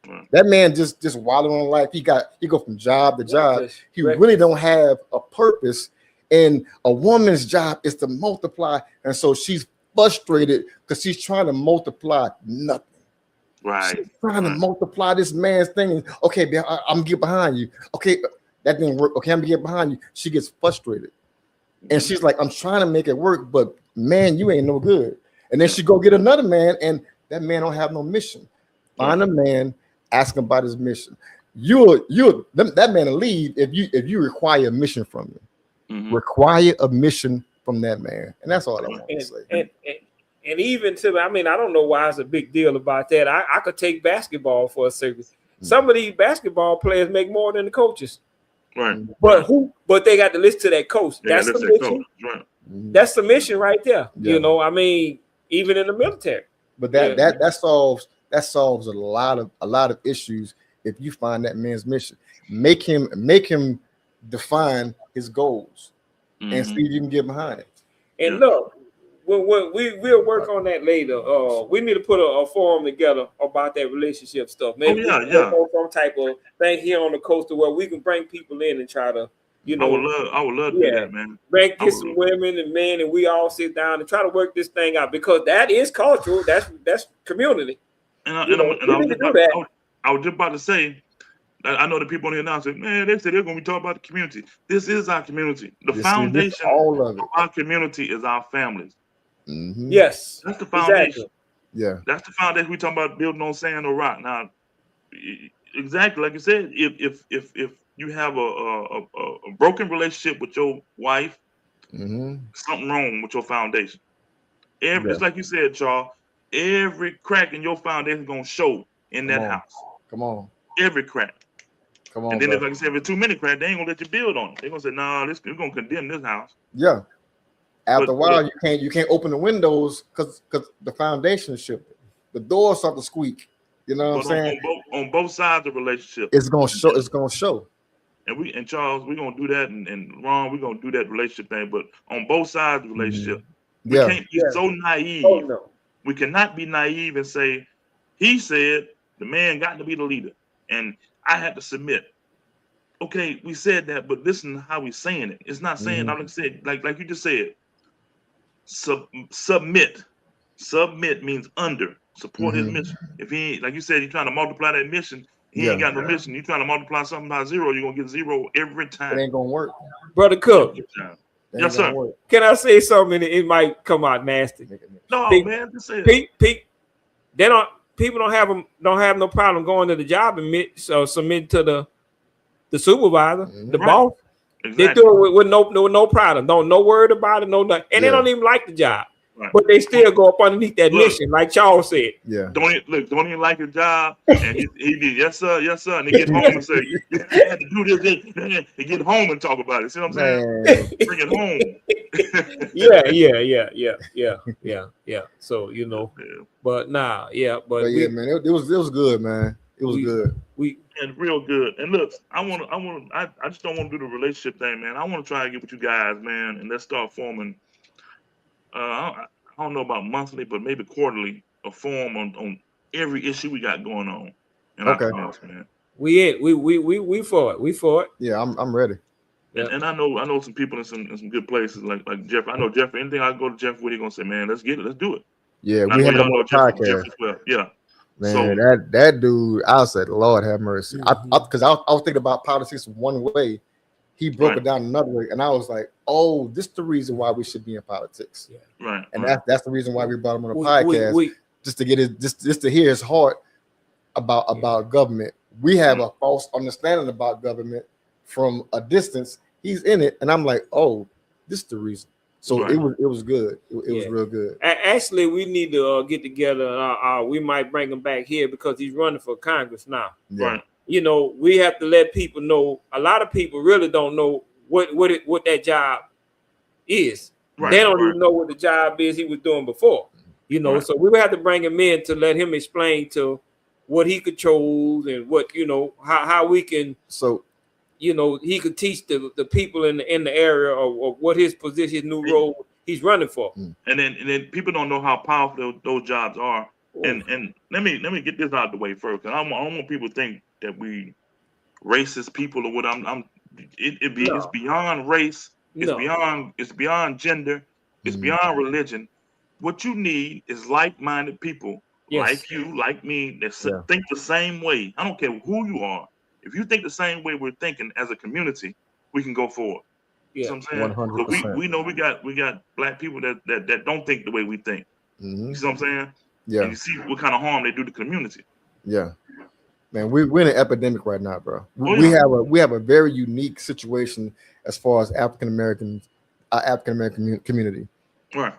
Right. That man just wallowing on life. He go from job to job. He really don't have a purpose. And a woman's job is to multiply. And so she's frustrated because she's trying to multiply nothing. Right. She's trying to multiply this man's thing. Okay, I'm gonna get behind you. Okay, that didn't work. Okay, I'm gonna get behind you. She gets frustrated. And she's like, I'm trying to make it work, but man, you ain't no good. And then she go get another man, and that man don't have no mission. Find a man, ask him about his mission. That man will leave if you require a mission from him. Require a mission from that man, and that's all I want to say. And even to, I mean, I don't know why it's a big deal about that. I could take basketball for a second. Some of these basketball players make more than the coaches. Right. But they got to listen to that coach. That's submission. Right. That's submission right there. Yeah. You know, I mean, even in the military. But that solves a lot of issues if you find that man's mission. Make him define his goals and see if you can get behind it. And look, we'll work on that later. We need to put a forum together about that relationship stuff. Maybe some type of thing here on the coast where we can bring people in and try to, you know. I would love to do that, man. Get some women and men, and we all sit down and try to work this thing out, because that is cultural. That's community. I was just about to say, I know the people on here now say, man, they said they're going to be talking about the community. This is our community. The foundation of our community is our families. Yes, that's the foundation. Exactly. Yeah, that's the foundation. We talking about building on sand or rock. Now, exactly like you said, if you have a broken relationship with your wife, something wrong with your foundation. It's like you said, Charles. Every crack in your foundation is gonna show in that house. Come on. Every crack. Come on. And then, bro. if like I said, if it's too many cracks, they ain't gonna let you build on it. They're gonna say, "Nah, we're gonna condemn this house." Yeah. After But- a while, you can't open the windows because the foundation is shifted. The doors start to squeak. You know what I'm But saying? on both sides of the relationship, It's gonna show. It's gonna show. and Charles, we're gonna do that, and Ron, we're gonna do that relationship thing. But on both sides of the relationship, we Yeah. can't be so naive. Oh no. We cannot be naive and say, he said the man got to be the leader, and I had to submit. Okay, we said that, but listen to how we're saying it. It's not saying, like I said, like you just said, submit. Submit means under. Support his mission. If he ain't, like you said, he's trying to multiply that mission, he ain't got no mission. You trying to multiply something by 0, you're gonna get 0 every It time. ain't gonna work. Brother Cook, It Yes, ain't sir. gonna work. can I say something? It might come out nasty. No, Pete- man, just say it. Pete, people don't have no problem going to the job and submit to the supervisor, the Right. boss. Exactly. They do it with no problem. No word about it, no nothing. And they Yeah. don't even like the job. Right. But they still go up underneath that Look. mission, like Charles said. Yeah. Don't even like his job, and he did yes sir, and he get home and say, you had to do this, he get home and talk about it. See what I'm saying? Man. Bring it home. Yeah. So Yeah. but but But yeah, man, it was good, man. It was good. we And real good. And look, I just don't want to do the relationship thing, man. I want to try to get with you guys, man, and let's start forming. I don't know about monthly, but maybe quarterly, a forum on every issue we got going on in our Okay. community, man. we for it. We for it. Yeah, I'm ready. Yeah. And I know some people in some good places like Jeff. I know Jeff. Anything I go to Jeff with, he gonna say, man, let's get it, let's do it. Yeah, And I we know had y'all him on know the Jeff podcast. as well. Yeah. Man, So- that dude, I said, Lord have mercy. Because I was thinking about politics one way, he broke Right. it down another way, and I was like, oh, this is the reason why we should be in politics, Right. and right. that's the reason why we brought him on the We- podcast, we- just to get his just to hear his heart about government. We have a false understanding about government from a distance. He's in it, and I'm like, oh, this is the reason. So Right. it was good. It was Yeah. real good. Actually, we need to get together. We might bring him back here because he's running for Congress now. Yeah. Right. You know, we have to let people know. A lot of people really don't know what that job is. Right. They don't right. even know what the job is he was doing before. You know, Right. so we would have to bring him in to let him explain to what he controls and what how we can So he could teach the people in the area of what his position, his new role he's running for. And then people don't know how powerful those jobs are. And let me get this out of the way first, because I don't want people to think that we racist people or what. It's beyond race. It's No. beyond gender. It's beyond religion. What you need is like-minded people, Yes. like you, like me, that Yeah. think the same way. I don't care who you are. If you think the same way we're thinking as a community, we can go forward. You know what I'm saying? 100%. But we know we got black people that don't think the way we think. You see what I'm saying? Yeah. And you see what kind of harm they do to the community. Yeah, man, we're in an epidemic right now, bro. Oh, We yeah. have a very unique situation as far as African American community. Right.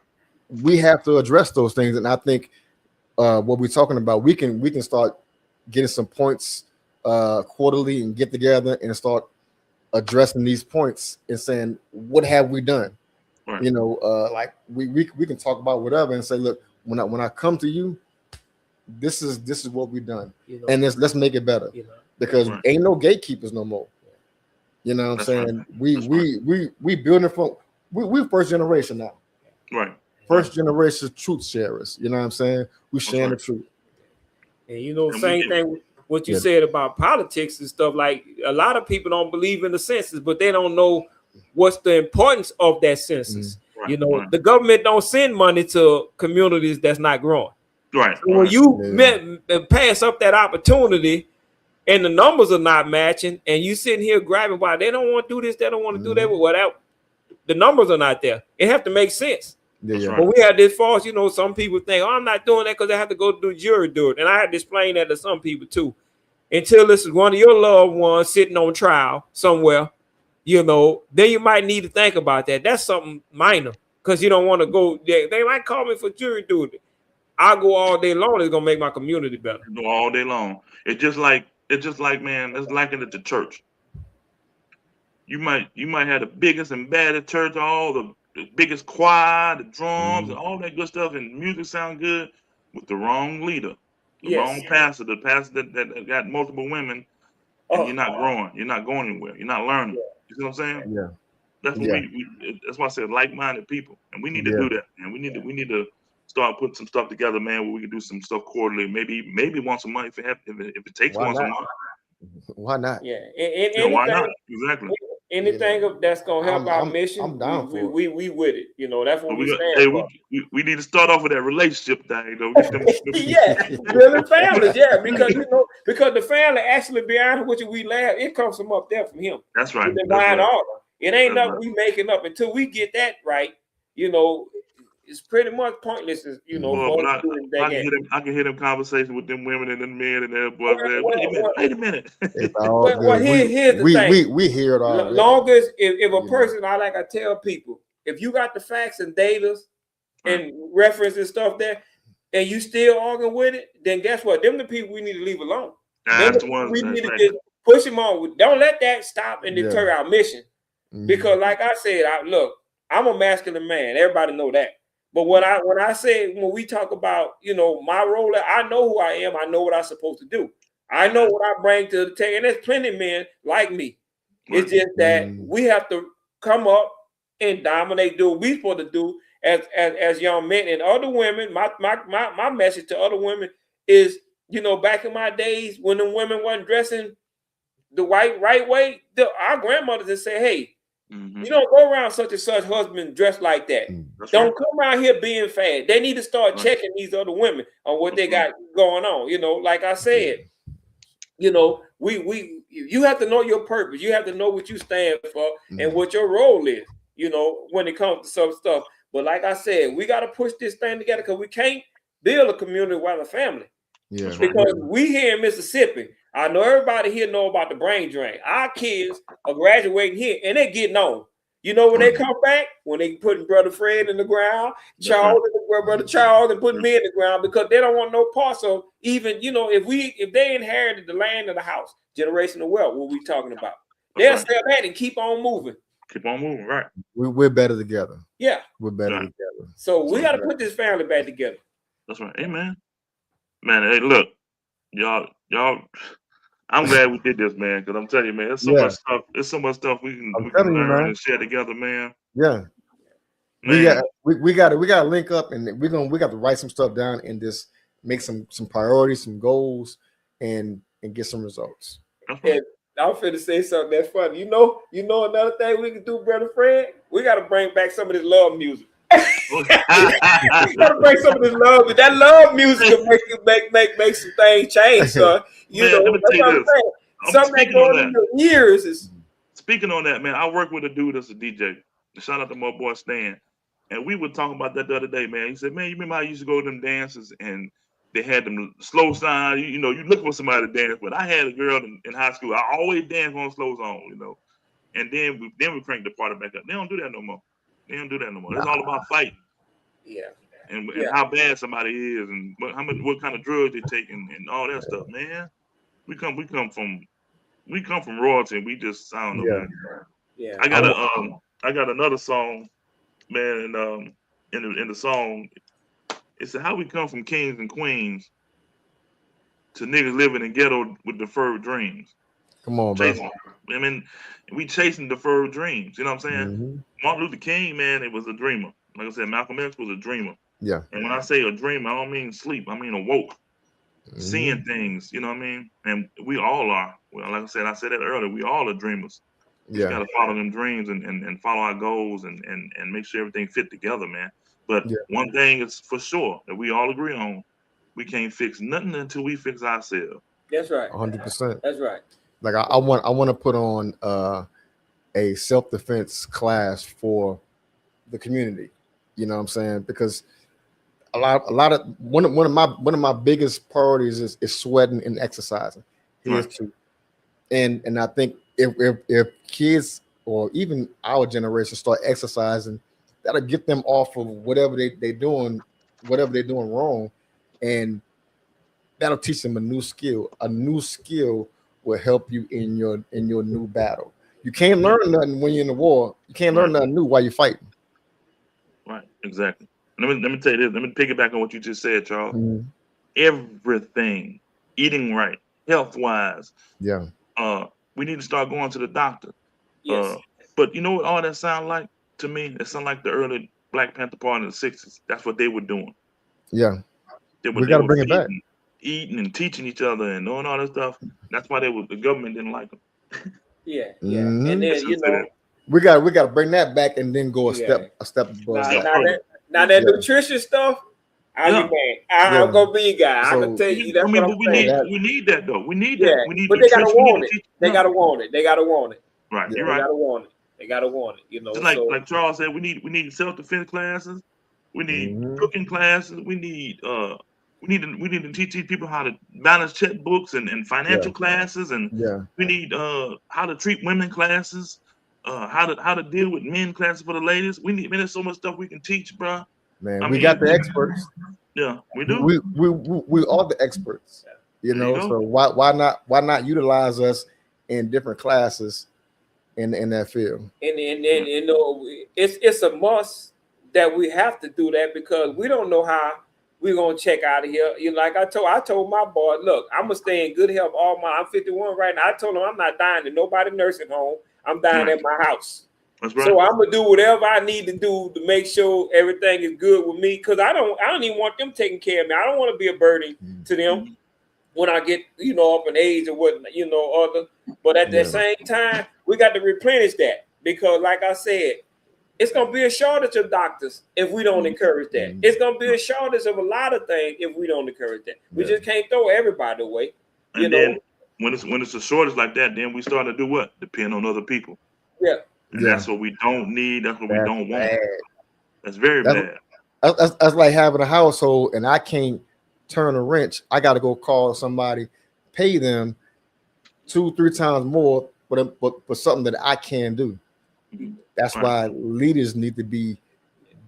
We have to address those things, and I think what we're talking about, we can start getting some points quarterly and get together and start addressing these points and saying, what have we done? Right. You know, like we can talk about whatever and say, look, when I come to you, this is what we've done, You know, and let's make it better, you know. because Right. ain't no gatekeepers no more. You know what I'm That's saying? right. That's We building from we first generation now. Right. First generation truth sharers. You know what I'm saying? We sharing the right. truth. And And we same get- thing what you Yeah. said about politics and stuff. Like a lot of people don't believe in the census, but they don't know what's the importance of that census. Right. You know, Right. the government don't send money to communities that's not growing. Right. So when you Yeah. pass up that opportunity and the numbers are not matching, and you sitting here grabbing why they don't want to do this, they don't want to do that, but without the numbers are not there. It have to make sense. Yeah, That's yeah. right. But we had this false, some people think, oh, I'm not doing that because I have to go do jury do it. And I had to explain that to some people too. until this is one of your loved ones sitting on trial somewhere, you know, then you might need to think about that. That's something minor because you don't want to go. They might call me for jury duty. I'll go all day long. It's gonna make my community better. Go all day long. It's just like man, it's like it at the church. You might have the biggest and baddest church, all the biggest choir, the drums, and all that good stuff, and music sound good with the wrong leader, the wrong pastor, the pastor that got multiple women, and you're not growing, you're not going anywhere, you're not learning. You see what I'm saying? Yeah. That's what that's why I said like-minded people, and we need to do that, and we need to start putting some stuff together, man, where we can do some stuff quarterly, maybe once a month if it takes once a month. Why not? Yeah. Why not? Exactly. Anything that's gonna help our mission, I'm down for we with it. You know, that's what we stand hey, for. We need to start off with that relationship thing, though. Building families, because the family actually, be honest with you, we laugh. It comes from up there from him. That's right. The divine order. It ain't nothing we making up until we get that right. You know, it's pretty much pointless. You know, I can hear them conversations with them women and them men and their boys. Wait a minute. Here's the thing. We hear it all. Long as if a person, I tell people, if you got the facts and data and reference and stuff there, and you still arguing with it, then guess what? Them the people we need to leave alone. That's the ones we need to just push them on. Don't let that stop and deter our mission. Because, like I said, look, I'm a masculine man. Everybody know that. But when we talk about, you know, my role, I know who I am. I know what I'm supposed to do. I know what I bring to the table. And there's plenty of men like me. It's just that we have to come up and dominate, do what we're supposed to do as young men and other women. My message to other women is, you know, back in my days when the women wasn't dressing the right way, our grandmothers would say, hey, you don't go around such and such husband dressed like that. Don't come around here being fat. They need to start checking these other women on what they got going on. You know, like I said, you know, you have to know your purpose. You have to know what you stand for and what your role is, you know, when it comes to some stuff. But like I said, we got to push this thing together because we can't build a community without a family. Yeah. Because we here in Mississippi, I know everybody here know about the brain drain. Our kids are graduating here and they're getting on. You know when they come back, when they putting Brother Fred in the ground, Brother Charles, and putting me in the ground because they don't want no parts of even, you know, if they inherited the land of the house, generational wealth, what we talking about. They'll sell that and keep on moving. Keep on moving, right? We're better together. Yeah. We're better together. So we got to put this family back together. That's right. Amen. Man, hey, look, y'all. I'm glad we did this, man, because I'm telling you, man, there's so much stuff. There's so much stuff we can learn and share together, man. Yeah. Man. We got to link up, and we got to write some stuff down and just make some priorities, some goals, and get some results. And I'm finna say something that's funny. You know another thing we can do, Brother Fred? We got to bring back some of this love music. We gotta bring some of this love, but that love music will make some things change, son. You know, that's what I'm saying. Something that goes in your ears is. Speaking on that, man, I work with a dude that's a DJ. Shout out to my boy Stan, and we were talking about that the other day, man. He said, "Man, you remember I used to go to them dances and they had them slow signs. You know, you look for somebody to dance with. I had a girl in high school. I always danced on slow zone, you know, and then we cranked the party back up. They don't do that no more. They don't do that no more. It's all about fighting. Yeah. And how bad somebody is, and what kind of drugs they take, and all that stuff, man. We come from royalty, and we just, I don't know, man. Yeah. I got another song, man, and in the song, it said how we come from kings and queens to niggas living in ghetto with deferred dreams. Come on, bro. I mean, we chasing deferred dreams. You know what I'm saying? Mm-hmm. Martin Luther King, man, it was a dreamer. Like I said, Malcolm X was a dreamer. Yeah. And when I say a dreamer, I don't mean sleep. I mean awoke, seeing things. You know what I mean? And we all are. Well, like I said that earlier. We all are dreamers. We just gotta follow them dreams and follow our goals and make sure everything fit together, man. But one thing is for sure that we all agree on: we can't fix nothing until we fix ourselves. That's right. 100%. That's right. Like I want to put on a self-defense class for the community. You know what I'm saying? Because one of my biggest priorities is sweating and exercising. Here's Right. truth. And I think if kids or even our generation start exercising, that'll get them off of whatever they're doing wrong, and that'll teach them a new skill. A new skill will help you in your new battle. You can't learn nothing when you're in the war. You can't learn nothing new while you're fighting. Right. Exactly. Let me tell you this. Let me piggyback on what you just said, Charles. Mhm. Everything, eating right, health wise. Yeah. We need to start going to the doctor. Yes. But you know what all that sound like to me? It sound like the early Black Panther Party in the 60s. That's what they were doing. Yeah. They We gotta were bring it back. eating and teaching each other and doing all that stuff. That's why the government didn't like them. Yeah. Mhm. And then Listen you to know. that. We got to bring that back and then go a step above Now, that. now that Yeah. nutrition stuff, I'm Yeah. your man. I'm Yeah. gonna be a guy. I'm gonna So- tell you that's I mean, what but I'm we saying. that. need that though. We need Yeah, that. We need but they gotta nutrition. We need want to it. teach- They Yeah. gotta want it. They gotta want it. Right. Yeah. You're They right. gotta want it. They gotta want it. You know. Just So like Charles said, we need self-defense classes. We need Mhm. cooking classes. We need to teach these people how to balance checkbooks and financial classes, and Yeah. we need how to treat women classes, how to deal with men classes for the ladies. We need, man, there's so much stuff we can teach, bro. Man, I we mean, got the experts. Yeah, we do. We are the experts. You There you know, go. so why not utilize us in different classes in that field? and you know it's a must that we have to do that because we don't know how we're gonna check out of here. You know, like I told my boy, look, I'm gonna stay in good health I'm 51 right now. I told him I'm not dying in nobody nursing home. I'm dying Right. at my house. That's right. So I'm gonna do whatever I need to do to make sure everything is good with me. Cause I don't even want them taking care of me. I don't want to be a burden to them when I get, you know, up in age or what, you know, other. But at the same time, we got to replenish that because, like I said, it's gonna be a shortage of doctors if we don't encourage that. It's gonna be a shortage of a lot of things if we don't encourage that. We just can't throw everybody away. You And know. then when it's a shortage like that, then we start to do what? Depend on other people. Yeah. And that's what we don't need. That's what we don't want. Bad. That's very bad. That's like having a household and I can't turn a wrench. I got to go call somebody, pay them 2-3 times more for something that I can do. That's why leaders need to be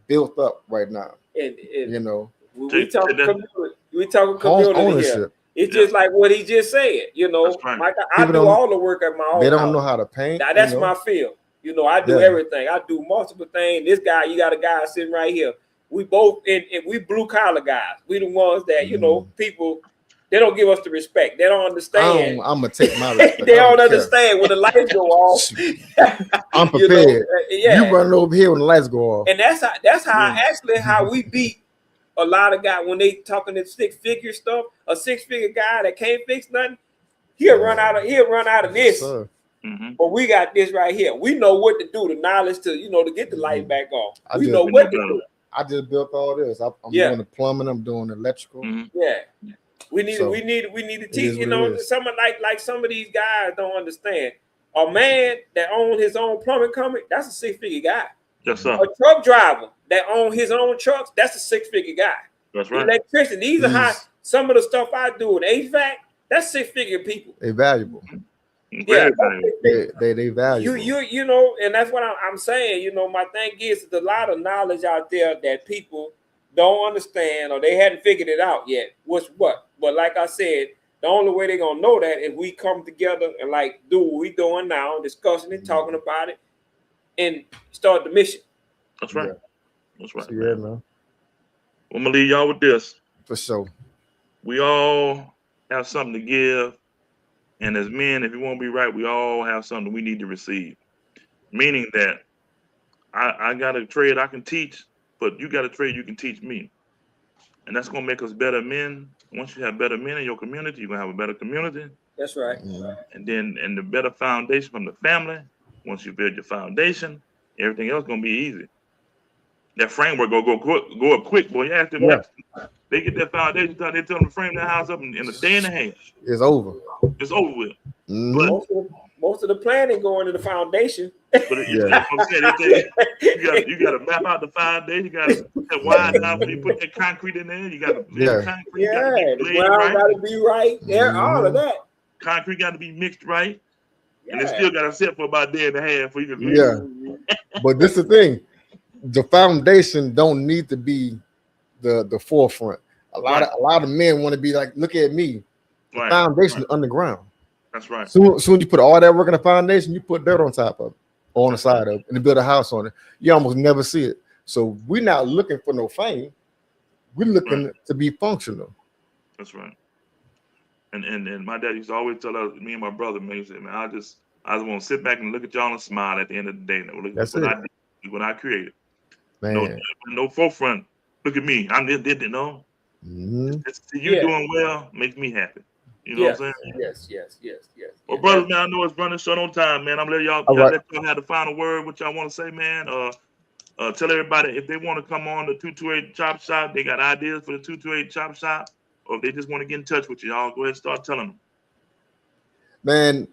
built up right now. And You know, we talking community. We home talking community here. ownership. It's just like what he just said. You know, That's right. Mike, I People do don't- all the work at my own They don't house. know how to paint. Now that's you know? my field. You know, I do Yeah. everything. I do multiple things. This guy, you got a guy sitting right here. We both and we blue collar guys. We the ones that you know people. They don't give us the respect. They don't understand. I'm gonna take my respect. They I don't care. understand when the lights go off. I'm You know, prepared. yeah. You running over here when the lights go off. And that's how actually how we beat a lot of guys when they talking this 6-figure stuff. A 6-figure guy that can't fix nothing, he'll run out of this. Sir, But we got this right here. We know what to do, the knowledge to to get the light back on. I We just- know what to do. I just built all this. I'm Yeah. doing the plumbing. I'm doing the electrical. Yeah. We need So, to teach, is you what know, it is. some of like some of these guys don't understand. A man that owns his own plumbing company, that's a 6-figure guy. Yes, sir. A truck driver that owns his own trucks, that's a 6-figure guy. That's right. Electrician, these are how some of the stuff I do in HVAC, that's 6-figure people. They valuable. Yeah, Very valuable. They valuable. you know, and that's what I'm saying. You know, my thing is there's a lot of knowledge out there that people don't understand or they hadn't figured it out yet. What's what? But like I said, the only way they're gonna know that is we come together and like do what we doing now, discussing it, talking about it, and start the mission. That's right. Yeah. That's right. Yeah, man. man. I'm gonna leave y'all with this. For sure. We all have something to give, and as men, if you want to be right, we all have something we need to receive. Meaning that I got a trade I can teach, but you got a trade you can teach me, and that's gonna make us better men. Once you have better men in your community, you're gonna have a better community, That's right. and the better foundation from the family. Once you build your foundation, everything else gonna be easy. That framework go up quick, boy. You ask them, they get that foundation done, they tell them to frame their house up in a day and a half. It's over. It's over with. Mhm. Most of the planning going to the foundation. But Yeah. I'm saying, you got to map out the foundation. You got to put that wide down when you put that concrete in there. You got to Yeah. concrete. Yeah, the Blade ground right. got to be right. There, all of that. concrete got to be mixed right, and it Yeah. still got to sit for about a day and a half for you to Yeah. But this is the thing. The foundation don't need to be the forefront. A lot of men want to be like, look at me. The Right. foundation Right. is underground. That's right. Soon you put all that work in the foundation, you put dirt on top of it, or on the side of it, and you build a house on it. You almost never see it. So we're not looking for no fame. We're looking to be functional. That's right. And my dad used to always tell us, me and my brother, man, he said, man, I just want to sit back and look at y'all and smile at the end of the day. Now, look That's what it. I did, look what I created. Man. No forefront. Look at me. I did it, no. Mhm. Just see you Yeah. doing well makes me happy. You know Yes. what I'm saying? Yes. Well, brothers, man, I know it's running short on time, man. I'm letting y'all, All right. let y'all have the final word. What y'all want to say, man? Tell everybody if they want to come on the 228 Chop Shop, they got ideas for the 228 Chop Shop, or if they just want to get in touch with you, y'all go ahead and start telling them. Man,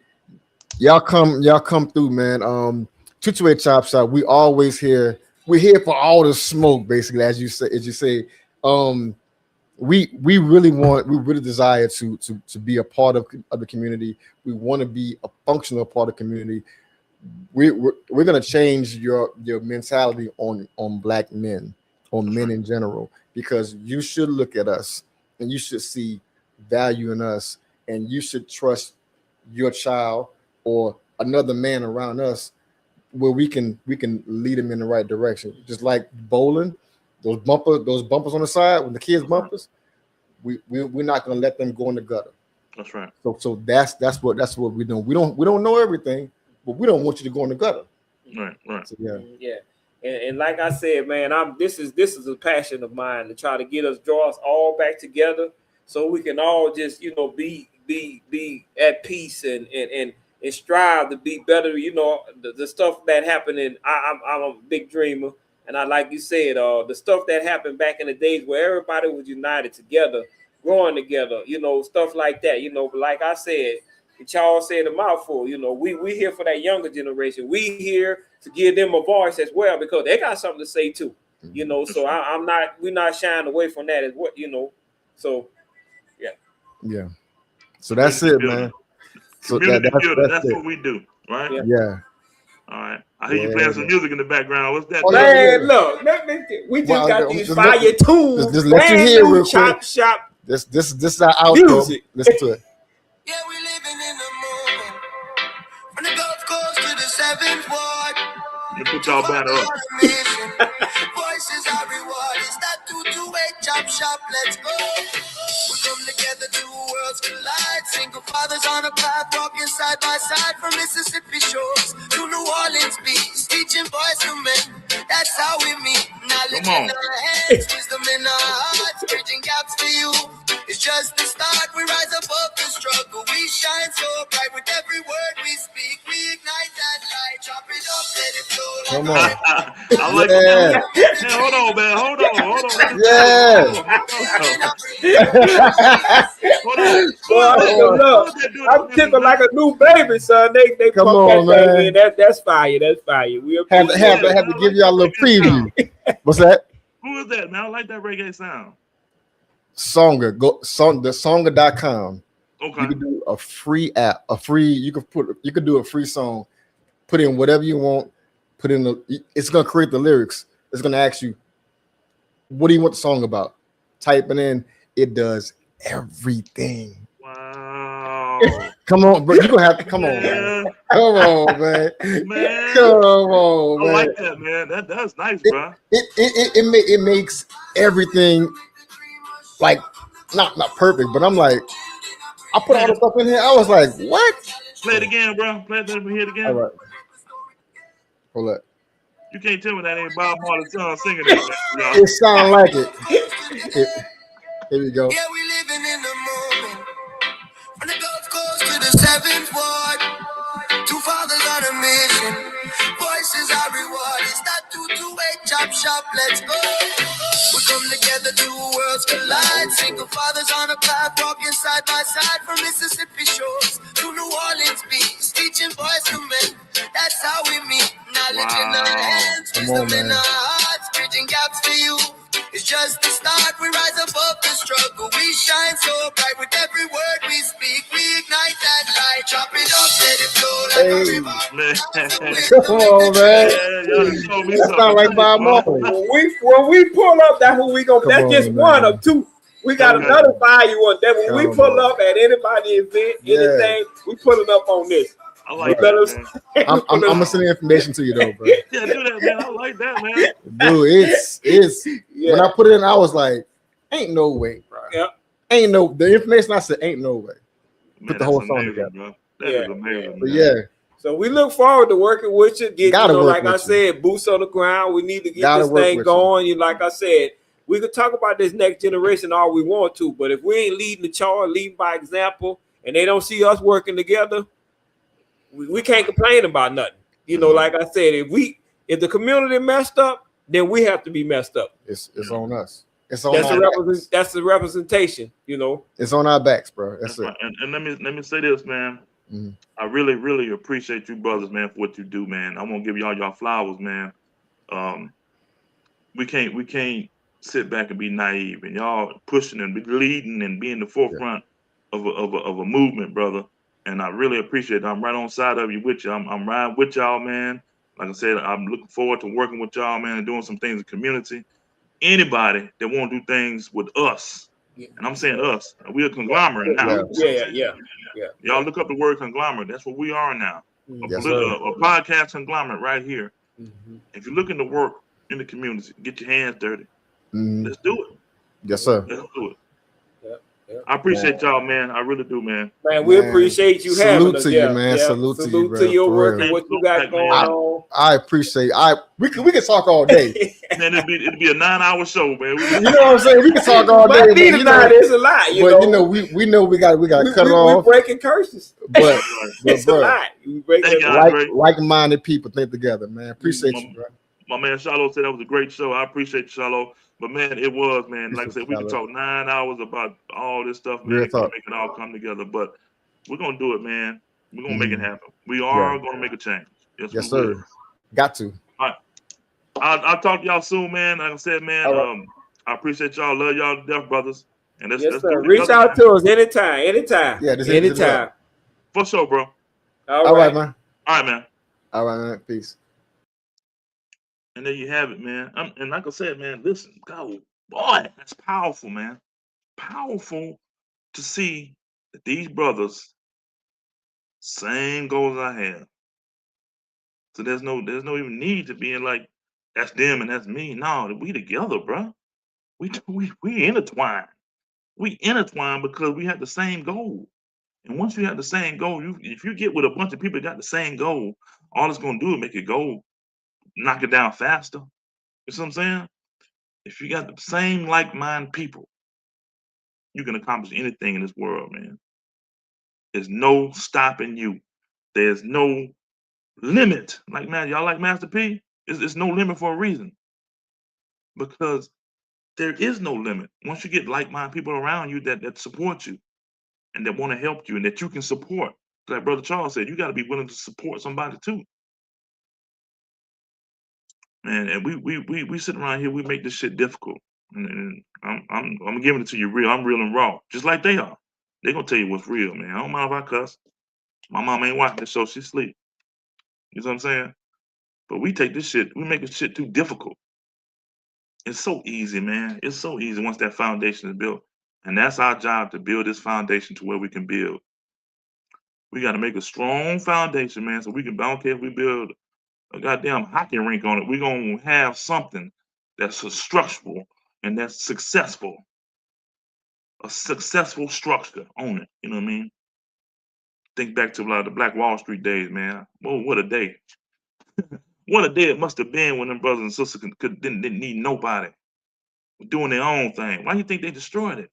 y'all come through, man. 228 Chop Shop. We always here. We're here for all the smoke, basically, as you say. We really desire to be a part of the community. We want to be a functional part of the community. We're gonna change your mentality on black men, on men in general, because you should look at us and you should see value in us, and you should trust your child or another man around us where we can lead them in the right direction. Just like bowling, those bumpers on the side, when the kids bumpers, we're not gonna let them go in the gutter. That's right. So that's what we're doing. We don't know everything, but we don't want you to go in the gutter. Right. So, yeah. Yeah. And like I said, man, this is a passion of mine to try to draw us all back together so we can all just, be at peace and strive to be better. The stuff that happened I'm a big dreamer. And like you said, the stuff that happened back in the days where everybody was united together, growing together, stuff like that, but like I said, y'all said a mouthful, we here for that younger generation. We here to give them a voice as well, because they got something to say too, so we're not shying away from that as what, so Yeah. So that's it, man. So Community that's building, that's it. what we do, right? Yeah. All right. I hear you playing some music in the background. What's that? Oh, man, look, we just got these fire tunes. Just let you hear real quick. Chop Shop This is our outro. music. Listen to it. Yeah, we living in the moment. From the Gulf Coast to the 7th Ward. You put y'all banner up. Voices are reward. It's that 228 Chop Shop. Let's go. We come together, two worlds collide. Single fathers on a path, walking side by side from Mississippi shores to New Orleans beach, teaching boys to men. That's how we meet. Knowledge in our hands, wisdom in our hearts, bridging gaps for you. It's just the start. We rise above the struggle. We shine so bright with every word we speak. We ignite that light. Chop it up, let it flow. Come on. I like Yeah. that. Man, hold on, man. Hold on. Yeah. Hold on. I'm tipping like a new baby, son. They Come pump on, that thing man. in. That's fire. That's fire. We Have to give y'all a little preview. What's that? Who is that, man? I like that reggae sound. Songer. The Songer.com. Okay. You can do a free app, you could do a free song, put in whatever you want, it's gonna create the lyrics. It's gonna ask you, what do you want the song about? Typing in, it does everything. Wow. Come on, bro. You're gonna have to come on, man. Come on, man. Man. Come on, I man. like that, man. That's nice, bro. It makes everything like not perfect, but I'm like, I put all the stuff in here. I was like, what? Play it again, bro. Play it again. All right. Hold up. You can't tell me that ain't Bob Marley's son singing it. Y'all. It sound like it. Here we go. Yeah, we living in the moment. From the Gulf Coast to the 7th Ward. Two fathers on a mission. Voices are reward. It's that 228 Chop Shop. Let's go. We come together, two worlds collide. Single fathers on a path, walking side by side from Mississippi shores to New Orleans beach, teaching boys to men. That's how we meet. Knowledge in our hands, wisdom in our hearts, bridging gaps for you. It's just the start. We rise above the struggle. We shine so bright with every word we speak. We ignite that light. Chop it up, let it flow like a Hey. river. Man, Come on, man. y'all done showed me That something. sound like tonight, Bob boy. Marley. When we pull up, that's who we gonna. Come That's on, just man. one of two. We got Okay. another value one. That when we Come pull on. up at anybody event, Yeah. anything, we pulling up on this. I like Let that, us- man. I'm gonna send the information to you though, bro. Yeah, do that, man. I like that, man. Dude, it's Yeah. when I put it in, I was like, ain't no way, bro. Yeah. Ain't no the information I said, ain't no way. Man, the whole that's song amazing, together. bro. That Yeah, is amazing, But man. yeah, So we look forward to working with you. Get, Gotta you know, work like I with you. said, boots on the ground. We need to get Gotta this work thing with you. going. You, like I said, we could talk about this next generation all we want to, but if we ain't leading the charge, leading by example, and they don't see us working together, we can't complain about nothing. You know, like I said, if the community messed up, then we have to be messed up. it's on us. It's on That's our backs. that's the representation. You know. It's on our backs, bro. That's That's it. right. And let me say this, man. Mhm. I really, really appreciate you brothers, man, for what you do, man. I'm gonna give y'all flowers, man. We can't sit back and be naive, and y'all pushing and leading and being the forefront of a movement, brother. And I really appreciate it. I'm right on side of you with you. I'm riding with y'all, man. Like I said, I'm looking forward to working with y'all, man, and doing some things in the community. Anybody that want to do things with us, and I'm saying us, we're a conglomerate now. Yeah. Yeah. Y'all look up the word conglomerate. That's what we are now. Yes, A sir. podcast conglomerate right here. Mm-hmm. If you're looking to work in the community, get your hands dirty. Mhm. Let's do it. Yes, sir. Let's do it. Yeah. I appreciate y'all, man. I really do, man. Man, we Man, appreciate you salute having us. to you, man. Salute to you, bro, your for work real. and what you got going I- on. I appreciate. We can talk all day. Man, it'd be a 9-hour show, man. You know what I'm saying? We can talk all day. My But need you tonight know, is a lot. we know we got to cut it we off. breaking curses. But It's a bro, lot. We break Thank you, that- Andre. like-minded people think together, man. Appreciate you, bro. My man Shallow said that was a great show. I appreciate you, Shallow. But man, it was, man. Like I said, we can talk 9 hours about all this stuff, man. Real And can talk. make it all come together. But we're gonna do it, man. We're gonna make it happen. We Yeah. are gonna make a change. Yes, Yes, we will. sir. Got to. I'll talk to y'all soon, man. Like I said, man, All right. I appreciate y'all. Love y'all to death, brothers. And let's Yes, do sir. it Reach together, out man. to us anytime. Yeah, just hit us anytime. up. For sure, bro. All right, man. All right, man. All right, man. Peace. And there you have it, man. And like I said, man, listen, God, boy, that's powerful, man. Powerful to see that these brothers, same goals I have. So there's no even need to be in like that's them and that's me. No, we together, bro. We intertwine. We intertwine because we have the same goal. And once you have the same goal, if you get with a bunch of people that got the same goal, all it's gonna do is make it go knock it down faster. You see what I'm saying? If you got the same like-minded people, you can accomplish anything in this world, man. There's no stopping you. There's no limit. Like, man, y'all like Master P? It's no limit for a reason. Because there is no limit. Once you get like-minded people around you that support you and that want to help you and that you can support, like Brother Charles said, you got to be willing to support somebody too. Man, and we sit around here, we make this shit difficult. And I'm giving it to you real. I'm real and raw, just like they are. They gonna tell you what's real, man. I don't mind if I cuss. My mom ain't watching this show; she sleep. You know what I'm saying? But we take this shit, we make this shit too difficult. It's so easy, man. It's so easy once that foundation is built, and that's our job to build this foundation to where we can build. We got to make a strong foundation, man, so we can. I don't care if we build a goddamn hockey rink on it. We're gonna have something that's structural and that's successful. A successful structure on it. You know what I mean? Think back to the Black Wall Street days, man. Whoa, what a day. What a day it must have been when them brothers and sisters didn't need nobody doing their own thing. Why do you think they destroyed it?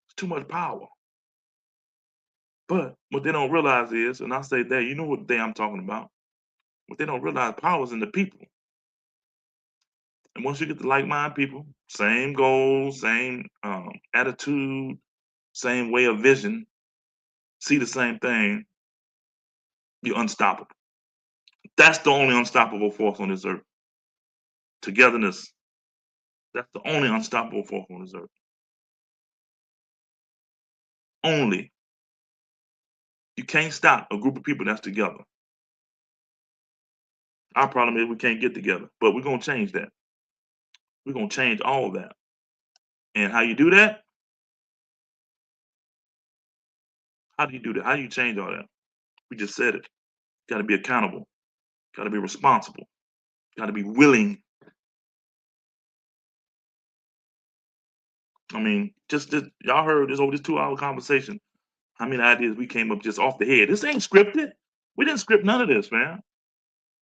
It's too much power. But what they don't realize is, and I say that, you know what day I'm talking about. What they don't realize, power is in the people. And once you get the like-minded people, same goals, same attitude, same way of vision, see the same thing, you're unstoppable. That's the only unstoppable force on this earth. Togetherness, That's the only unstoppable force on this earth. Only. You can't stop a group of people that's together. Our problem is we can't get together, but we're going to change that. We're going to change all that. And how you do that? How do you do that? How do you change all that? We just said it. Got to be accountable. Got to be responsible. Got to be willing. I mean, just y'all heard this over this 2-hour conversation. How many ideas we came up just off the head? This ain't scripted. We didn't script none of this, man.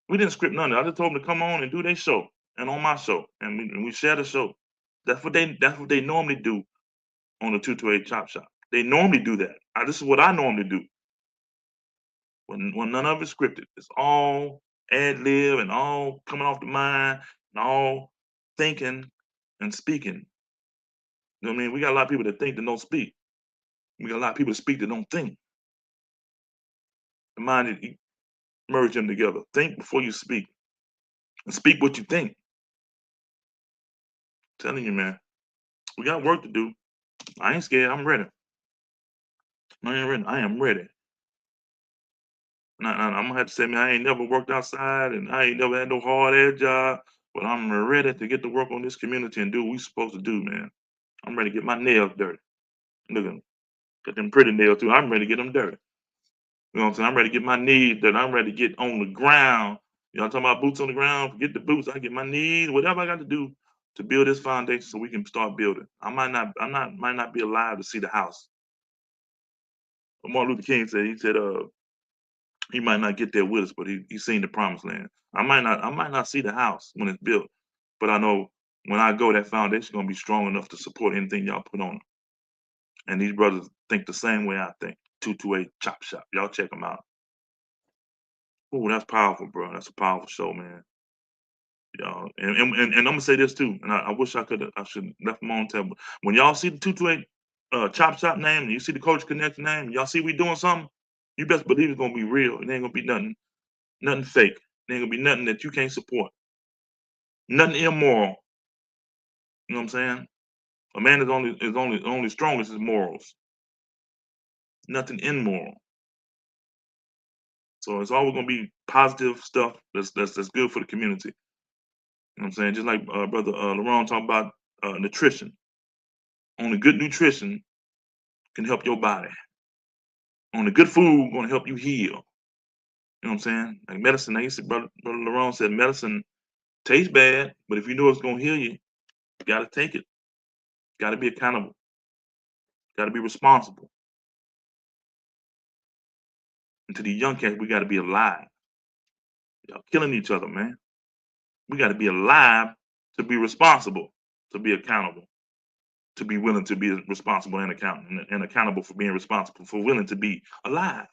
We didn't script none of it. I just told them to come on and do their show and on my show, and we share the show. That's what they normally do on the 228 Chop Shop. They normally do that. This is what I normally do. When none of it's scripted, it's all ad lib and all coming off the mind and all thinking and speaking. You know what I mean? We got a lot of people that think that don't speak. We got a lot of people that speak that don't think. The mind, you merge them together. Think before you speak, and speak what you think. I'm telling you, man, we got work to do. I ain't scared. I'm ready. I am ready. I'm gonna have to say, man, I ain't never worked outside and I ain't never had no hard ass job, but I'm ready to get to work on this community and do what we supposed to do, man. I'm ready to get my nails dirty. Look at them. Got them pretty nails too. I'm ready to get them dirty. You know what I'm saying? I'm ready to get my knees dirty. I'm ready to get on the ground. You know, I'm talking about boots on the ground. Forget the boots. I get my knees, whatever I got to do to build this foundation so we can start building. I might not be alive to see the house. But Martin Luther King said, he might not get there with us, but he's seen the promised land. I might not see the house when it's built, but I know when I go, that foundation gonna be strong enough to support anything y'all put on it. And these brothers think the same way I think. 228 Chop Shop. Y'all check them out. Oh, that's powerful, bro. That's a powerful show, man. Y'all, and I'm gonna say this too. And I wish I should left them on table. When y'all see the 228 Chop Shop name, and you see the Coach Connection name, and y'all see we doing something, you best believe it's gonna be real. It ain't gonna be nothing fake. It ain't gonna be nothing that you can't support. Nothing immoral. You know what I'm saying? A man is only strongest his morals. Nothing immoral. So it's always gonna be positive stuff that's good for the community. You know what I'm saying? Just like brother Laurent talking about nutrition. Only good nutrition can help your body. Only good food gonna help you heal. You know what I'm saying? Like medicine, I used to brother Laurent said medicine tastes bad, but if you know it's gonna heal you, you gotta take it. Gotta be accountable. Gotta be responsible. And to the young cats, we gotta be alive. Y'all killing each other, man. We gotta be alive to be responsible, to be accountable, to be willing to be responsible and accountable for being responsible, for willing to be alive.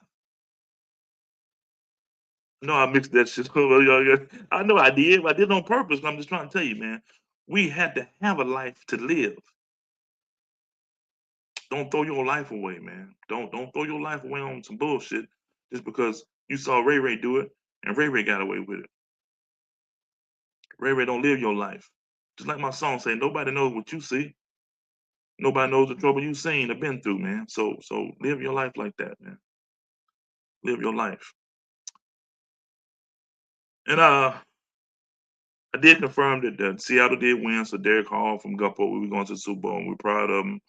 No, I mixed that shit up. I know I did, but I did it on purpose. I'm just trying to tell you, man. We had to have a life to live. Don't throw your life away, man. Don't throw your life away on some bullshit just because you saw Ray Ray do it and Ray Ray got away with it. Ray Ray don't live your life. Just like my song say, nobody knows what you see. Nobody knows the trouble you've seen or been through, man. So live your life like that, man. Live your life. And I did confirm that Seattle did win. So Derek Hall from Gulfport, we were going to the Super Bowl, and we're proud of him.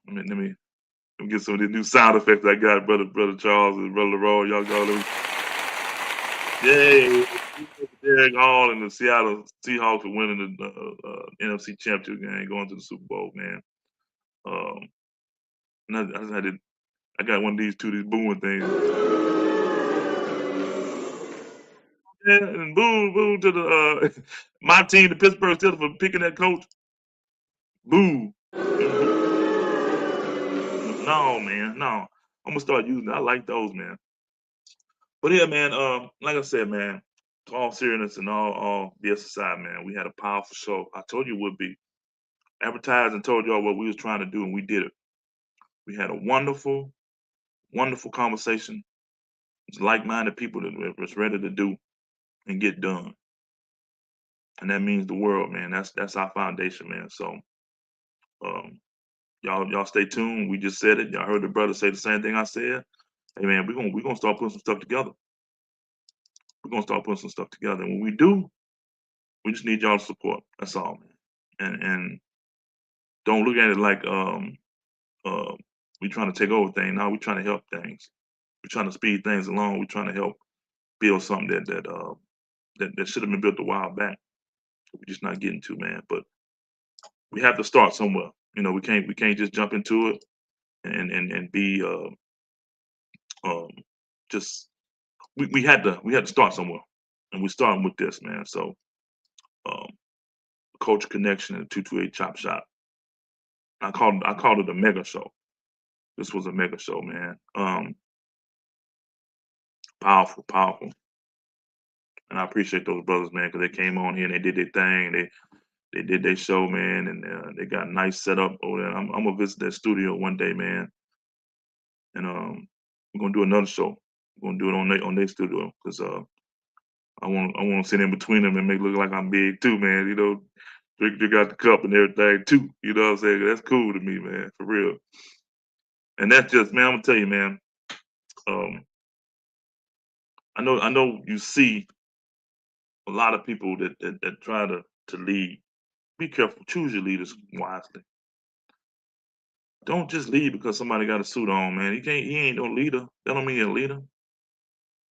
Let me get some of the new sound effects I got, brother Charles and brother Leroy. Y'all go. Yay! Derek Hall and the Seattle Seahawks are winning the NFC Championship game, going to the Super Bowl, man. And I got one of these booing things. Yeah, and boo to the my team, the Pittsburgh Steelers, for picking that coach. Boo. No, man, no. I'm gonna start using it. I like those, man. But yeah, man, like I said, man, all seriousness and all BS aside, man, we had a powerful show. I told you it would be. Advertised and told y'all what we was trying to do, and we did it. We had a wonderful, wonderful conversation. It's like-minded people that was ready to do and get done. And that means the world, man. That's our foundation, man. So y'all stay tuned. We just said it. Y'all heard the brother say the same thing I said. Hey man, we're gonna start putting some stuff together. We're gonna start putting some stuff together. And when we do, we just need y'all support. That's all, man. And don't look at it like we trying to take over things. No, we're trying to help things. We're trying to speed things along. We're trying to help build something that should have been built a while back. We're just not getting to, man. But we have to start somewhere. You know, we can't just jump into it and be just we had to start somewhere, and we're starting with this, man. So Culture Connection and 228 Chop Shop. I called it a mega show. This was a mega show, man. Powerful. And I appreciate those brothers, man, because they came on here and they did their thing. They did their show, man, and they got a nice setup over there. I'm gonna visit that studio one day, man. And we're gonna do another show. We're gonna do it on their studio because I want to sit in between them and make it look like I'm big too, man. You know, drink out the cup and everything too. You know what I'm saying? That's cool to me, man, for real. And that's just, man, I'm gonna tell you, man. I know you see a lot of people that try to lead. Be careful. Choose your leaders wisely. Don't just lead because somebody got a suit on, man. He ain't no leader. That don't mean he's a leader.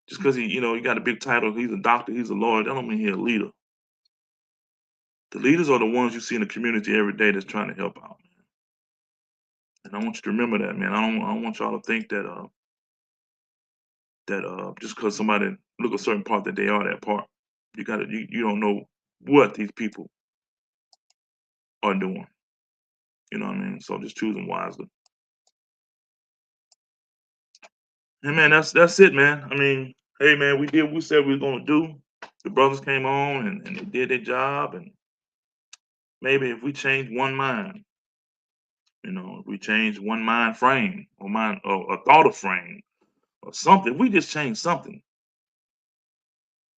Just because he got a big title, he's a doctor, he's a lawyer, that don't mean he's a leader. The leaders are the ones you see in the community every day that's trying to help out, man. And I want you to remember that, man. I don't want y'all to think that just because somebody look a certain part that they are that part. You don't know what these people are doing. You know what I mean? So just choose them wisely. Hey man, that's it, man. I mean, hey man, we did what we said we were gonna do. The brothers came on and they did their job, and maybe if we change one mind, if we change one mind frame or a thought of frame or something, if we just change something.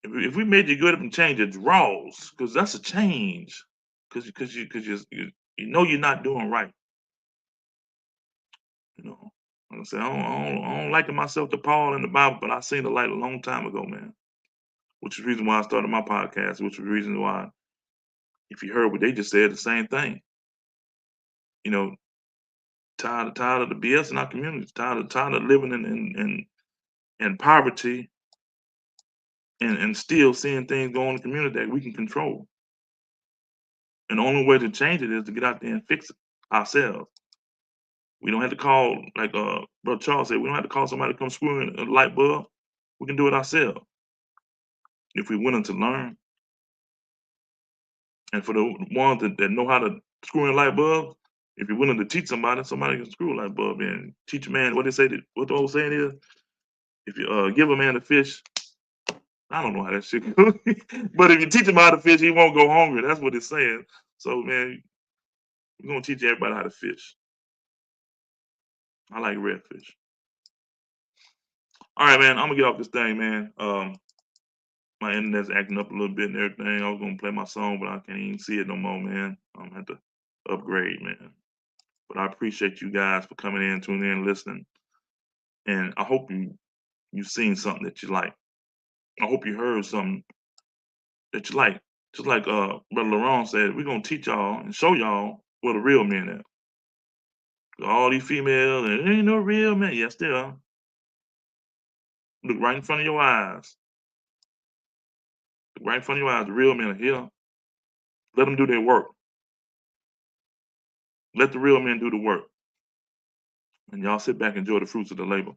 If we made you get up and change your draws, because that's a change, because you know you're not doing right. Like I said, I don't liken myself to Paul in the Bible, but I seen the light a long time ago, man. Which is the reason why I started my podcast, which is the reason why, if you heard what they just said, the same thing. Tired of the BS in our communities, tired of living in poverty and still seeing things go on in the community that we can control. And the only way to change it is to get out there and fix it ourselves. We don't have to call, like Brother Charles said, we don't have to call somebody to come screw in a light bulb. We can do it ourselves if we're willing to learn. And for the ones that know how to screw in light bulbs, if you're willing to teach somebody can screw a light bulb in. Teach a man, what the old saying is, if you give a man a fish, I don't know how that shit goes, but if you teach him how to fish, he won't go hungry. That's what it's saying. So, man, we're going to teach everybody how to fish. I like redfish. All right, man, I'm going to get off this thing, man. My internet's acting up a little bit and everything. I was going to play my song, but I can't even see it no more, man. I'm going to have to upgrade, man. But I appreciate you guys for coming in, tuning in, listening. And I hope you've seen something that you like. I hope you heard something that you like. Just like Brother Laurent said, we're going to teach y'all and show y'all where the real men at. All these females, and there ain't no real men. Yes, there are. Look right in front of your eyes. Look right in front of your eyes. The real men are here. Let them do their work. Let the real men do the work. And y'all sit back and enjoy the fruits of the labor.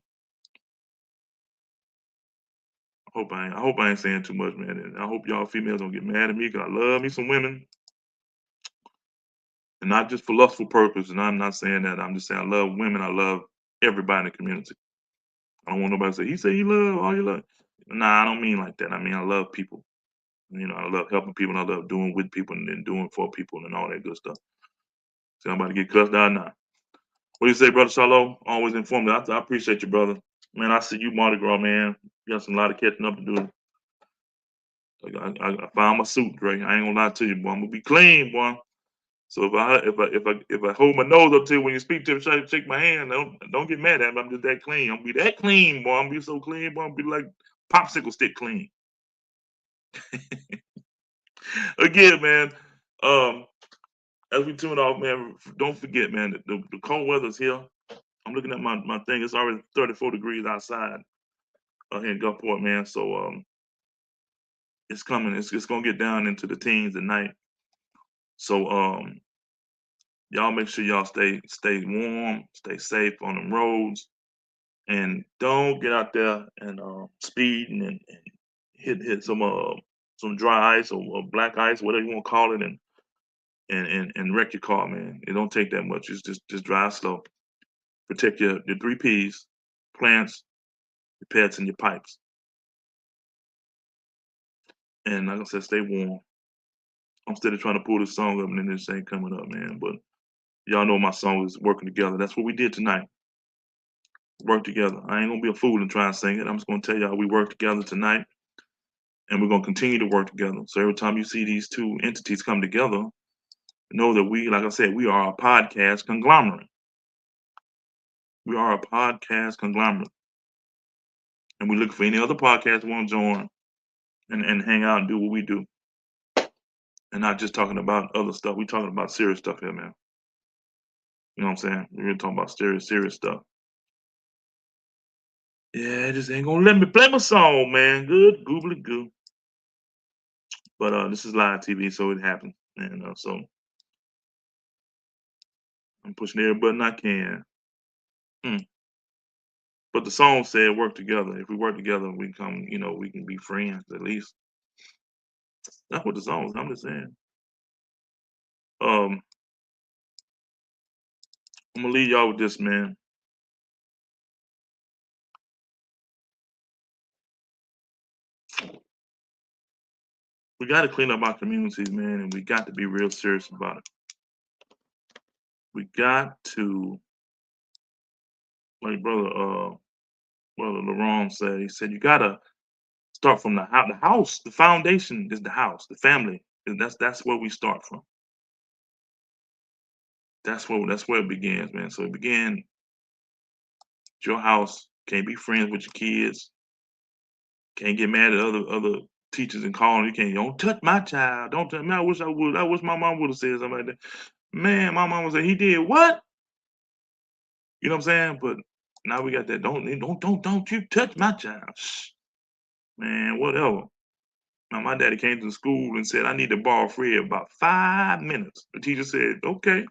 I hope I ain't saying too much, man. And I hope y'all females don't get mad at me, because I love me some women. And not just for lustful purpose. And I'm not saying that. I'm just saying I love women. I love everybody in the community. I don't want nobody to say, he said he love all you love. Nah, I don't mean like that. I mean, I love people. I love helping people, and I love doing with people and then doing for people and all that good stuff. See, I'm about to get cussed out now. What do you say, Brother Shalom? Always informative. I appreciate you, brother. Man, I see you, Mardi Gras, man. You got a lot of catching up to do. I found my suit, Dre. I ain't gonna lie to you, boy. I'm gonna be clean, boy. So if I hold my nose up to you when you speak to me, try to shake my hand, don't get mad at me. I'm just that clean. I'm gonna be that clean, boy. I'm gonna be so clean, boy. I'm gonna be like popsicle stick clean. Again, man. As we tune off, man, don't forget, man, the cold weather's here. I'm looking at my thing. It's already 34 degrees outside here in Gulfport, man. So it's coming. It's gonna get down into the teens at night. So y'all make sure y'all stay warm, stay safe on them roads, and don't get out there and speed and hit some dry ice or black ice, whatever you want to call it, and wreck your car, man. It don't take that much. It's just drive slow. Protect your 3 Ps: plants, your pets, and your pipes. And like I said, stay warm. I'm still trying to pull this song up, and then this ain't coming up, man. But y'all know my song is Working Together. That's what we did tonight. Work together. I ain't gonna be a fool and try and sing it. I'm just gonna tell y'all we work together tonight, and we're gonna continue to work together. So every time you see these two entities come together, know that we, like I said, we are a podcast conglomerate. We are a podcast conglomerate. And we look for any other podcast want to join and hang out and do what we do. And not just talking about other stuff. We talking about serious stuff here, man. You know what I'm saying? We're really talking about serious stuff. Yeah, it just ain't gonna let me play my song, man. Good goobly goo. But this is live TV, so it happens. And so I'm pushing every button I can. But the song said work together. If we work together, we come, we can be friends at least. That's what the song is. I'm just saying. I'm gonna leave y'all with this, man. We got to clean up our communities, man, and we got to be real serious about it. We got to, like brother LaRon said, he said you gotta start from the house. The house, the foundation is the house, the family. That's where we start from. That's where it begins, man. So it began at your house. Can't be friends with your kids. Can't get mad at other teachers and calling. You don't touch my child. Don't touch me. I wish I would. I wish my mom would have said something like that. Man, my mom would say, he did what? You know what I'm saying? But now we got that. Don't you touch my child. Shh. Man, whatever. Now my daddy came to the school and said, I need to borrow Fred about 5 minutes. The teacher said, okay.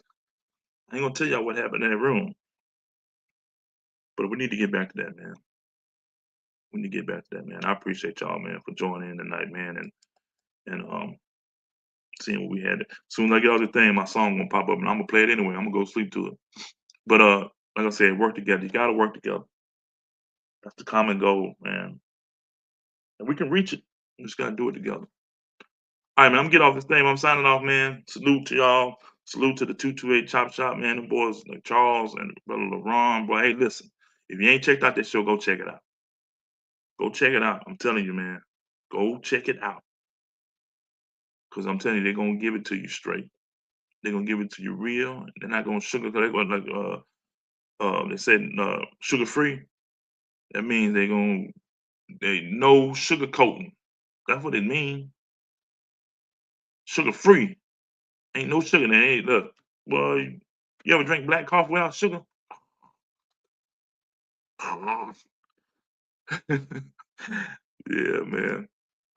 I ain't gonna tell y'all what happened in that room. But we need to get back to that, man. We need to get back to that, man. I appreciate y'all, man, for joining in tonight, man, and seeing what we had. As soon as I get all the thing, my song gonna pop up, and I'm gonna play it anyway. I'm gonna go sleep to it. But like I said, work together. You gotta work together. That's the common goal, man. And we can reach it. We just gotta do it together. All right, man. I'm gonna get off this thing. I'm signing off, man. Salute to y'all. Salute to the 228 Chop Shop, man. The boys like Charles and brother LaRon. Boy, hey, listen. If you ain't checked out that show, go check it out. Go check it out. I'm telling you, man. Go check it out. Because I'm telling you, they're gonna give it to you straight. They're gonna give it to you real. They're not gonna sugarcoat. They're gonna they said sugar free. That means they no sugar coating. That's what it means. Sugar free. Ain't no sugar in it. Ain't look. Boy, you ever drink black coffee without sugar? Yeah, man.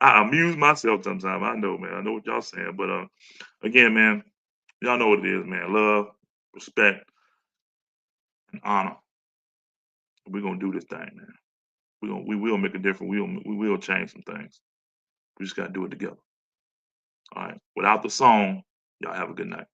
I amuse myself sometimes. I know, man. I know what y'all saying. But again, man, y'all know what it is, man. Love, respect, and honor. We're gonna do this thing, man. We will make a difference. We will change some things. We just gotta do it together. All right. Without the song, y'all have a good night.